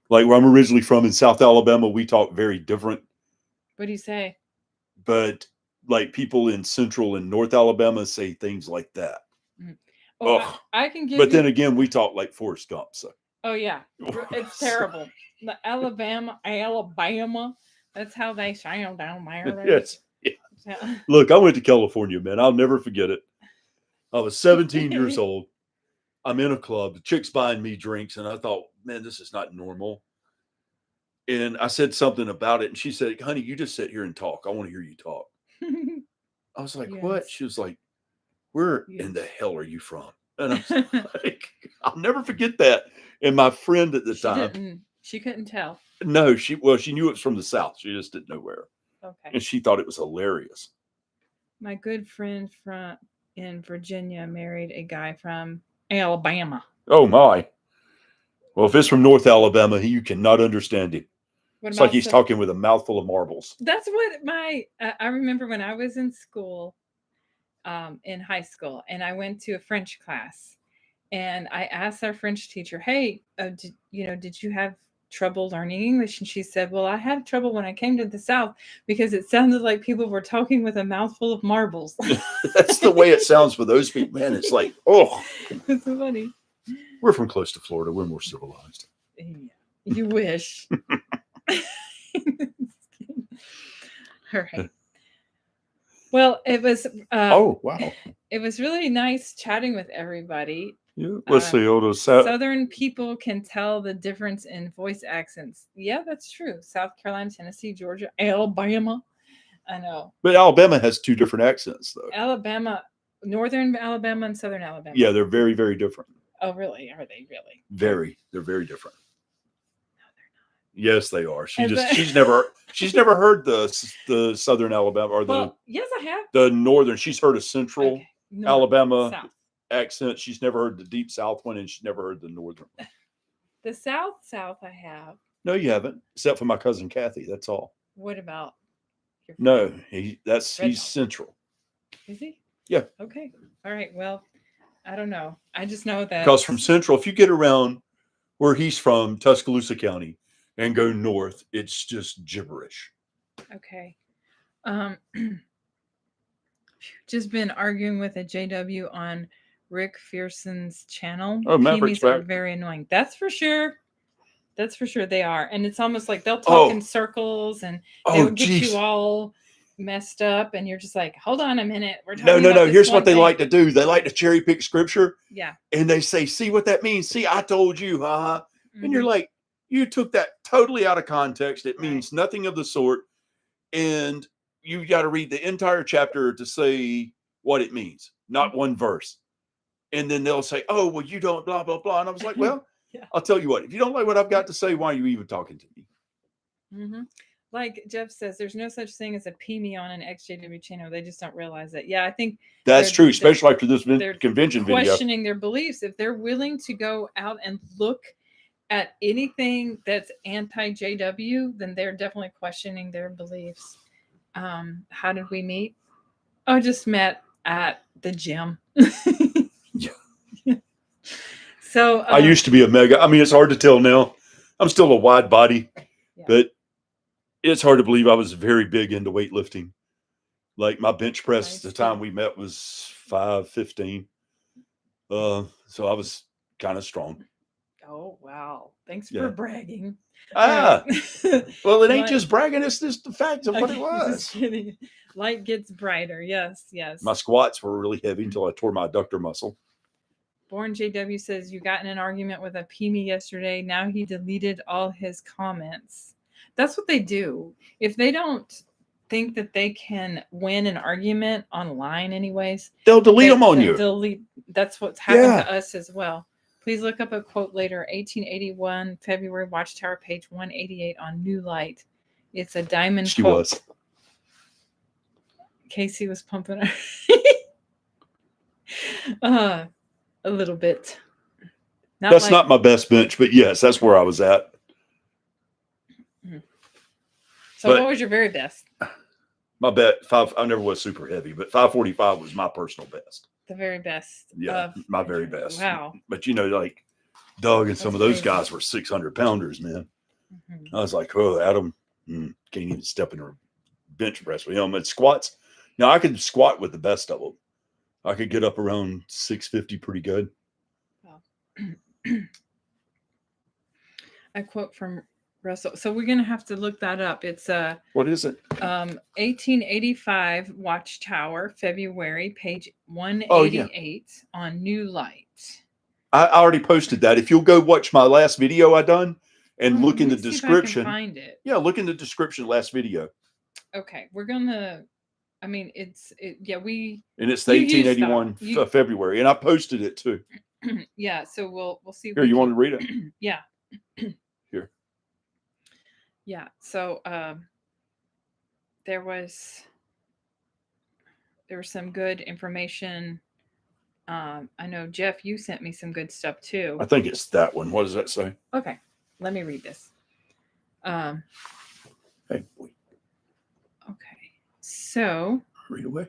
Like where I'm originally from in South Alabama, we talk very different. What do you say? But like people in Central and North Alabama say things like that. Mm-hmm. Oh, I can give But then again, we talk like Forrest Gump. So. Oh, yeah. It's terrible. The Alabama. That's how they sound down there. Right? Yes. Yeah. Look, I went to California, man. I'll never forget it. I was 17 years old. I'm in a club. The chick's buying me drinks. And I thought, man, this is not normal. And I said something about it. And she said, honey, you just sit here and talk. I want to hear you talk. I was like, yes. What? She was like, where in the hell are you from? And I was like, I'll never forget that. And my friend at the time. She couldn't tell. No, she knew it was from the South. She just didn't know where. Okay. And she thought it was hilarious. My good friend in Virginia married a guy from Alabama. Oh, my. Well, if it's from North Alabama, you cannot understand him. It's like he's talking with a mouthful of marbles. That's what I remember when I was in school, in high school, and I went to a French class, and I asked our French teacher, hey, did you have trouble learning English? And she said, well, I had trouble when I came to the South because it sounded like people were talking with a mouthful of marbles. That's the way it sounds for those people, man. It's like, oh. It's so funny. We're from close to Florida. We're more civilized. Yeah, you wish. All right. Well, it was. Oh, wow. It was really nice chatting with everybody. Yeah. Let's see. Hold on. Southern people can tell the difference in voice accents. Yeah, that's true. South Carolina, Tennessee, Georgia, Alabama. I know. But Alabama has two different accents, though. Alabama, Northern Alabama and Southern Alabama. Yeah, they're very, very different. Oh, really? Are they really? Very. They're very different. No, they're not. Yes, they are. She's never heard the Southern Alabama or the yes, I have. The Northern. She's heard a Central Alabama South accent. She's never heard the Deep South one, and she's never heard the Northern one. The South I have. No, you haven't, except for my cousin Kathy. That's all. What about your No, he's Central. Is he? Yeah. Okay. All right. Well, I don't know. I just know that because from Central, if you get around where he's from, Tuscaloosa County, and go north, it's just gibberish. Okay. Just been arguing with a JW on Rick Fearson's channel. Oh, Maverick's are back. very annoying. That's for sure. That's for sure they are. And it's almost like they'll talk in circles and they'll get you all messed up. And you're just like, hold on a minute. We're talking No. Here's what they like to do. They like to cherry pick scripture. Yeah. And they say, see what that means? See, I told you, Mm-hmm. And you're like, you took that totally out of context. It means nothing of the sort. And you got to read the entire chapter to say what it means, not one verse. And then they'll say, oh, well, you don't blah, blah, blah. And I was like, well, I'll tell you what, if you don't like what I've got to say, why are you even talking to me? Mm-hmm. Like Jeff says, there's no such thing as a PUMO on an ex-JW channel. They just don't realize that. Yeah, I think that's true, especially after this convention video. Questioning their beliefs. If they're willing to go out and look at anything that's anti-JW, then they're definitely questioning their beliefs. How did we meet? Oh, just met at the gym. So I used to be a mega. I mean, it's hard to tell now. I'm still a wide body, but it's hard to believe I was very big into weightlifting. Like my bench press the time we met was 515. So I was kind of strong. Oh, wow. Thanks for bragging. Well, it ain't just bragging. It's just the fact of what it was. Light gets brighter. Yes. My squats were really heavy until I tore my adductor muscle. Born JW says, you got in an argument with a PME yesterday. Now he deleted all his comments. That's what they do. If they don't think that they can win an argument online anyways, they'll delete them on you. That's what's happened to us as well. Please look up a quote later. 1881, February, Watchtower, page 188 on New Light. It's a diamond quote. Was. Casey was pumping her. A little bit. That's not my best bench, but yes, that's where I was at. So what was your very best? My I never was super heavy, but 545 was my personal best. The very best. Yeah, my very best. Wow. But like Doug and some of those guys were 600 pounders, man. Mm-hmm. I was like, oh, Adam can't even step in a bench press with him. And squats, now I could squat with the best of them. I could get up around 650 pretty good. Wow. A quote from Russell. So we're going to have to look that up. It's what is it? 1885 Watchtower, February, page 188 on New Light. I already posted that. If you'll go watch my last video I done and look in the description. If I can find it. Yeah, look in the description last video. Okay, we're going to and it's the 1881 February, and I posted it too. Yeah, so we'll see. Here, you want to read it? Yeah. Here. Yeah. So there was some good information. I know Jeff, you sent me some good stuff too. I think it's that one. What does that say? Okay, let me read this. Hey, boy. Okay. So read away.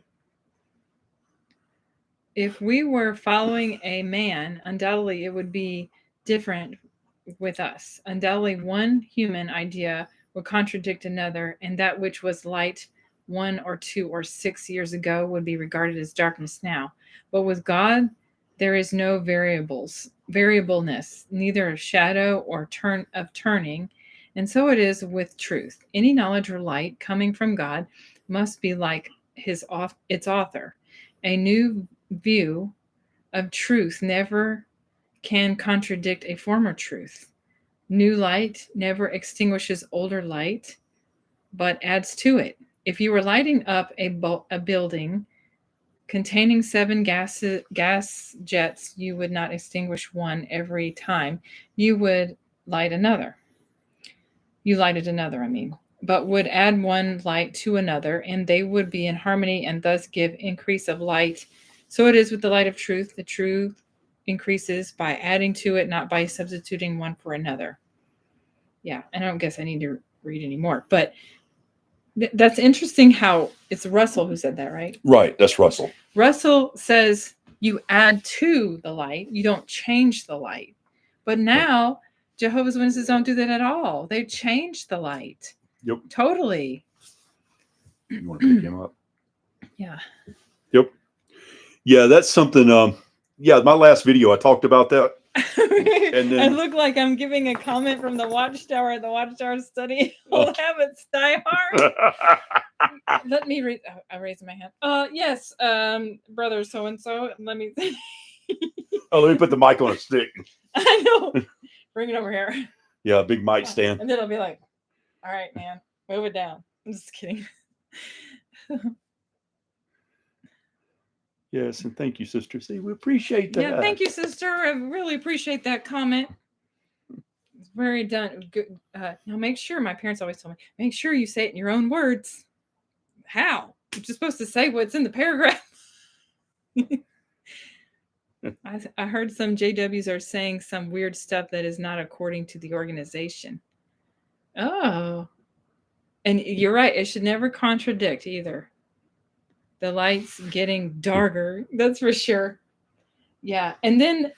If we were following a man, undoubtedly it would be different with us. Undoubtedly one human idea would contradict another, and that which was light 1 or 2 or 6 years ago would be regarded as darkness now. But with God, there is no variableness, neither a shadow or turning. And so it is with truth. Any knowledge or light coming from God must be like its author. A new view of truth never can contradict a former truth. New light never extinguishes older light, but adds to it. If you were lighting up a building containing 7 gas jets, you would not extinguish one every time. You would light another. You lighted another, I mean, but would add one light to another, and they would be in harmony and thus give increase of light. So it is with the light of truth. The truth increases by adding to it, not by substituting one for another. Yeah, and I don't guess I need to read anymore, but that's interesting how it's Russell who said that, right? Right. That's Russell. Russell says you add to the light, you don't change the light. But now Jehovah's Witnesses don't do that at all. They change the light. Yep. Totally. You want to pick him up? Yeah. Yep. Yeah, that's something. Yeah, my last video, I talked about that. And then, I look like I'm giving a comment from the Watchtower at the Watchtower study. Old habits die hard. Let me read. Oh, I raised my hand. Yes, brother so and so. Let me. Let me put the mic on a stick. I know. Bring it over here. Yeah, a big mic stand. And then it'll be like, all right, man, move it down. I'm just kidding. Yes, and thank you, Sister C. We appreciate that. Yeah, thank you, sister. I really appreciate that comment. It's very done. Good. Now, make sure, my parents always told me, make sure you say it in your own words. How? You're just supposed to say what's in the paragraph. I heard some JWs are saying some weird stuff that is not according to the organization. Oh. And you're right. It should never contradict either. The light's getting darker. That's for sure. Yeah. And then,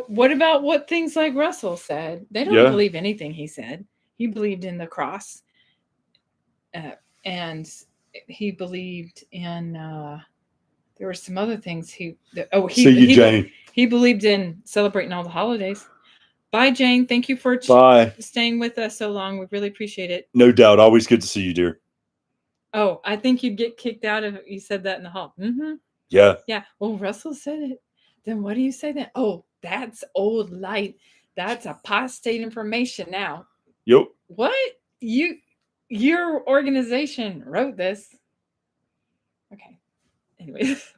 what about what things like Russell said? They don't believe anything he said. He believed in the cross. And he believed in, there were some other things he believed in celebrating all the holidays. Bye, Jane. Thank you for staying with us so long. We really appreciate it. No doubt. Always good to see you, dear. Oh, I think you'd get kicked out if you said that in the hall. Mm-hmm. Yeah. Yeah. Well, Russell said it. Then what do you say then? Oh, that's old light. That's apostate information now. Yep. What? Your organization wrote this. Okay. Anyways.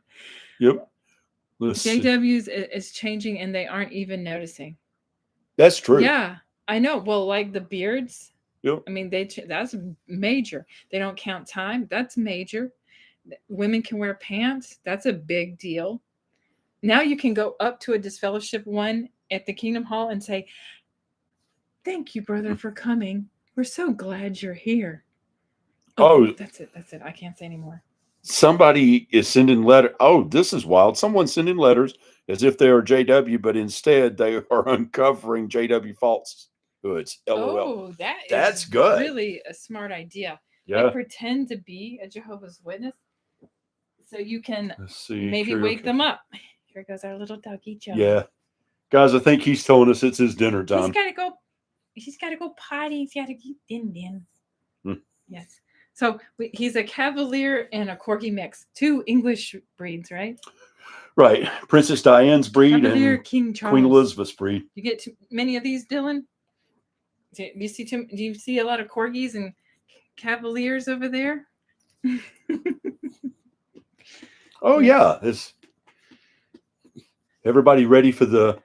Yep. JWs is changing and they aren't even noticing. That's true. Yeah, I know. Well, like the beards. Yep. I mean, that's major. They don't count time. That's major. Women can wear pants. That's a big deal. Now you can go up to a disfellowship one at the Kingdom Hall and say, "Thank you, brother, for coming. We're so glad you're here." Oh, that's it. That's it. I can't say anymore. Somebody is sending letter. Oh, this is wild. Someone's sending letters as if they are JW, but instead they are uncovering JW falsehoods. LOL. Oh, that's good. Really a smart idea. Yeah. Like pretend to be a Jehovah's Witness, so you can maybe wake them up. Here goes our little doggy Joe. Yeah, guys, I think he's telling us it's his dinner time. He's got to go potty. He's got to eat din. Yes. So he's a Cavalier and a Corgi mix, 2 English breeds, right? Right, Princess Diane's breed Cavalier, and King Charles. Queen Elizabeth's breed. You get too many of these, Dylan? Do you see a lot of Corgis and Cavaliers over there? Oh yeah, is everybody ready for the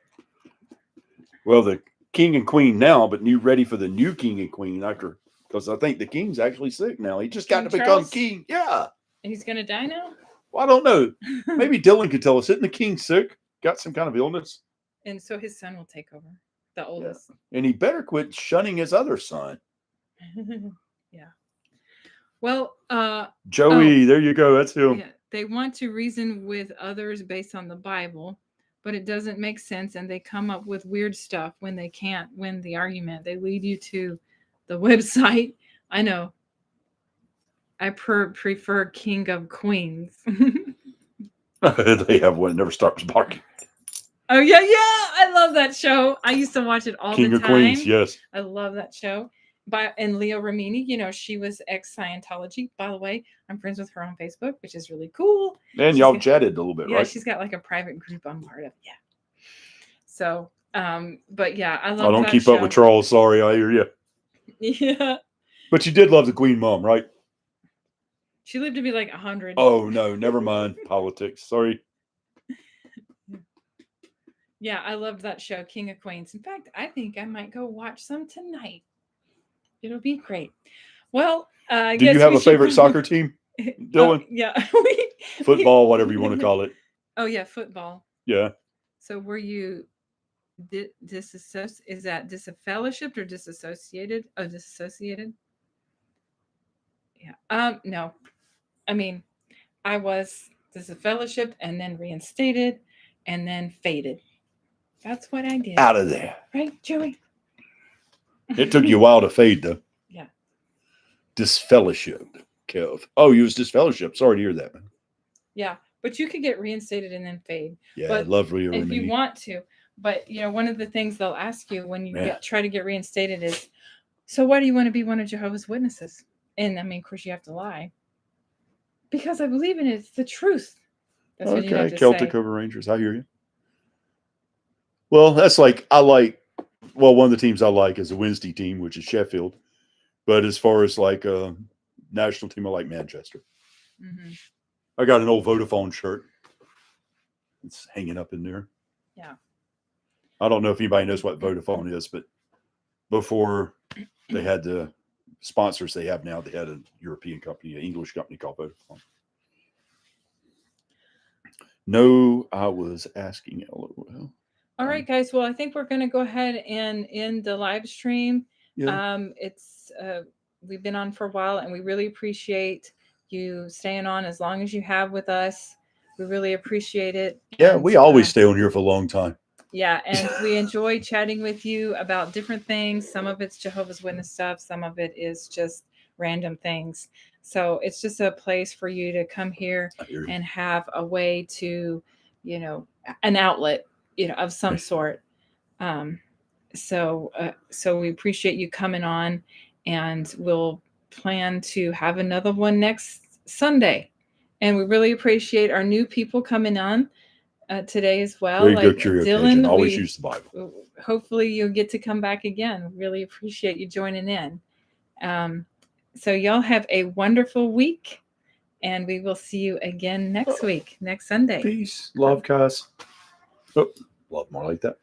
king and queen now, but ready for the new king and queen after? Because I think the king's actually sick now. He just got to become king. Yeah. And he's going to die now? Well, I don't know. Maybe Dylan could tell us. Isn't the king sick? Got some kind of illness? And so his son will take over, the oldest. Yeah. And he better quit shunning his other son. Yeah. Well, Joey, there you go. That's him. Yeah. They want to reason with others based on the Bible, but it doesn't make sense. And they come up with weird stuff when they can't win the argument. They lead you to the website. I know. I prefer King of Queens. They have one that never stops barking. Oh, yeah. I love that show. I used to watch it all the time. King of Queens, yes. I love that show. And Leo Ramini, she was ex-Scientology. By the way, I'm friends with her on Facebook, which is really cool. And y'all chatted a little bit, right? Yeah, she's got like a private group I'm part of. Yeah. So, but yeah, I I love don't that keep show. up with Charles. Sorry, I hear you. Yeah. But you did love the Queen Mom, right? She lived to be like 100. Oh, no, never mind. Politics. Sorry. Yeah, I loved that show, King of Queens. In fact, I think I might go watch some tonight. It'll be great. Well, Do you have a favorite soccer team, Dylan? Yeah. Football, whatever you want to call it. Oh, yeah, football. Yeah. So were you is that disfellowshipped or disassociated? Oh, disassociated? Yeah. No. I mean, I was disfellowshipped and then reinstated and then faded. That's what I did. Out of there. Right, Joey? It took you a while to fade, though. Yeah. Disfellowshipped, Kev. Oh, you was disfellowshipped. Sorry to hear that, man. Yeah, but you could get reinstated and then fade. Yeah, but lovely. If you want to. But, one of the things they'll ask you when you try to get reinstated is, so why do you want to be one of Jehovah's Witnesses? And, I mean, of course, you have to lie. Because I believe in it. It's the truth. That's what you have to Celtic say. Over Rangers. I hear you. Well, that's one of the teams I like is a Wednesday team, which is Sheffield. But as far as like a national team, I like Manchester. Mm-hmm. I got an old Vodafone shirt. It's hanging up in there. Yeah. I don't know if anybody knows what Vodafone is, but before they had the sponsors they have now, they had a European company, an English company called Vodafone. No, I was asking LOL. All right, guys. Well, I think we're going to go ahead and end the live stream. Yeah. We've been on for a while, and we really appreciate you staying on as long as you have with us. We really appreciate it. Yeah, and, we always stay on here for a long time. Yeah, and we enjoy chatting with you about different things. Some of it's Jehovah's Witness stuff. Some of it is just random things. So it's just a place for you to come here and have a way to, an outlet, of some sort. So we appreciate you coming on, and we'll plan to have another one next Sunday. And we really appreciate our new people coming on today as well. Very like good cheerio Dylan, occasion. Always use the Bible. Hopefully you'll get to come back again. Really appreciate you joining in. So y'all have a wonderful week, and we will see you again next week, next Sunday. Peace. Love, guys. Oh, love more like that.